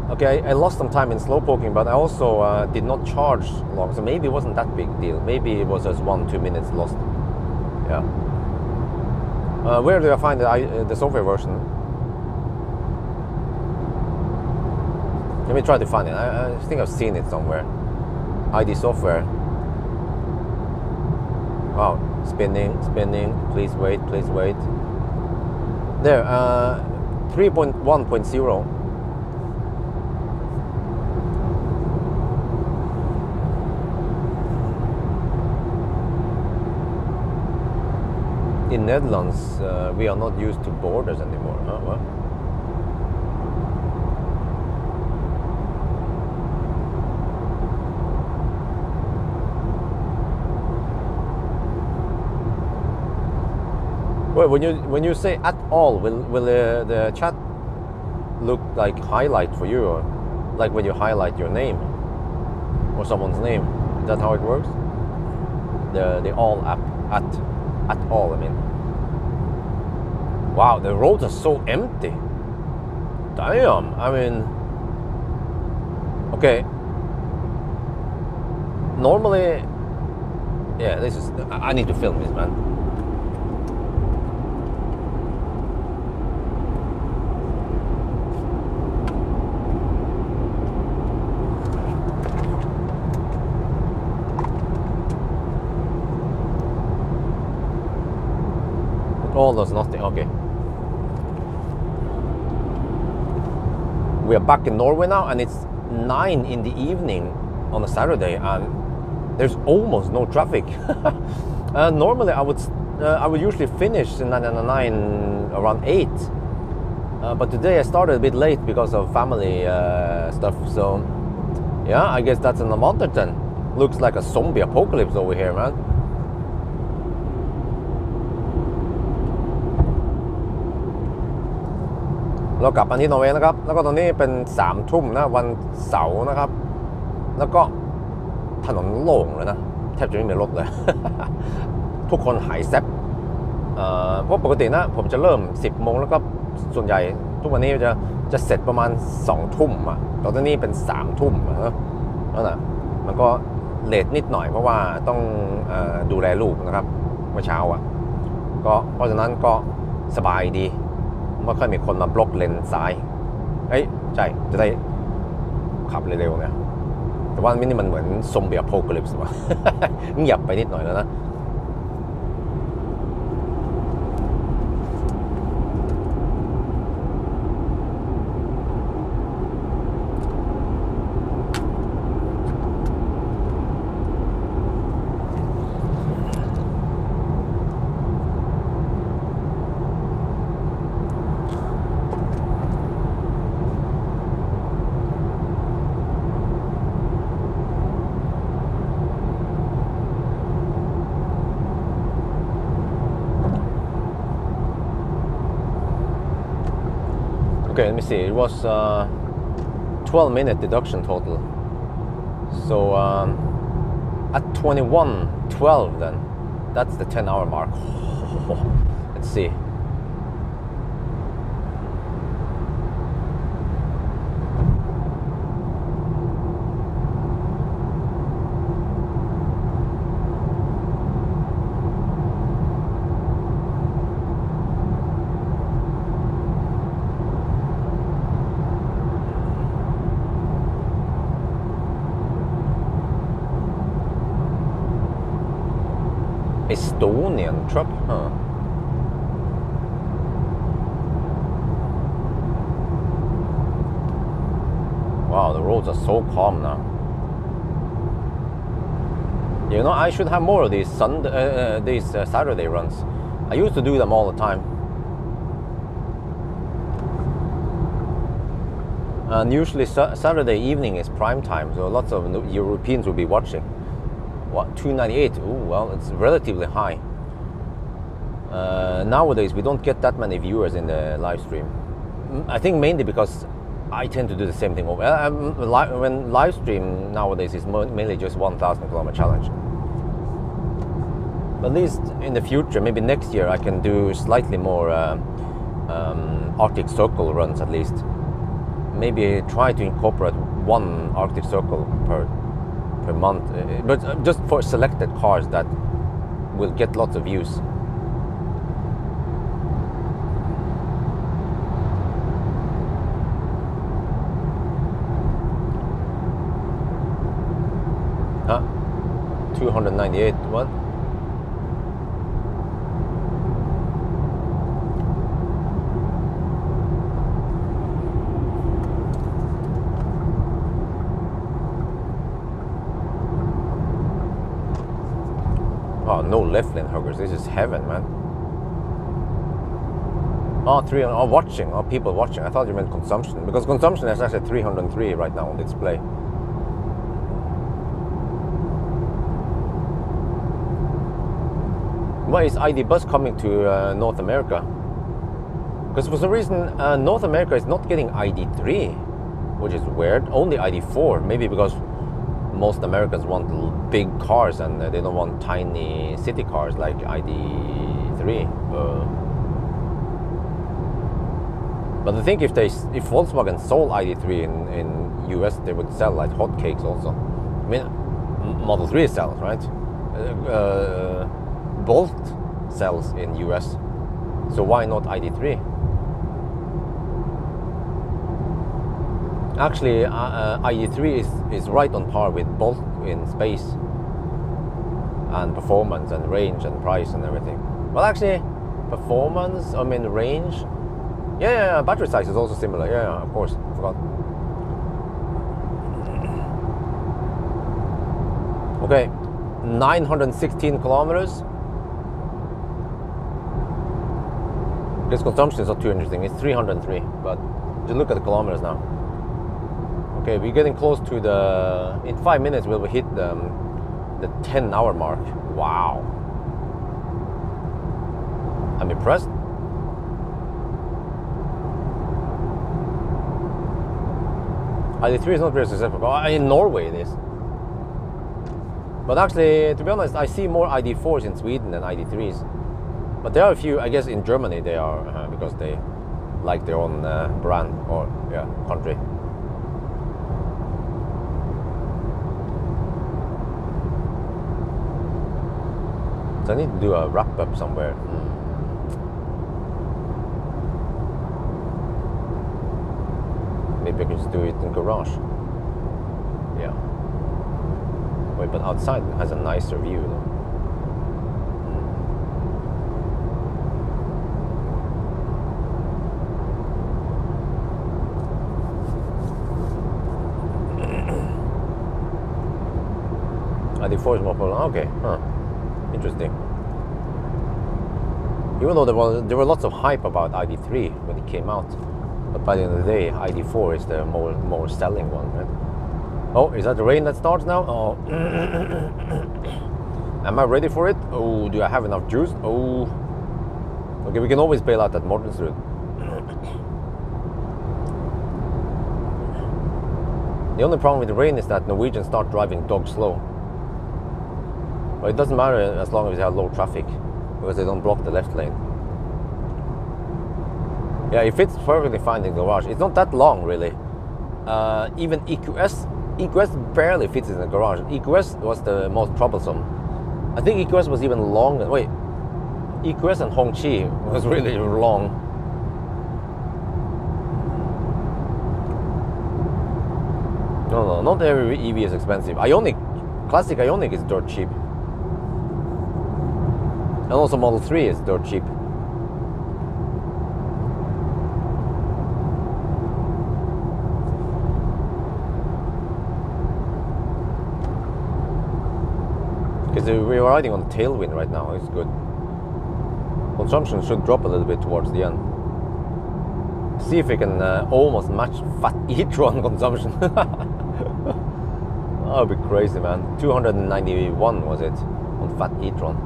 okay, I lost some time in slow poking, but I also did not charge long, so maybe it wasn't that big deal. Maybe it was just 1-2 minutes lost. Yeah. Where do I find the software version? Let me try to find it. I think I've seen it somewhere. ID software. Wow, spinning. Please wait. There, 3.1.0. In Netherlands, we are not used to borders anymore. Huh? What? Well, when you say at all, will the chat look like highlight for you, or like when you highlight your name or someone's name? Is that how it works? The all app at all, I mean. Wow, the roads are so empty. Damn, I mean, okay. Normally, yeah, I need to film this, man. All does nothing. Okay. We are back in Norway now, and it's 9 in the evening on a Saturday, and there's almost no traffic. Normally, I would usually finish in 9 around 8, but today I started a bit late because of family stuff. So, yeah, I guess that's an advantage then. Looks like a zombie apocalypse over here, man. เรากลับมาที่นอร์เวย์นะครับแล้วก็ตอนนี้เป็น3 ทุ่มนะวันเสาร์นะครับแล้วก็ถนนโล่งเลยนะแทบจะไม่มีรถเลย ทุกคนหายแซ่บเพราะปกตินะผมจะเริ่ม 10 โมงแล้วก็ส่วนใหญ่ทุกวันนี้จะเสร็จประมาณ2 ทุ่มอ่ะตอนนี้เป็น3 ทุ่มนะนั่นแหละมันก็เลทนิดหน่อยเพราะว่าต้องดูแลลูกนะครับเมื่อเช้าอ่ะก็เพราะฉะนั้นก็สบายดีไม่ค่อยมีคนมาบล็อกเลนซ้ายใช่จะได้ขับเร็วๆเนี่ยแต่ว่านี่มันเหมือนซอมบี้อโพคาลิปส์ว่ะ เงียบไปนิดหน่อยแล้วนะ Okay, let me see. It was 12-minute deduction total. So at 21:12 then, that's the 10-hour mark. Let's see. Estonian truck, huh? Wow, the roads are so calm now. You know, I should have more of these Saturday runs. I used to do them all the time. And usually Saturday evening is prime time, so lots of Europeans will be watching. What, 298? Oh, well, it's relatively high. Nowadays, we don't get that many viewers in the live stream. I think mainly because I tend to do the same thing. When live stream nowadays is mainly just 1,000 kilometer challenge. At least in the future, maybe next year, I can do slightly more Arctic Circle runs at least. Maybe try to incorporate one Arctic Circle per month, but just for selected cars that will get lots of views. Huh? 298, what? Oh, no left lane huggers. This is heaven, man. Oh, 300. Oh, watching. Oh, people watching. I thought you meant consumption. Because consumption is actually 303 right now on display. Why is ID Bus coming to North America? Because for some reason, North America is not getting ID3, which is weird. Only ID4. Maybe because most Americans want big cars and they don't want tiny city cars like ID3. But I think if Volkswagen sold ID3 in US, they would sell like hotcakes also. I mean, Model 3 sells, right? Bolt sells in US, so why not ID3? Actually, ID3 is right on par with Bolt in space and performance and range and price and everything. Well, actually, performance, I mean range. Yeah, battery size is also similar. Yeah, of course, I forgot. Okay, 916 kilometers. This consumption is not too interesting. It's 303, but just look at the kilometers now. Okay, we're getting close to the. In 5 minutes, we'll hit the 10-hour mark. Wow, I'm impressed. ID3 is not very successful. In Norway, it is. But actually, to be honest, I see more ID4s in Sweden than ID3s. But there are a few, I guess in Germany they are, because they like their own brand or country. So I need to do a wrap up somewhere. Maybe I can just do it in garage. Yeah. Wait, but outside it has a nicer view though. ID4 is more popular. Okay, interesting. Even though there were lots of hype about ID3 when it came out, but by the end of the day, ID4 is the more selling one, right? Oh, is that the rain that starts now? Oh, am I ready for it? Oh, do I have enough juice? Oh, okay, we can always bail out at Mortensrud. The only problem with the rain is that Norwegians start driving dog slow. But it doesn't matter as long as they have low traffic, because they don't block the left lane. Yeah, it fits perfectly fine in the garage. It's not that long, really. Even EQS barely fits in the garage. EQS was the most troublesome. I think EQS was even longer. Wait, EQS and Hongqi was really long. No, not every EV is expensive. Classic Ioniq is dirt cheap. And also Model 3 is dirt cheap. Because we're riding on tailwind right now, it's good. Consumption should drop a little bit towards the end. See if we can almost match Fat e-tron consumption. That would be crazy, man. 291 was it on Fat e-tron.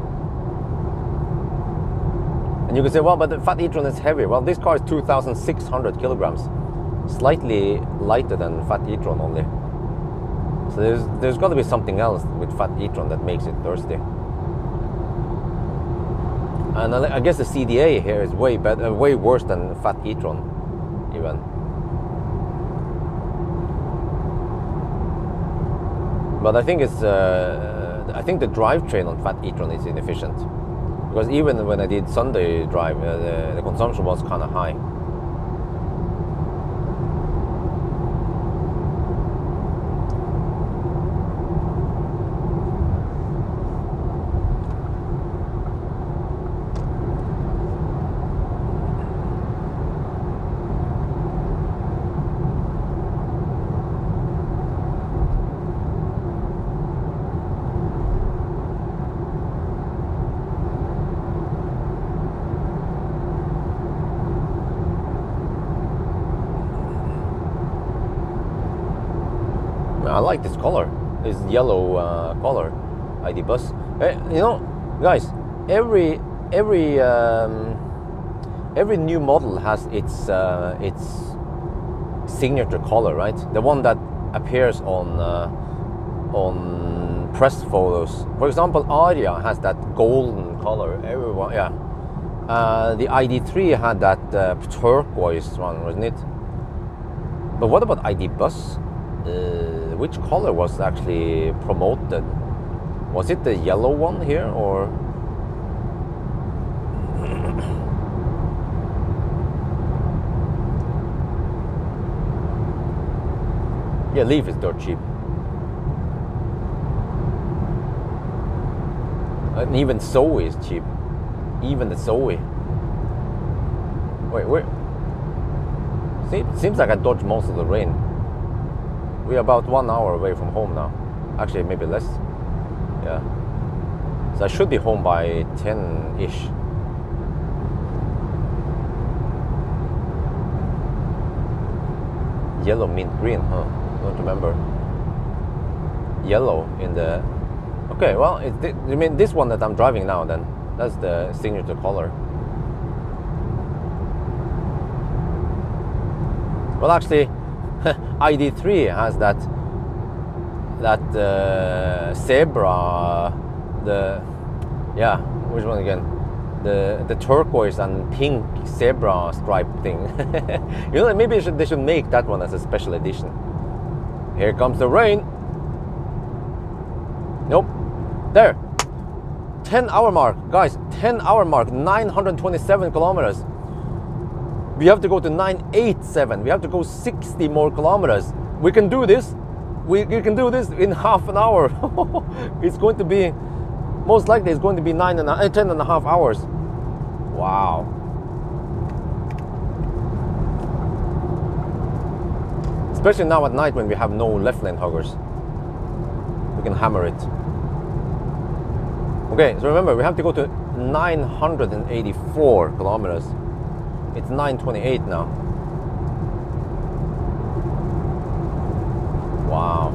And you can say, well, but the Fat e-tron is heavy. Well, this car is 2,600 kilograms. slightly lighter than fat e-tron only. So there's got to be something else with fat e-tron that makes it thirsty. And I guess the CDA here is way better, way worse than fat e-tron, even. But I think it's I think the drivetrain on fat e-tron is inefficient, because even when I did Sunday drive, the consumption was kind of high. I like this color, this yellow color, ID bus. You know, guys, every new model has its signature color, right? The one that appears on press photos. For example, Aria has that golden color. Everyone, yeah. The ID3 had that turquoise one, wasn't it? But what about ID bus? Which color was actually promoted? Was it the yellow one here, or? Yeah, Leaf is dirt cheap. And even Zoe is cheap. Even the Zoe. Wait, where? See, it seems like I dodged most of the rain. We're about 1 hour away from home now. Actually, maybe less. Yeah. So I should be home by 10-ish. Yellow, mint, green, huh? Don't remember. Yellow in the... Okay, well, you mean this one that I'm driving now then? That's the signature color. Well, actually, ID3 has that zebra, which one again? The turquoise and pink zebra stripe thing. You know, maybe they should make that one as a special edition. Here comes the rain. Nope. There. 10-hour mark, guys. 10-hour mark. 927 kilometers. We have to go to 987. We have to go 60 more kilometers. We can do this. We can do this in half an hour. It's going to be, most likely it's going to be 10 and a half hours. Wow. Especially now at night when we have no left lane huggers. We can hammer it. Okay, so remember, we have to go to 984 kilometers. It's 928 now. Wow.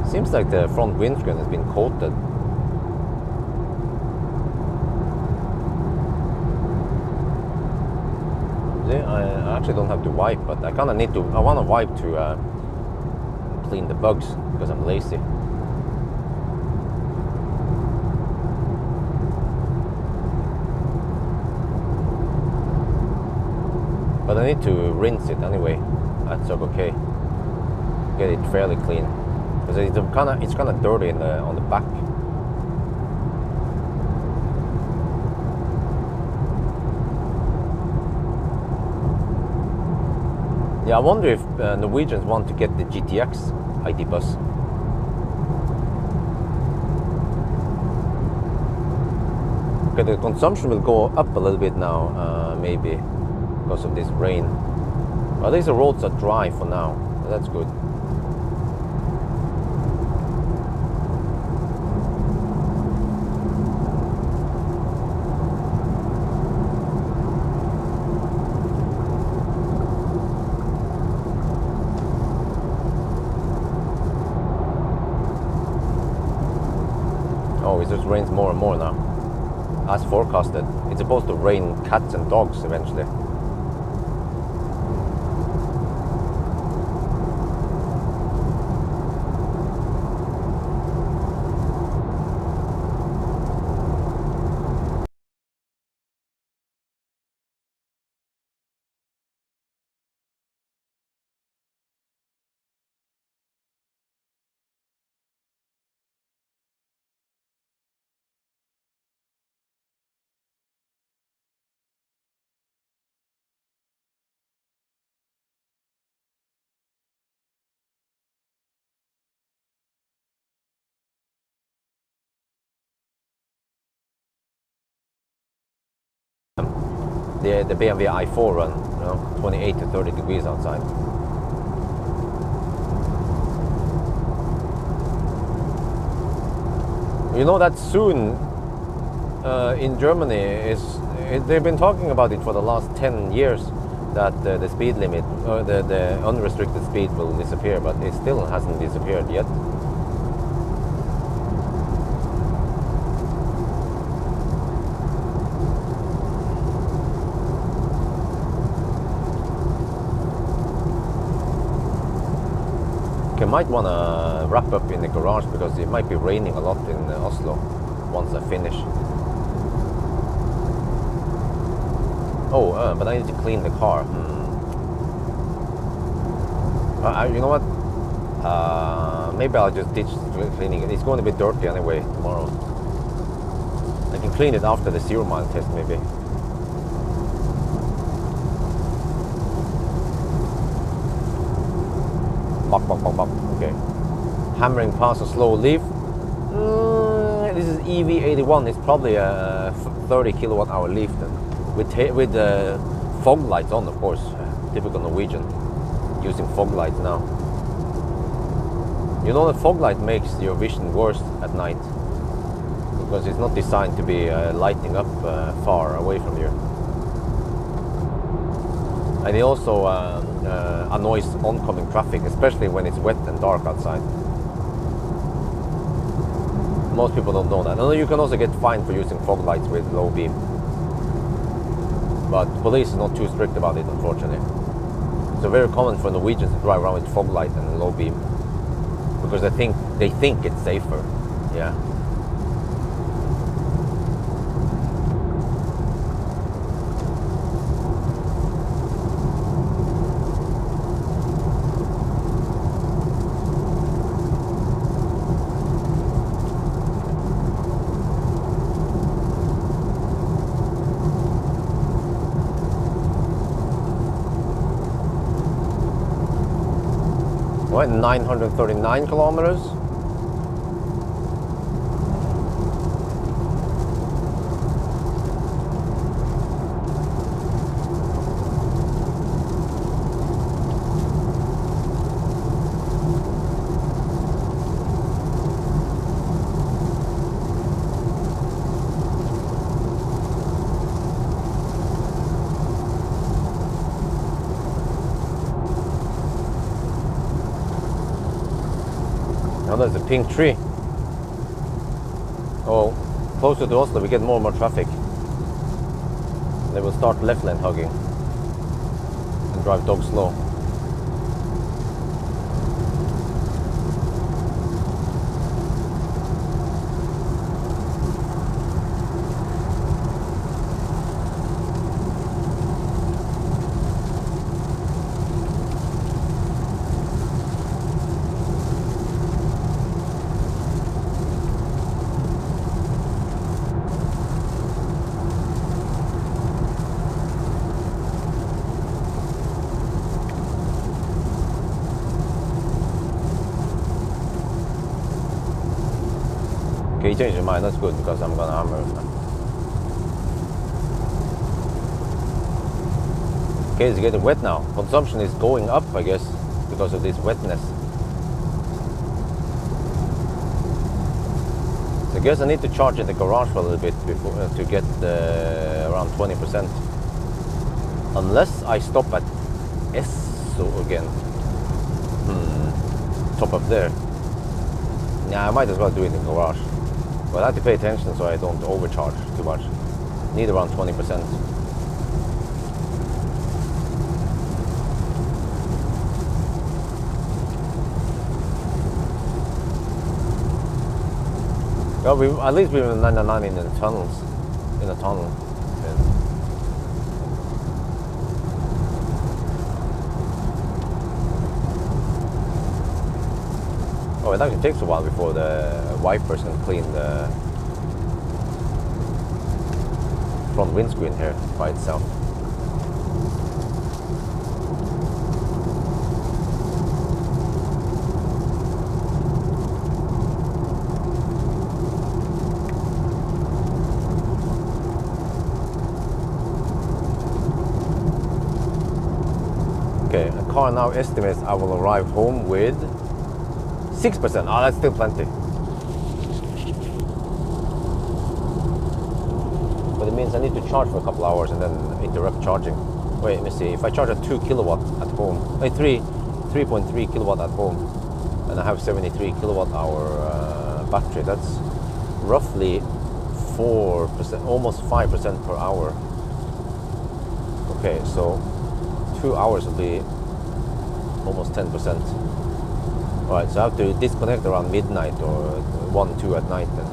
Seems like the front windscreen has been coated. I actually don't have to wipe, but I kind of need to. I want to wipe to clean the bugs because I'm lazy. But I need to rinse it anyway at Circle K. Get it fairly clean because it's kind of dirty on the back. Yeah, I wonder if Norwegians want to get the GTX ID bus. Okay, the consumption will go up a little bit now, maybe, because of this rain. Well, at least the roads are dry for now. That's good. just rains more and more now. As forecasted, it's supposed to rain cats and dogs eventually. The BMW i4 run, 28 to 30 degrees outside. You know that soon in Germany they've been talking about it for the last 10 years that the speed limit, the unrestricted speed will disappear, but it still hasn't disappeared yet. I might want to wrap up in the garage because it might be raining a lot in Oslo once I finish. Oh, but I need to clean the car. You know what? Maybe I'll just ditch cleaning it. It's going to be dirty anyway tomorrow. I can clean it after the 0 mile test maybe. Okay. Hammering past a slow leaf. This is EV81. It's probably a 30 kilowatt hour leaf then. With fog lights on, of course. Typical Norwegian. Using fog lights now. You know the fog light makes your vision worse at night. Because it's not designed to be lighting up far away from you. And it also annoys oncoming traffic, especially when it's wet and dark outside. Most people don't know that. And you can also get fined for using fog lights with low beam. But police is not too strict about it, unfortunately. So very common for Norwegians to drive around with fog light and low beam. Because they think it's safer. Yeah. What, 939 kilometers? Now there's a pink tree. Oh, closer to Oslo we get more and more traffic. They will start left lane hugging and drive dogs slow. Okay, you changed your mind, that's good because I'm gonna hammer it now. Okay, it's getting wet now. Consumption is going up, I guess, because of this wetness. So I guess I need to charge in the garage for a little bit before, to get around 20%. Unless I stop at Esso again. Top up there. Yeah, I might as well do it in the garage. But I have to pay attention so I don't overcharge too much. Need around 20%. Well, at least we were 99 in the tunnels. In the tunnel. Yeah. Oh, it actually takes a while before the wipers can clean the front windscreen here by itself. Okay, a car now estimates I will arrive home with 6%. Oh, that's still plenty. But it means I need to charge for a couple hours and then interrupt charging. Wait, let me see. If I charge at 2 kilowatt at home, 3.3 kilowatt at home, and I have 73 kilowatt hour battery, that's roughly 4%, almost 5% per hour. Okay, so 2 hours will be almost 10%. Alright, so I have to disconnect around midnight or 1, 2 at night then.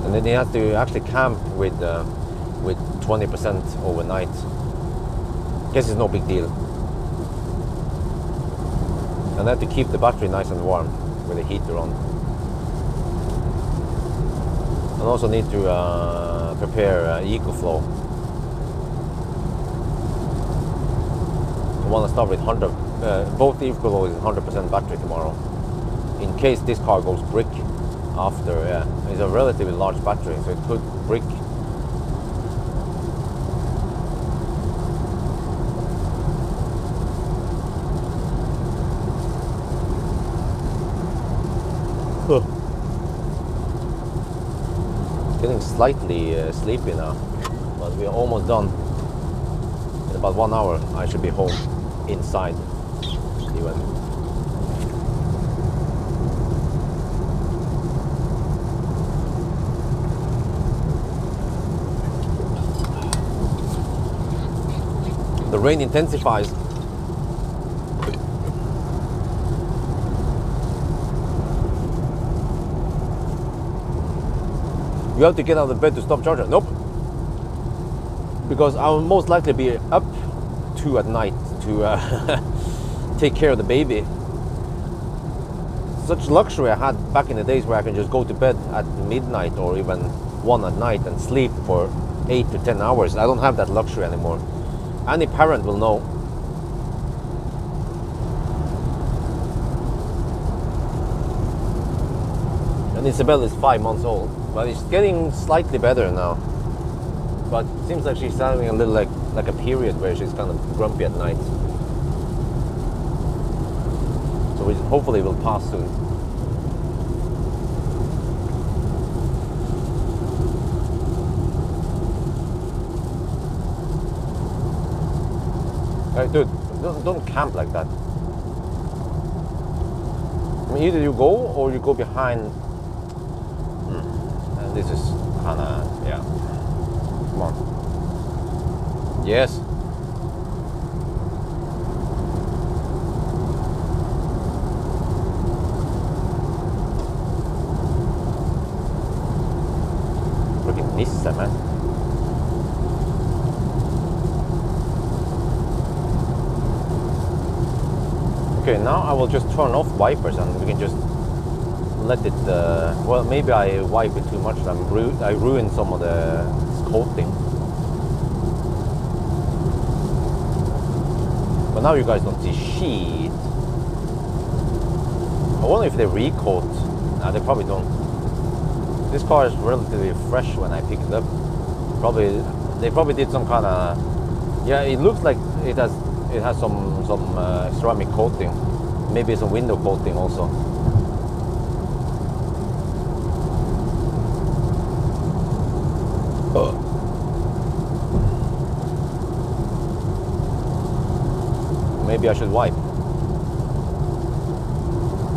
And then you have to actually camp with 20% overnight. Guess it's no big deal. And I have to keep the battery nice and warm with the heater on. And also need to prepare EcoFlow. I want to start with 100. Both EcoFlow is 100% battery tomorrow. In case this car goes brick after, it's a relatively large battery, so it could brick. Getting slightly sleepy now, but we're almost done. In about 1 hour, I should be home inside. Even. The rain intensifies. You have to get out of bed to stop charging. Nope. Because I will most likely be up 2 at night to take care of the baby. Such luxury I had back in the days where I can just go to bed at midnight or even 1 at night and sleep for 8 to 10 hours. I don't have that luxury anymore. Any parent will know. And Isabel is 5 months old, but it's getting slightly better now. But it seems like she's having a little like a period where she's kind of grumpy at night. So we hopefully will pass soon. Hey, dude, don't camp like that. I mean, either you go or you go behind. And this is kind of, yeah. Come on. Yes. Freaking Nisse, man. Okay, now I will just turn off wipers and we can just let it, well, maybe I wipe it too much and I ruined some of the coating. But now you guys don't see shit. I wonder if they recoat. Nah, they probably don't. This car is relatively fresh when I picked it up. They probably did some kind of, yeah, it looks like it has some ceramic coating, maybe some window coating also. Maybe I should wipe.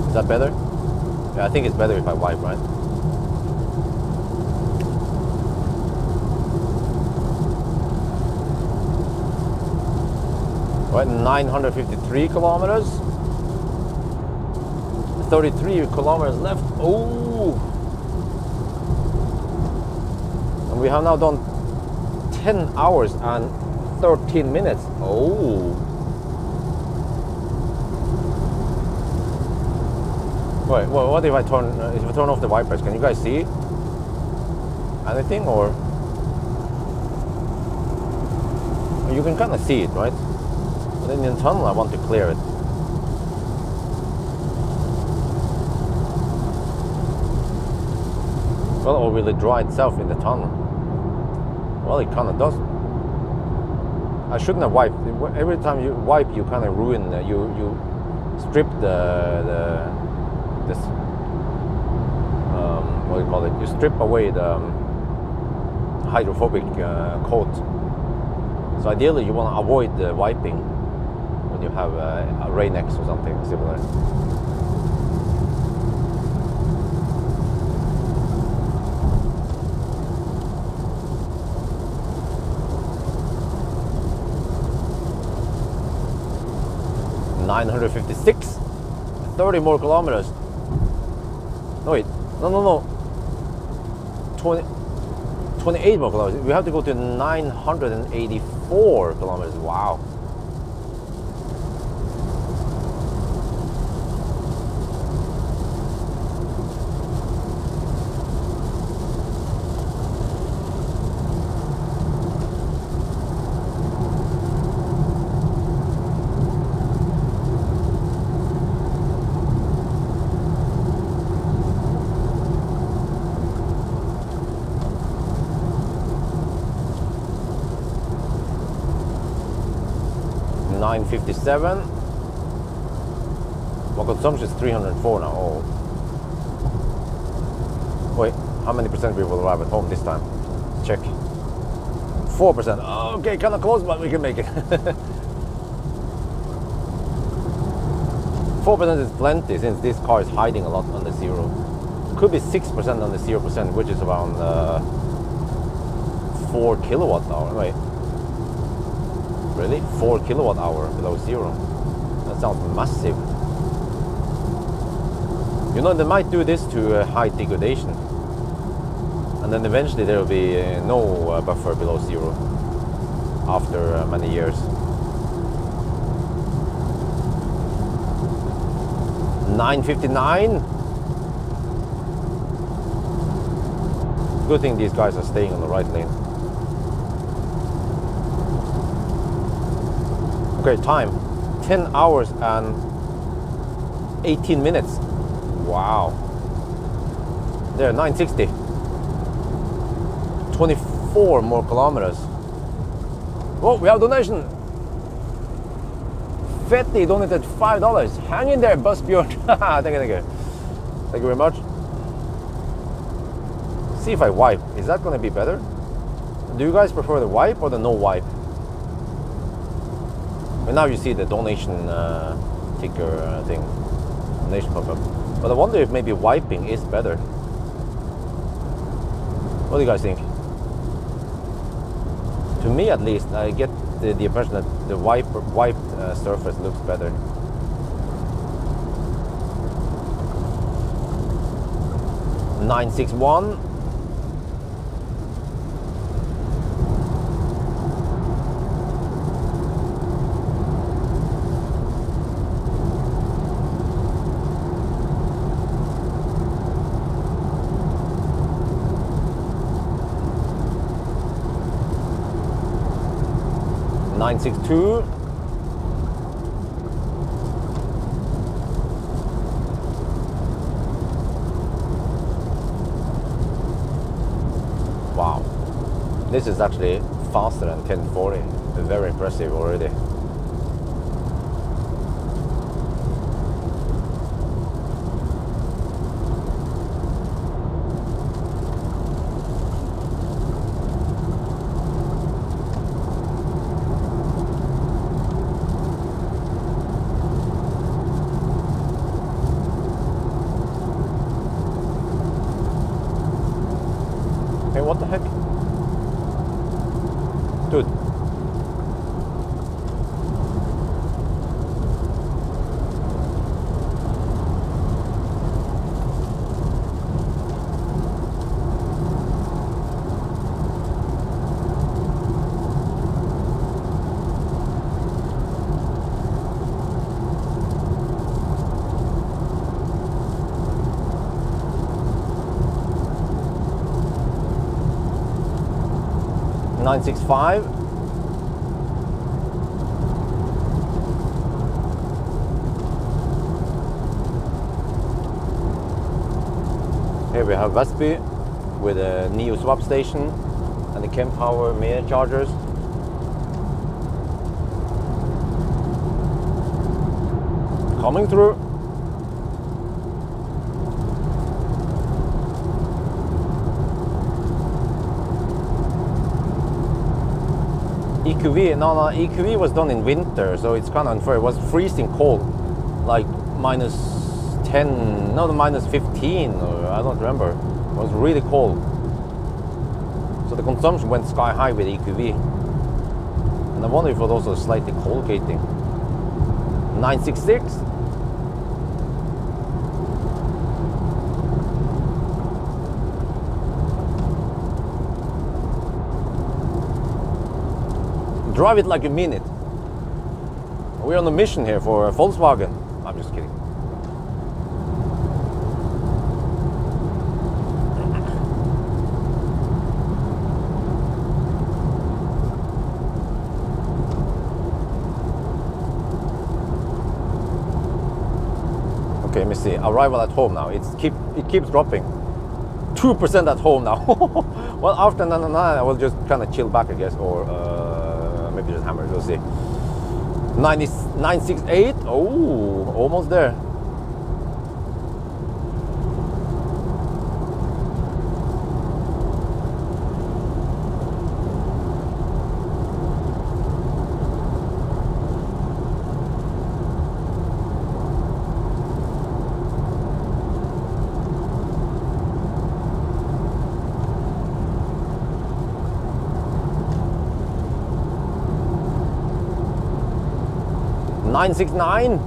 Is that better? Yeah, I think it's better if I wipe, right? Right, 953 kilometers. 33 kilometers left. Oh! And we have now done 10 hours and 13 minutes. Oh! Wait, well, what if I turn off the wipers? Can you guys see anything, or you can kind of see it, right? But in the tunnel, I want to clear it. Well, or will it dry itself in the tunnel? Well, it kind of does. I shouldn't have wiped. Every time you wipe, you kind of ruin. You strip this. What do you call it? You strip away the hydrophobic coat. So ideally, you want to avoid the wiping when you have a Rain-X or something similar. $956, 30 more kilometers. No, wait, no. 28 more kilometers. We have to go to 984 kilometers. Wow. $957. My consumption is 304 now. Oh. Wait, how many percent we will arrive at home this time? Check. 4%. Oh, okay, kind of close, but we can make it. 4% is plenty since this car is hiding a lot on the zero. Could be 6% on the 0%, which is around 4 kilowatt hour. Wait. Really? 4 kilowatt hour below zero? That sounds massive. You know, they might do this to hide degradation. And then eventually there will be no buffer below zero after many years. $959. Good thing these guys are staying on the right lane. Okay, time 10 hours and 18 minutes. Wow. There, 960. 24 more kilometers. Oh, we have donation. Fetty donated $5. Hang in there, Bus Bjørn. Thank you. Thank you very much. See if I wipe. Is that going to be better? Do you guys prefer the wipe or the no wipe? And now you see the donation ticker thing, donation pop-up. But I wonder if maybe wiping is better. What do you guys think? To me, at least, I get the impression that the wiped surface looks better. $961. $962. Wow, this is actually faster than 1040. Very impressive already. Dude. $965. Here we have Vespi with a Neo swap station and the Power mirror chargers. Coming through. EQV, no, EQV was done in winter, so it's kind of unfair. It was freezing cold, like minus 10, no, minus 15, or I don't remember. It was really cold. So the consumption went sky high with EQV. And I wonder if it was also slightly cold gating. 966. Drive it like you mean it. We're on a mission here for Volkswagen. I'm just kidding. Okay, let me see. Arrival at home now. It keeps dropping. 2% at home now. Well, after 999, I will just kind of chill back, I guess, or maybe just hammer it. We'll see. 968. Oh, almost there. $969.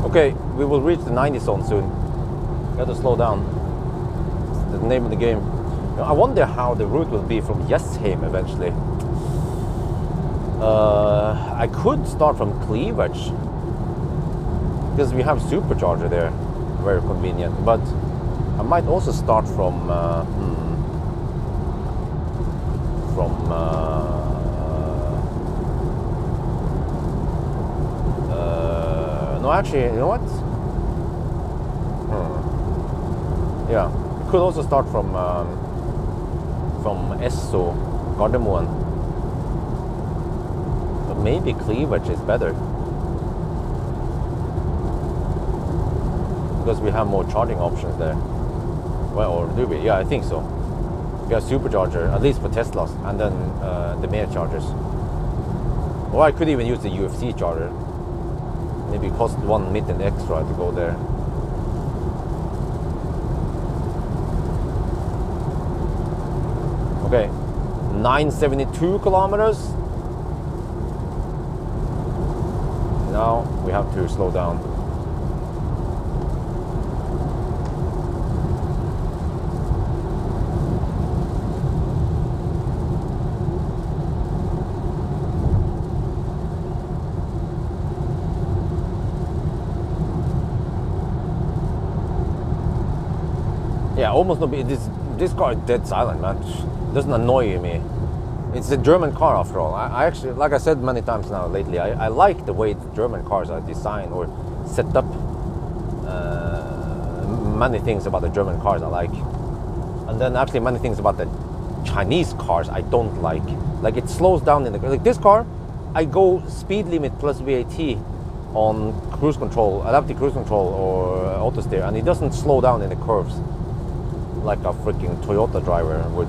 Okay, we will reach the 90 zone soon. Got to slow down. It's the name of the game. I wonder how the route will be from Jessheim eventually. I could start from Cleavage because we have supercharger there, very convenient. But I might also start from no, actually, you know what? Yeah, we could also start from Esso, Gardermoen. But maybe Cleavage is better because we have more charging options there. Well, or do we? Yeah, I think so. We have supercharger, at least for Teslas, and then the main chargers. Or I could even use the UFC charger. Maybe it cost 1 minute extra to go there. Okay, 972 kilometers. Now we have to slow down. Yeah, almost no. This car is dead silent, man. It doesn't annoy me. It's a German car after all. I actually, like I said many times now lately, I like the way the German cars are designed or set up. Many things about the German cars I like, and then actually many things about the Chinese cars I don't like. Like it slows down in the like this car. I go speed limit plus VAT on cruise control, adaptive cruise control or auto steer, and it doesn't slow down in the curves like a freaking Toyota driver would.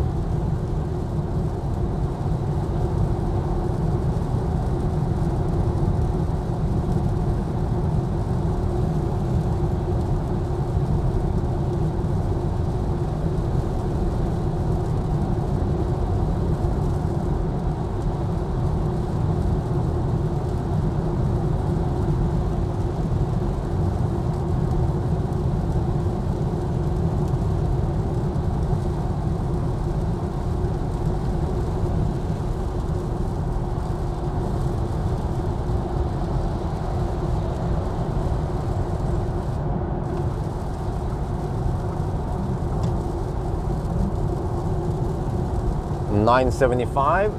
975.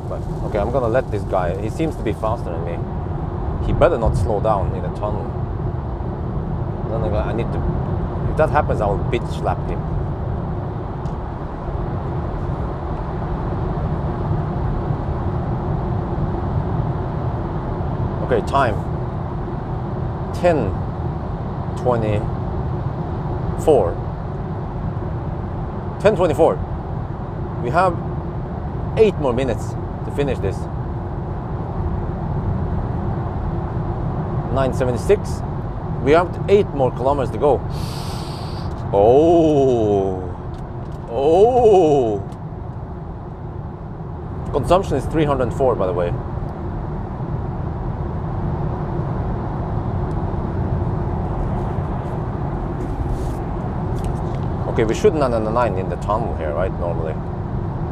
But okay, I'm gonna let this guy. He seems to be faster than me. He better not slow down in the tunnel. Then I need to. If that happens, I'll bitch slap him. Okay, time 10:24. 10:24. We have 8 more minutes to finish this. 9:76. We have 8 more kilometers to go. Oh. Consumption is 304, by the way. Okay, we should 999 in the tunnel here, right? Normally.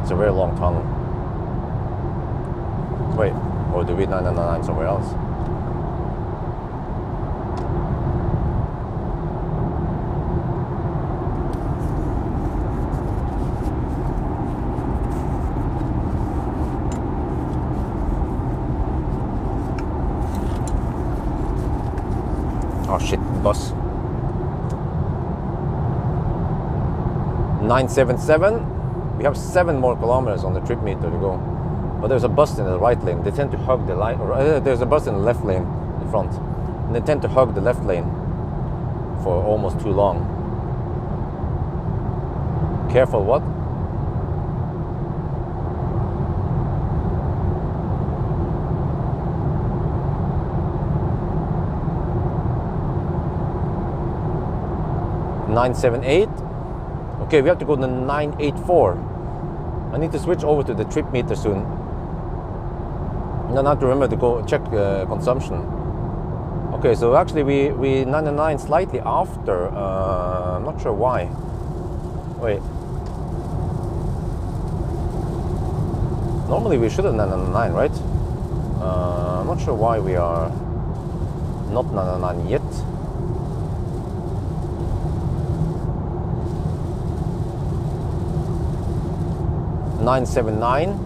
It's a very long tunnel. Wait, or do we 999 somewhere else? Oh shit, bus. 977. We have 7 more kilometers on the trip meter to go. But there's a bus in the right lane. They tend to hug the line. There's a bus in the left lane in front. And they tend to hug the left lane for almost too long. Careful what? .978. Okay, we have to go to 984. I need to switch over to the trip meter soon. And then I have to remember to go check consumption. Okay, so actually we 999 slightly after. I'm not sure why. Wait. Normally we should have 999, right? I'm not sure why we are not 999 yet. .979.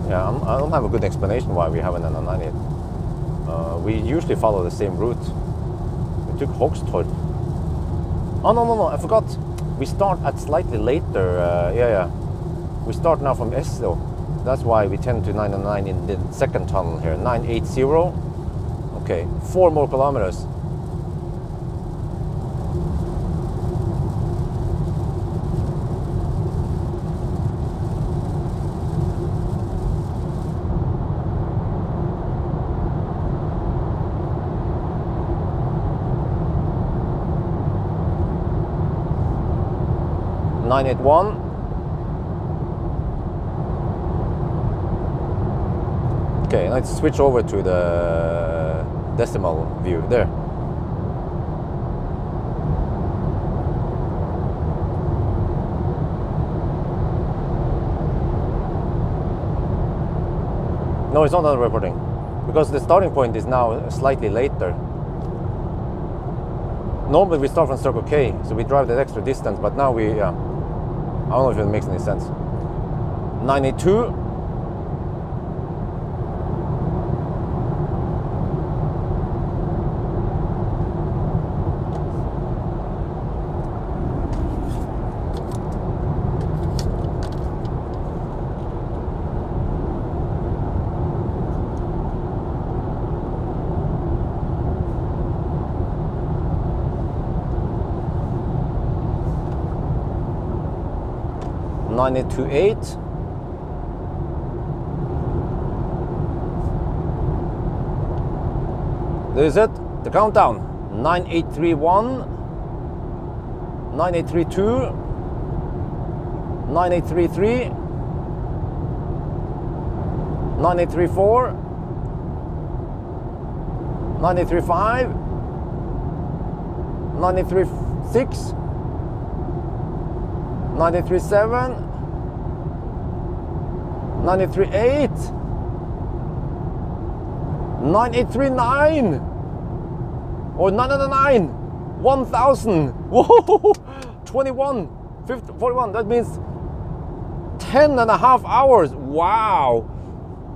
Yeah, I don't have a good explanation why we haven't 999 yet. We usually follow the same route. We took Hogstorp. Oh no, I forgot. We start at slightly later. Yeah. We start now from Eslo. That's why we tend to 999 in the second tunnel here. 980. Okay, 4 more kilometers. .981. Okay, let's switch over to the decimal view there. No, it's not auto reporting because the starting point is now slightly later. Normally we start from Circle K, so we drive that extra distance, but now we, I don't know if it makes any sense. 982. .928. There is it, the countdown. 9831, 9832, 9833, 9834, 9835, 9836, 93.7, 93.8, 9839, or 999. 1,000. Whoa, 21, 50, 41. That means 10 and a half hours. Wow.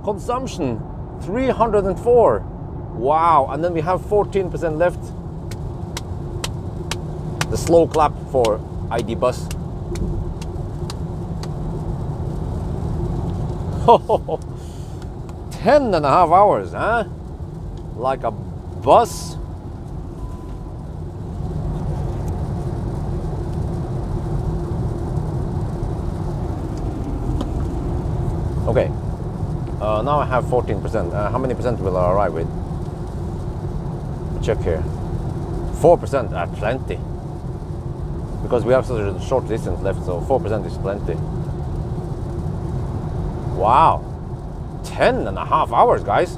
Consumption 304. Wow. And then we have 14% left. The slow clap for ID bus. 10 and a half hours, huh? Like a bus. Okay, now I have 14%. How many percent will I arrive with? Check here. 4%, plenty. Because we have such a short distance left, so 4% is plenty. Wow, 10 and a half hours, guys.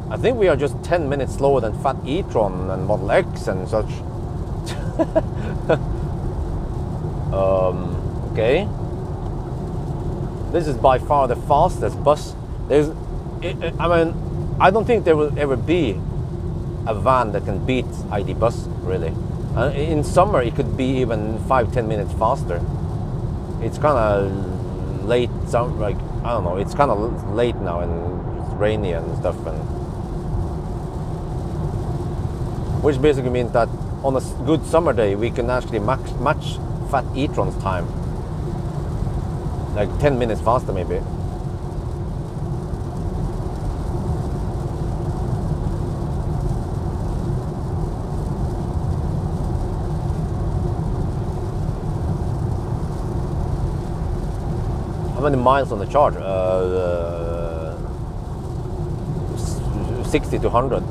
I think we are just 10 minutes slower than Fat e-tron and Model X and such. Okay. This is by far the fastest bus. I mean, I don't think there will ever be a van that can beat ID bus, really. In summer, it could be even 5-10 minutes faster. It's kind of late, like, I don't know, it's kind of late now and it's rainy and stuff, and which basically means that on a good summer day we can actually match Fat e-tron's time, like 10 minutes faster maybe. How many miles on the charge? 60 to 100.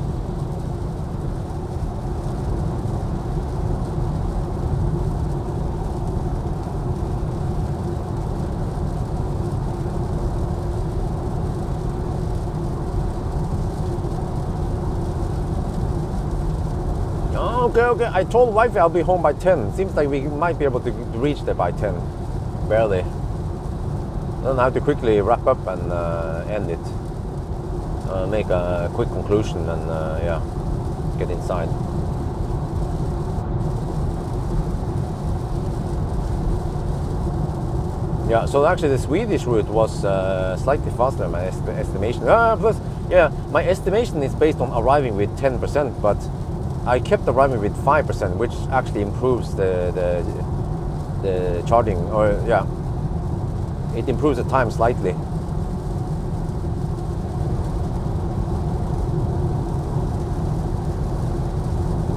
Okay. I told wifey I'll be home by 10. Seems like we might be able to reach there by 10. Barely. Then I have to quickly wrap up and end it. Make a quick conclusion and yeah, get inside. Yeah, so actually the Swedish route was slightly faster than my estimation. Plus, yeah, my estimation is based on arriving with 10%, but I kept arriving with 5%, which actually improves the charging, or yeah, it improves the time slightly.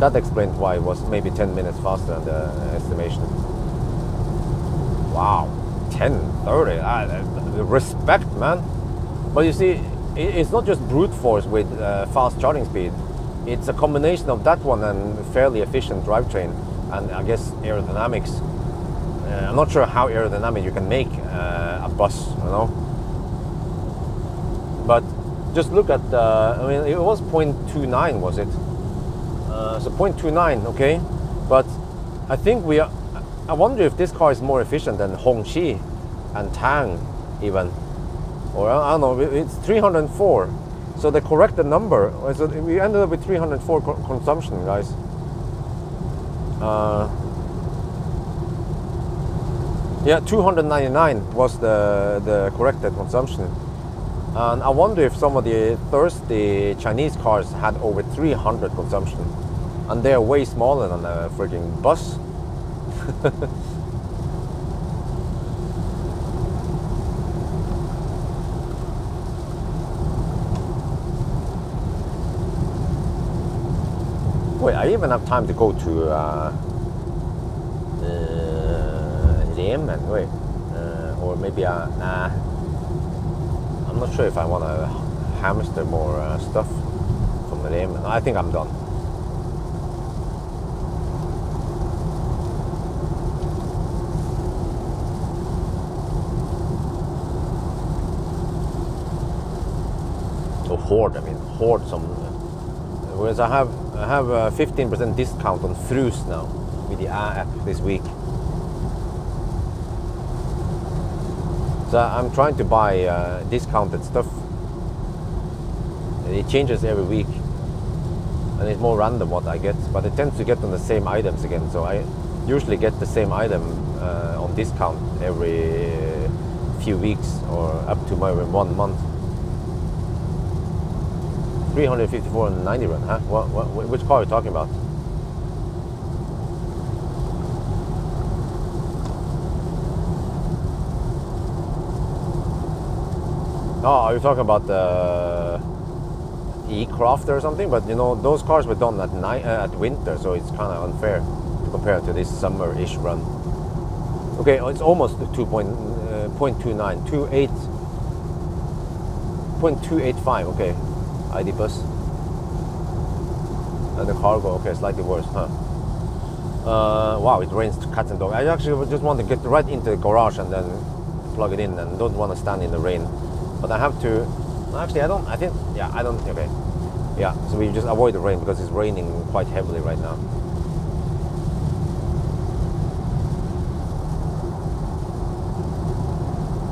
That explains why it was maybe 10 minutes faster than the estimation. Wow, 10:30. Respect, man. But you see, it's not just brute force with fast charging speed. It's a combination of that one and fairly efficient drivetrain, and I guess aerodynamics. I'm not sure how aerodynamic you can make a bus, you know. But just look at, I mean, it was 0.29, was it? So 0.29, okay. But I think I wonder if this car is more efficient than Hongqi and Tang even. Or I don't know, it's 304. So the corrected number, so we ended up with 304 consumption, guys. Yeah, 299 was the corrected consumption. And I wonder if some of the thirsty Chinese cars had over 300 consumption. And they're way smaller than a freaking bus. Wait, I even have time to go to Yemen, wait. Or maybe, nah. I'm not sure if I want to hamster more stuff from Yemen. I think I'm done. So hoard some. Whereas I have a 15% discount on Frus now with the app this week. So I'm trying to buy discounted stuff. It changes every week. and it's more random what I get, but I tend to get on the same items again, so I usually get the same item on discount every few weeks or up to maybe 1 month. 354 and 90 run, huh? Which car are you talking about? Oh, are you talking about the E-Crafter or something? But you know, those cars were done at night, at winter, so it's kind of unfair to compare to this summer-ish run. Okay, it's almost 2.29, 0.285. Okay, ID bus. And the cargo, okay, slightly worse, huh? Wow, it rains cats and dogs. I actually just want to get right into the garage and then plug it in, and don't want to stand in the rain. But I have to. Actually, I don't. I think. Yeah, I don't. Okay. Yeah. So we just avoid the rain because it's raining quite heavily right now.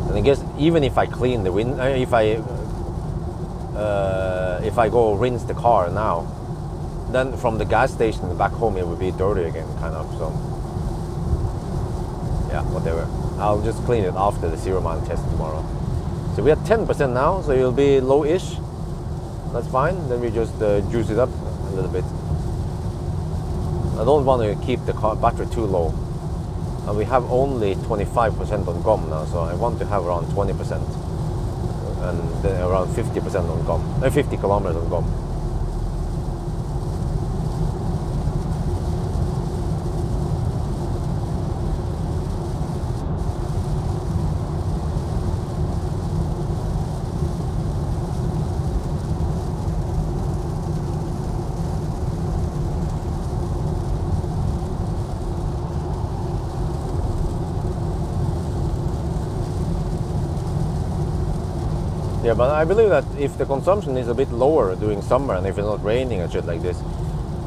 And I guess even if I clean the wind, if I go rinse the car now, then from the gas station back home it would be dirty again, kind of. So yeah, whatever. I'll just clean it after the 0 mile test tomorrow. So we're at 10% now, so it'll be low-ish. That's fine. Then we just juice it up a little bit. I don't want to keep the car battery too low. And we have only 25% on GOM now, so I want to have around 20% and then around 50% on GOM. 50 kilometers on GOM. Yeah, but I believe that if the consumption is a bit lower during summer and if it's not raining and shit like this,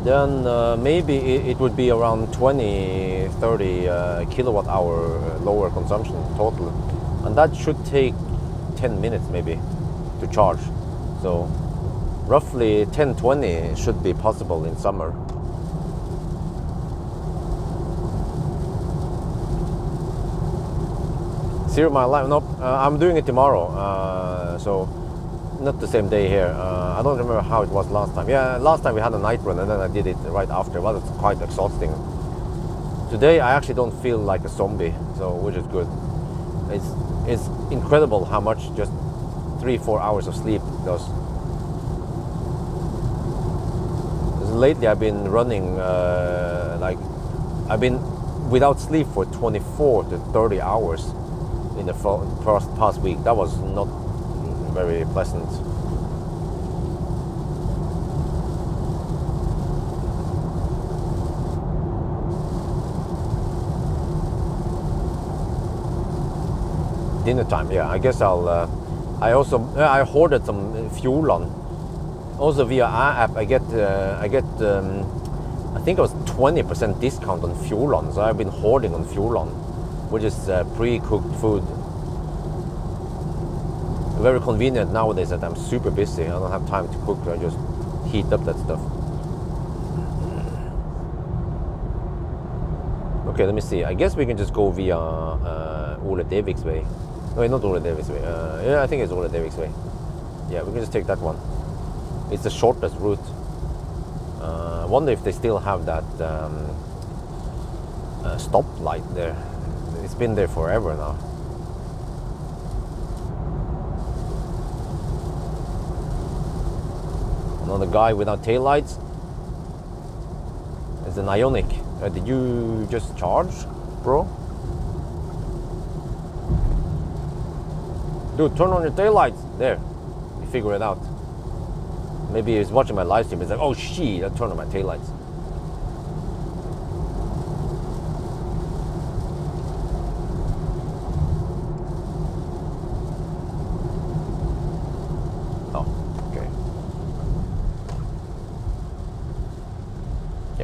then maybe it would be around 20-30 kilowatt hour lower consumption total. And that should take 10 minutes maybe to charge. So roughly 10-20 should be possible in summer. Zero mile live? Nope, I'm doing it tomorrow, so not the same day here. I don't remember how it was last time. Yeah, last time we had a night run and then I did it right after. Well, it's quite exhausting. Today I actually don't feel like a zombie, so which is good. It's incredible how much just 3-4 hours of sleep does. Lately I've been running I've been without sleep for 24 to 30 hours in the past week. That was not very pleasant. Dinner time, yeah. I guess I'll. I hoarded some fuel on. Also via our app, I get. I think it was 20% discount on fuel on. So I've been hoarding on fuel on, which is pre-cooked food. Very convenient nowadays that I'm super busy. I don't have time to cook. I just heat up that stuff. Okay, let me see. I guess we can just go via Ole Devik's way. No, not Ole Devik's way. Yeah, I think it's Ole Devik's way. Yeah, we can just take that one. It's the shortest route. I wonder if they still have that stoplight there. It's been there forever now. Another guy without taillights. It's an Ionic. Did you just charge, bro? Dude, turn on your taillights. There, you figure it out. Maybe he's watching my live stream. He's like, oh shit, I turned on my taillights.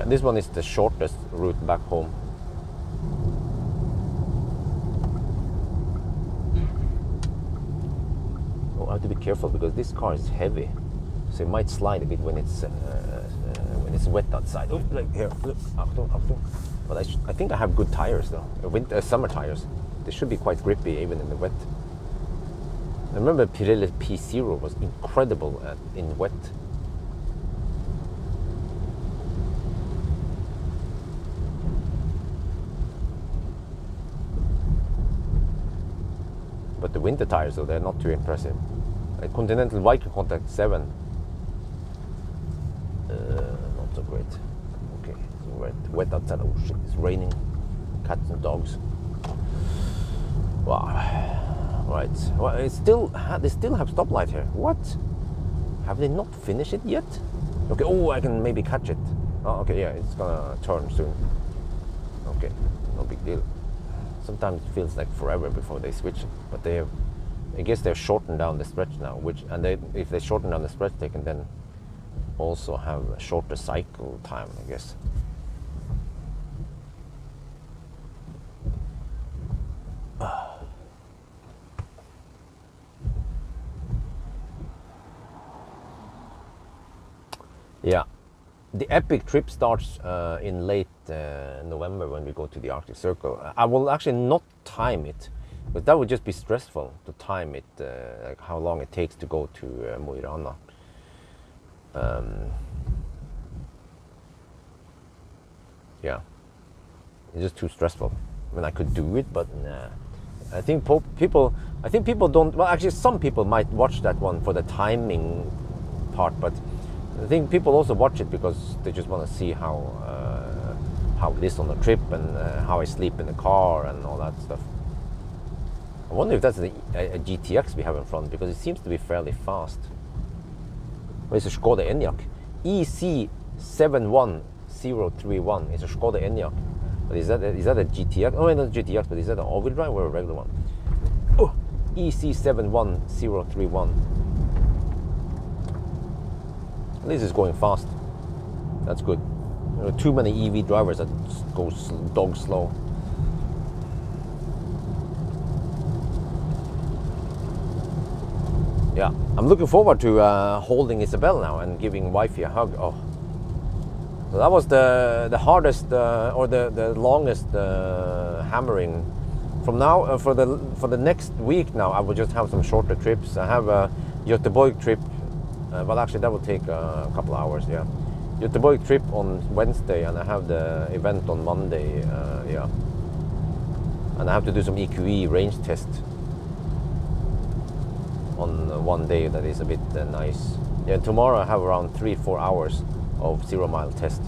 This one is the shortest route back home. Oh, I have to be careful because this car is heavy, so it might slide a bit when it's it's wet outside. Oh, like here, look, Achtung, Achtung. But I think I have good tires though. Summer tires. They should be quite grippy even in the wet. I remember Pirelli P0 was incredible in wet. But the winter tires, though, they're not too impressive. Continental Viking Contact 7. Not so great. Okay, so wet outside. Oh shit, it's raining. Cats and dogs. Wow. Right. Well, they still have stoplight here. What? Have they not finished it yet? Okay. Oh, I can maybe catch it. Oh, okay. Yeah, it's gonna turn soon. Okay, no big deal. Sometimes it feels like forever before they switch it, but they have. I guess they've shortened down the stretch now. If they shorten down the stretch, they can then also have a shorter cycle time, I guess. Yeah, the epic trip starts in late November when we go to the Arctic Circle. I will actually not time it, but that would just be stressful to time it, like how long it takes to go to Mo i Rana. Yeah, it's just too stressful. I mean, I could do it, but nah. I think people don't. Well, actually, some people might watch that one for the timing part, but I think people also watch it because they just want to see how it is on the trip and how I sleep in the car and all that stuff. I wonder if that's a GTX we have in front, because it seems to be fairly fast. Well, it's a Skoda Enyaq. EC71031 is a Skoda Enyaq. But is that a GTX? Oh, not GTX, but is that an all-wheel drive or a regular one? Oh, EC71031. At least it's going fast. That's good. There are too many EV drivers that go dog slow. Yeah, I'm looking forward to holding Isabel now and giving wifey a hug. Oh, so that was the hardest or the longest hammering. From now for the next week now, I will just have some shorter trips. I have a Göteborg trip. Well, actually, that will take a couple of hours, yeah. Göteborg trip on Wednesday, and I have the event on Monday, yeah. And I have to do some EQE range test on one day that is a bit nice. Yeah, tomorrow I have around 3-4 hours of 0-mile test.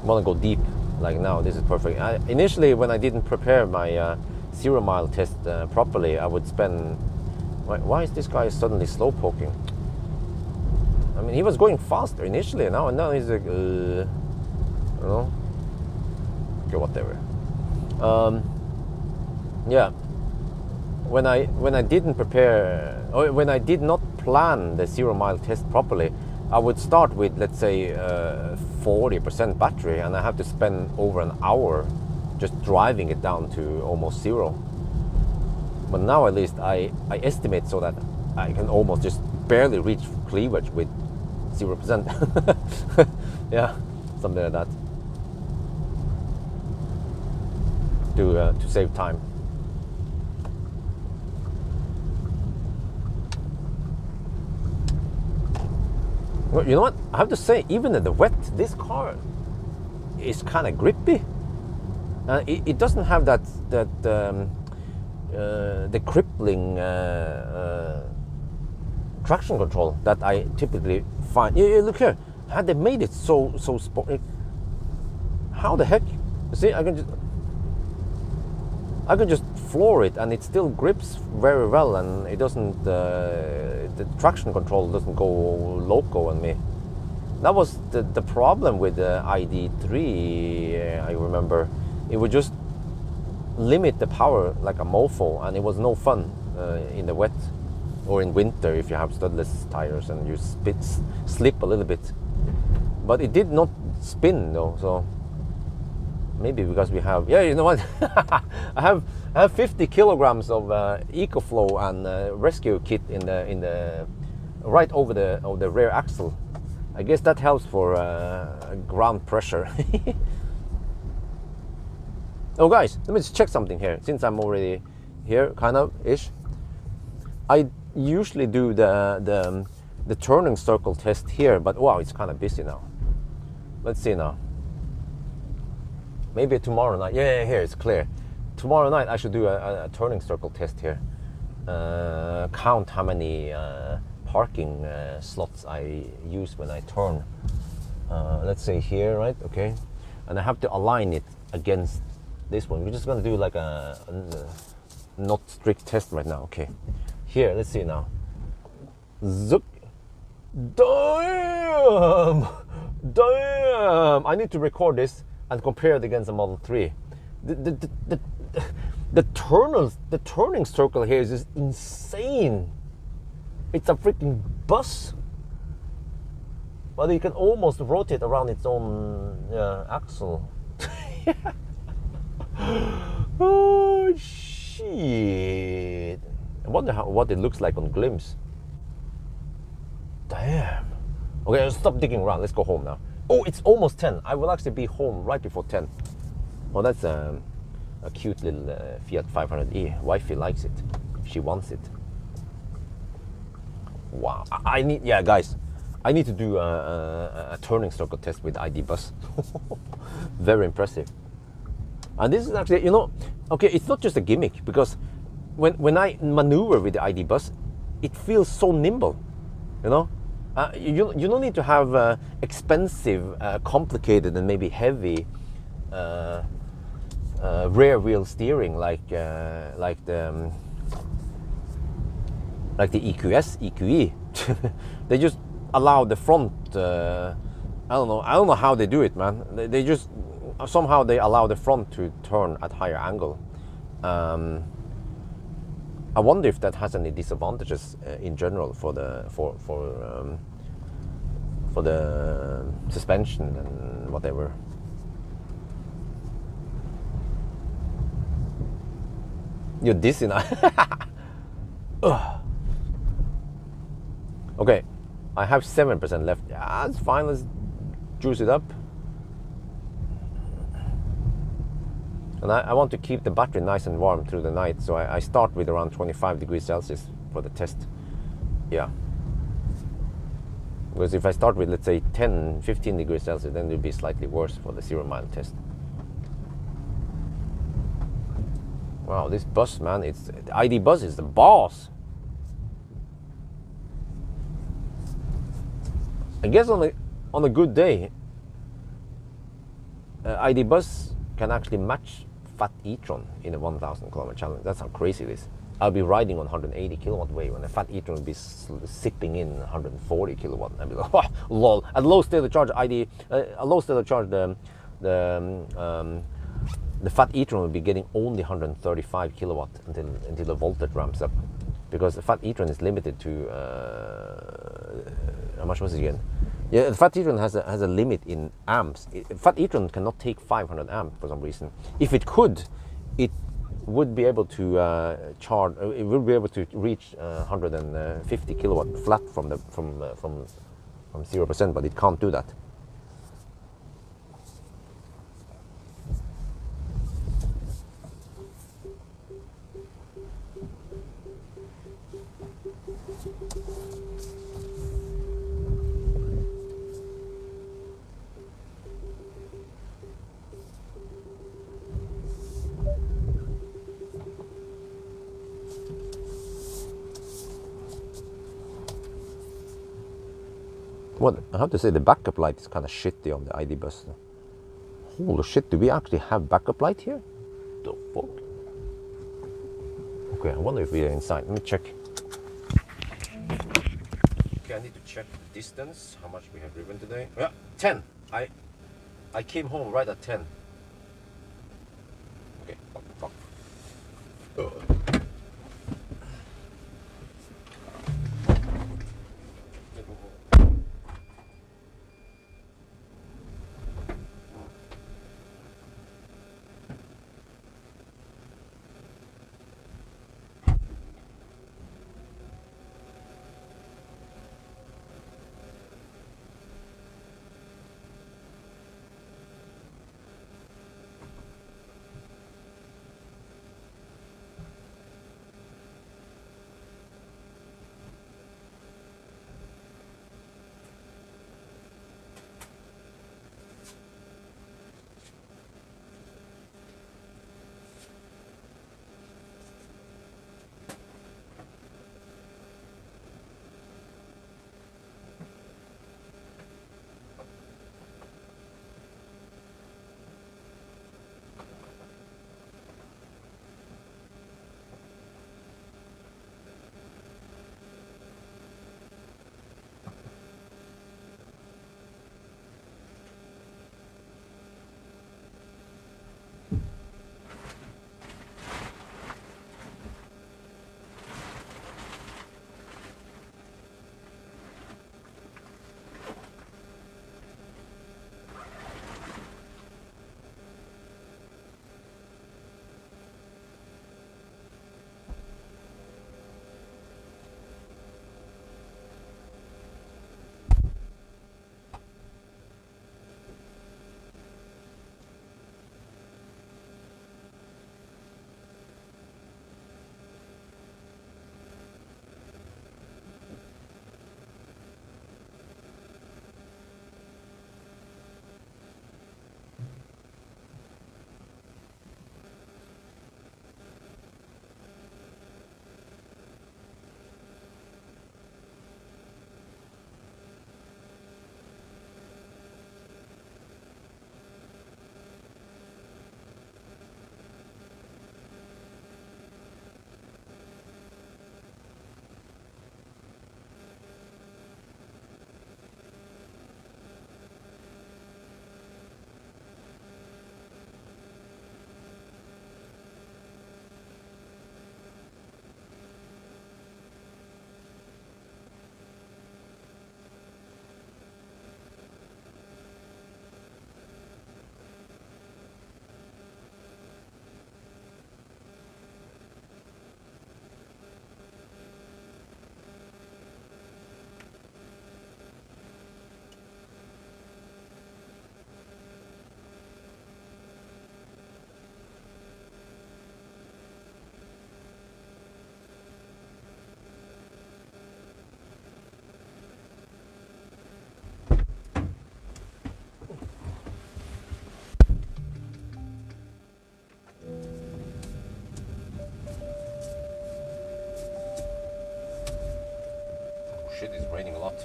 I want to go deep, like now, this is perfect. Initially, when I didn't prepare my 0-mile test properly, I would spend... Why is this guy suddenly slow poking? I mean, he was going faster initially now, and now he's like, you know. Okay, whatever. Yeah. When I didn't prepare, or when I did not plan the 0-mile test properly, I would start with, let's say, 40% battery, and I have to spend over an hour just driving it down to almost zero. But now at least I estimate so that I can almost just barely reach cleavage with 0%. Yeah, something like that. To save time. Well, you know what? I have to say, even in the wet, this car is kind of grippy. It doesn't have that the crippling traction control that I typically find. Yeah, look here. Had they made it so sporty? How the heck? You see, I can just floor it, and it still grips very well, and it doesn't. The traction control doesn't go loco on me. That was the problem with the ID3. I remember it would just limit the power like a mofo, and it was no fun in the wet or in winter if you have studless tires and you slip a little bit. But it did not spin though, so maybe because we have, yeah, you know what? I have 50 kilograms of EcoFlow and rescue kit in the right over the rear axle, I guess that helps for ground pressure. Oh guys, let me just check something here, since I'm already here, kind of ish. I usually do the turning circle test here, but wow, it's kind of busy now. Let's see now. Maybe tomorrow night. Yeah, here it's clear. Tomorrow night I should do a turning circle test here. Count how many parking slots I use when I turn. Let's say here, right? Okay, and I have to align it against this one. We're just gonna do like a not strict test right now. Okay, here, let's see now. Zook. Damn! Damn! I need to record this and compare it against the Model 3. The turning circle here is just insane. It's a freaking bus. But you can almost rotate around its own axle. Oh shit! I wonder what it looks like on glimpse. Damn. Okay, I'll stop digging around. Let's go home now. Oh, it's almost 10. I will actually be home right before 10. Oh, that's a cute little Fiat 500e. Wifey likes it. She wants it. Wow. I need, yeah, guys, I need to do a turning circle test with ID bus. Very impressive. And this is actually, you know, okay, it's not just a gimmick, because when I maneuver with the ID bus, it feels so nimble, you know. You don't need to have expensive, complicated, and maybe heavy rear wheel steering like the EQS, EQE. They just allow the front. I don't know how they do it, man. They just somehow they allow the front to turn at higher angle. I wonder if that has any disadvantages in general for the suspension and whatever. You're dizzy now. Okay, I have 7% left. Yeah, it's fine. Let's juice it up. And I want to keep the battery nice and warm through the night, so I start with around 25 degrees Celsius for the test. Yeah. Because if I start with, let's say, 10, 15 degrees Celsius, then it will be slightly worse for the 0-mile test. Wow, this bus, man, the ID bus is the boss. I guess on a good day, ID bus can actually match Fat e-tron in a 1,000 kilometer challenge. That's how crazy it is. I'll be riding on 180 kilowatt wave, when a Fat e-tron will be sipping in 140 kilowatt. I'll be like, oh, lol. At low state of charge, the Fat e-tron will be getting only 135 kilowatt until the voltage ramps up, because the Fat e-tron is limited to how much was it again? Yeah, the Fat e-tron has a limit in amps. Fat e-tron cannot take 500 amp for some reason. If it could, it would be able to charge. It would be able to reach 150 kilowatt flat from 0%, but it can't do that. Well, I have to say the backup light is kind of shitty on the ID bus. Holy shit, do we actually have backup light here? The fuck? Okay, I wonder if we are inside. Let me check. Okay, I need to check the distance, how much we have driven today. Yeah, 10. I came home right at 10. Okay, fuck.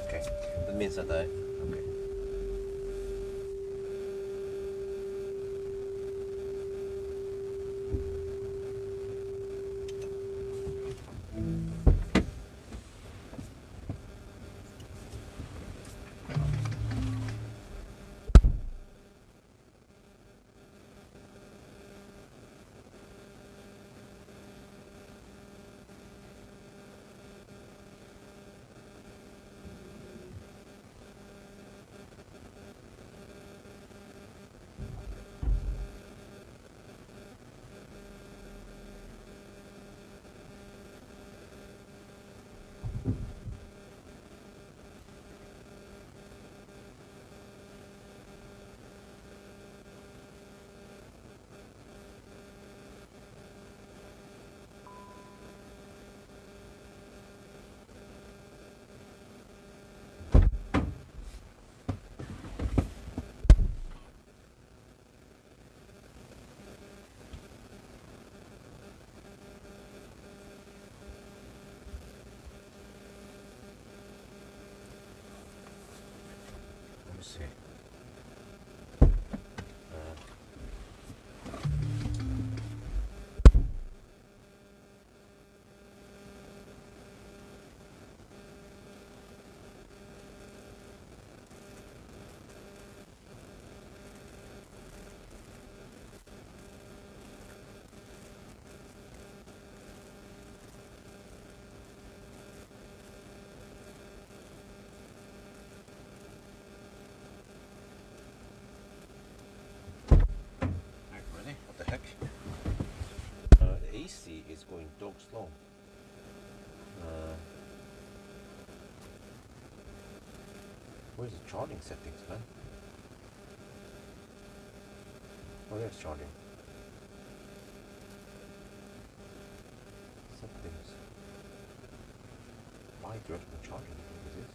Okay. That means that okay. See. What the heck? The AC is going dog slow. Where's the charging settings, man? Oh, there's charging. Settings. Bi-directional charging. What is this?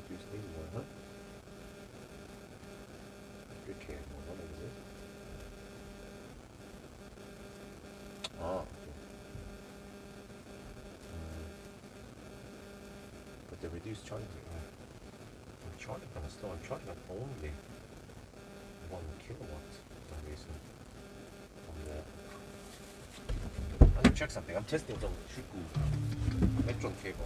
Reduce these one, huh? Good cable, what is it? Oh, okay. But the reduced charging, I'm charging kind of slow. I'm charging at only 1 kilowatt for some reason. Let me check something. I'm testing some Shuku electron cable.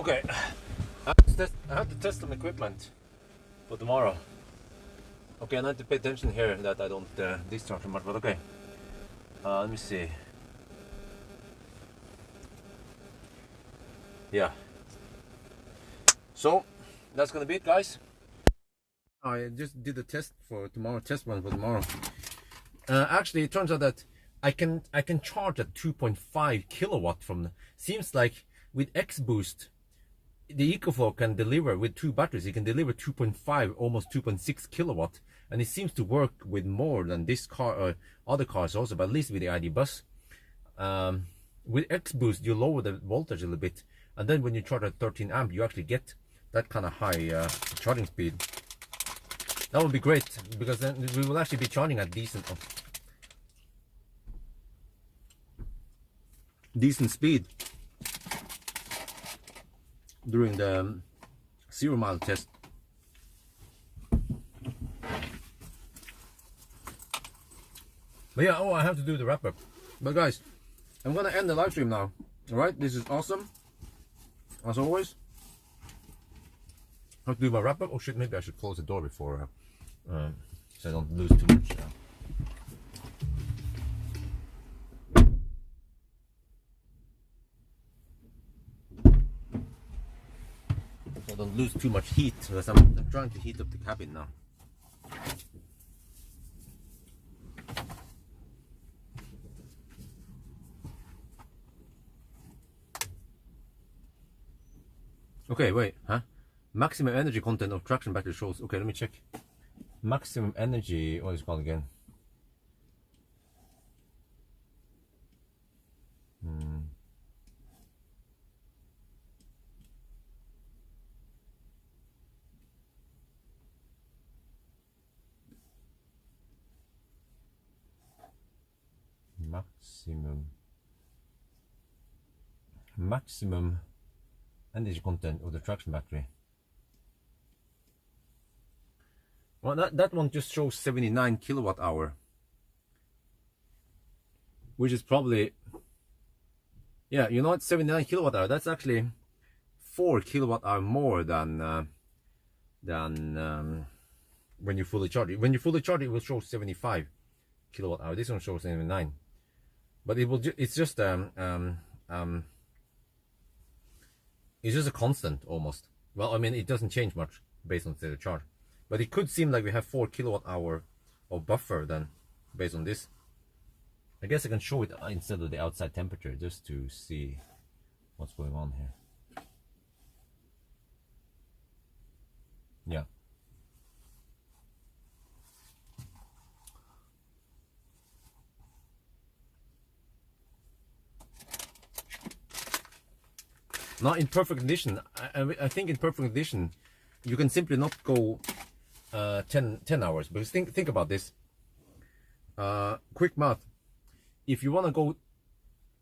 Okay, I have to test some equipment for tomorrow. Okay, I need to pay attention here that I don't discharge too much, but okay. Let me see. Yeah. So, that's gonna be it, guys. I just did a test for tomorrow, test run for tomorrow. Actually, it turns out that I can charge at 2.5 kilowatt from. Seems like with X Boost, the EcoFlow can deliver with 2 batteries. It can deliver 2.5, almost 2.6 kilowatt, and it seems to work with more than this car or other cars also, but at least with the ID Bus. With X Boost, you lower the voltage a little bit, and then when you charge at 13 amp, you actually get that kind of high charging speed. That would be great, because then we will actually be charging at decent speed during the 0 mile test. But yeah, I have to do the wrap up. But guys, I'm gonna end the live stream now. Alright, this is awesome. As always. I have to do my wrap up. Oh shit, maybe I should close the door before so I don't lose too much. So I don't lose too much heat, because I'm trying to heat up the cabin now. Okay, wait, huh? Maximum energy content of traction battery shows. Okay, let me check. Maximum energy, what is it called again? Maximum energy content of the traction battery. Well, that one just shows 79 kilowatt hour, which is probably, yeah, you know what, 79 kilowatt hour, that's actually 4 kilowatt hour more than when you fully charge it. When you fully charge it, it will show 75 kilowatt hour. This one shows 79, but it will it's just it's just a constant almost. Well, I mean, it doesn't change much based on the charge, but it could seem like we have 4 kilowatt hour of buffer then based on this. I guess I can show it instead of the outside temperature just to see what's going on here. Yeah. Not in perfect condition. I think in perfect condition, you can simply not go 10 hours. Because think about this. Quick math. If you want to go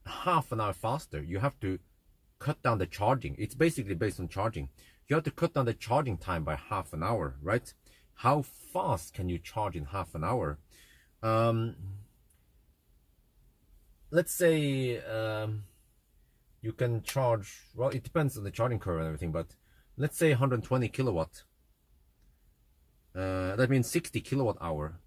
half an hour faster, you have to cut down the charging. It's basically based on charging. You have to cut down the charging time by half an hour, right? How fast can you charge in half an hour? Let's say you can charge, well, it depends on the charging curve and everything, but let's say 120 kilowatt. That means 60 kilowatt hour.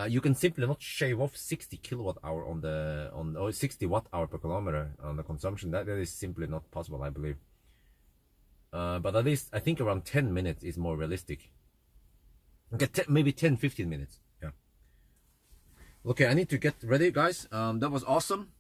You can simply not shave off 60 kilowatt hour or 60 watt hour per kilometer on the consumption. That is simply not possible, I believe. But at least I think around 10 minutes is more realistic. Okay, maybe 10-15 minutes. Yeah. Okay, I need to get ready, guys. That was awesome.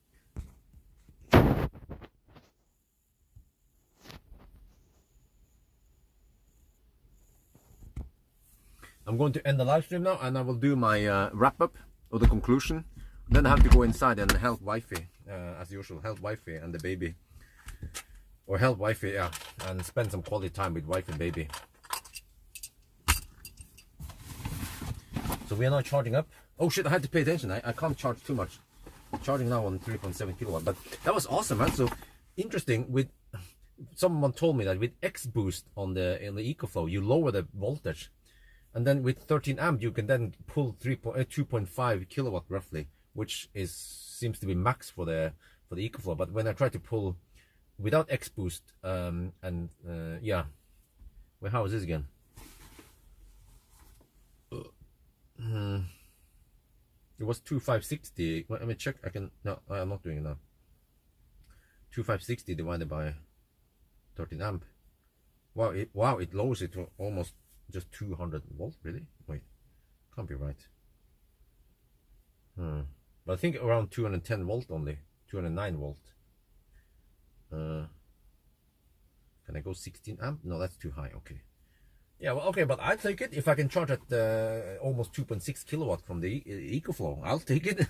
I'm going to end the live stream now, and I will do my wrap up or the conclusion. Then I have to go inside and help wifey, as usual, help wifey and the baby, or help wifey, yeah, and spend some quality time with wife and baby. So we are now charging up. Oh shit! I had to pay attention. I can't charge too much. I'm charging now on 3.7 kilowatt, but that was awesome, man. So interesting. With someone told me that with X Boost in the EcoFlow, you lower the voltage. And then with 13 amp, you can then pull 2.5 kilowatt roughly, which seems to be max for the EcoFlow. But when I try to pull without X boost, yeah. Well, how is this again? It was 2560. Let me check. I can. No, I'm not doing it now. 2560 divided by 13 amp. Wow, it lowers it to almost just 200 volt. Really? Wait, can't be right. But I think around 210 volt only. 209 volt. Can I go 16 amp? No, that's too high. Okay. Yeah, well, okay, but I'll take it if I can charge at almost 2.6 kilowatt from the EcoFlow. I'll take it.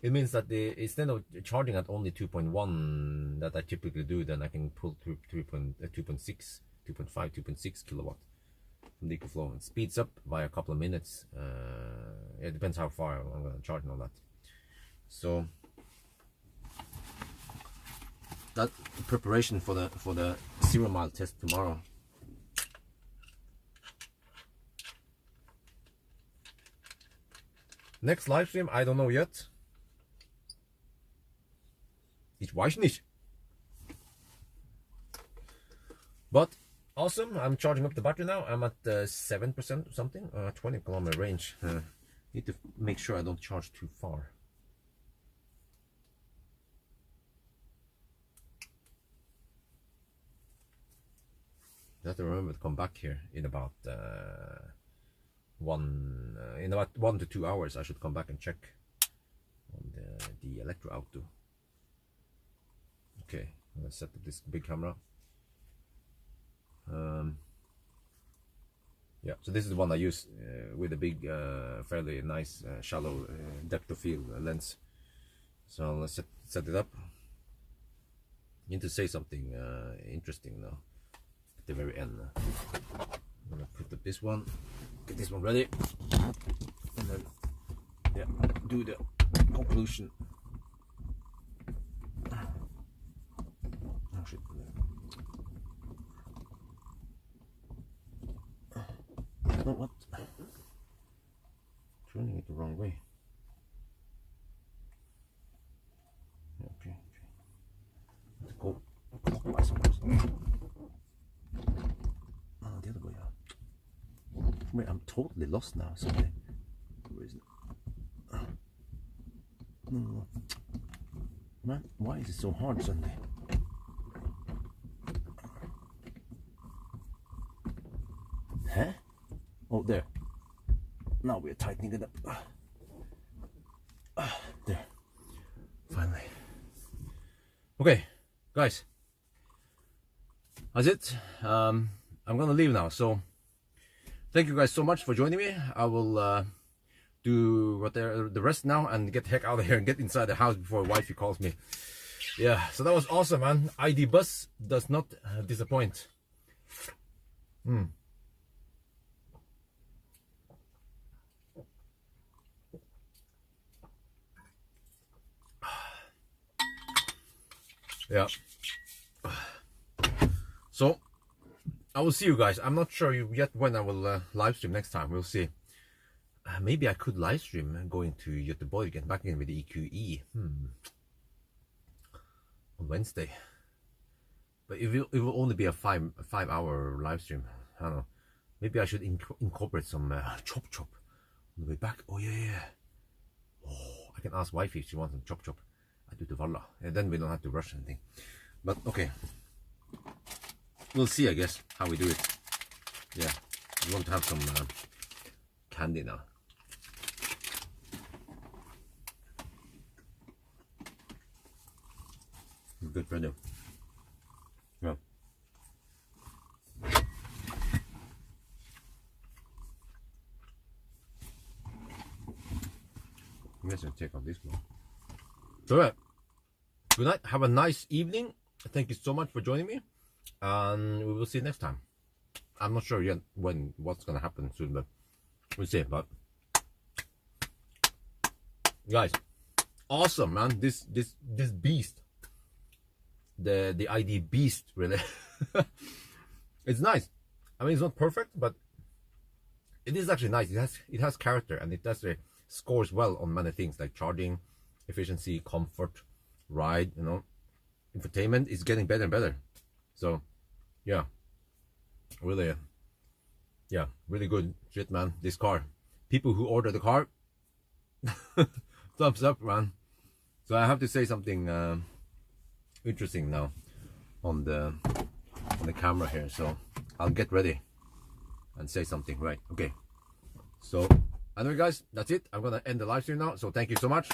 It means that instead of charging at only 2.1 that I typically do, then I can pull through 2.6, 2.5, 2.6 kilowatt from the EcoFlow. It speeds up by a couple of minutes. It depends how far I'm going to charge and all that. So that preparation for the 0 mile test tomorrow. Next live stream, I don't know yet. Ich weiß nicht. But awesome, I'm charging up the battery now. I'm at 7% or something, 20 kilometer range. Need to make sure I don't charge too far. I have to remember to come back here in about 1 to 2 hours. I should come back and check on the electro auto. Okay, I'm gonna set up this big camera. Yeah, so this is the one I use with a big, fairly nice, shallow depth of field lens. So let's set it up. You need to say something interesting now at the very end. I'm gonna put up this one, get this one ready, and then yeah, do the conclusion. Oh shit. No, what? Turning it the wrong way. Okay. Let's go clockwise, I suppose. Oh, the other way out. Wait, I'm totally lost now. Sorry. Where is it? No. Man, why is it so hard suddenly? Huh? Oh, there. Now we're tightening it up. There. Finally. Okay, guys. That's it. I'm gonna leave now. So, thank you guys so much for joining me. I will do the rest now and get the heck out of here and get inside the house before wifey calls me. Yeah, so that was awesome, man. ID bus does not disappoint. Yeah. So I will see you guys. I'm not sure yet when I will live stream next time. We'll see. Maybe I could live stream going to Göteborg and back in with the EQE on Wednesday. But it will only be a 5 hour live stream. I don't know. Maybe I should incorporate some chop on the way back. Oh yeah. Oh, I can ask wifey if she wants some chop. I do the Valla, and then we don't have to rush anything. But okay, we'll see, I guess, how we do it. Yeah, we want to have some candy now. Good friend. Yeah. I guess I'll take off this one. So, good night. Have a nice evening. Thank you so much for joining me, and we will see you next time. I'm not sure yet what's gonna happen soon, but we'll see. But guys, awesome, man. This beast, the ID beast, really. It's nice. I mean, it's not perfect, but it is actually nice. It has character, and it does scores well on many things like charging, efficiency, comfort, ride, you know. infotainment is getting better and better. So yeah, really, yeah, really good shit, man. This car, people who order the car, thumbs up, man. So I have to say something interesting now on the camera here. So I'll get ready and say something, right? Okay. So anyway, guys, that's it. I'm gonna end the live stream now. So thank you so much.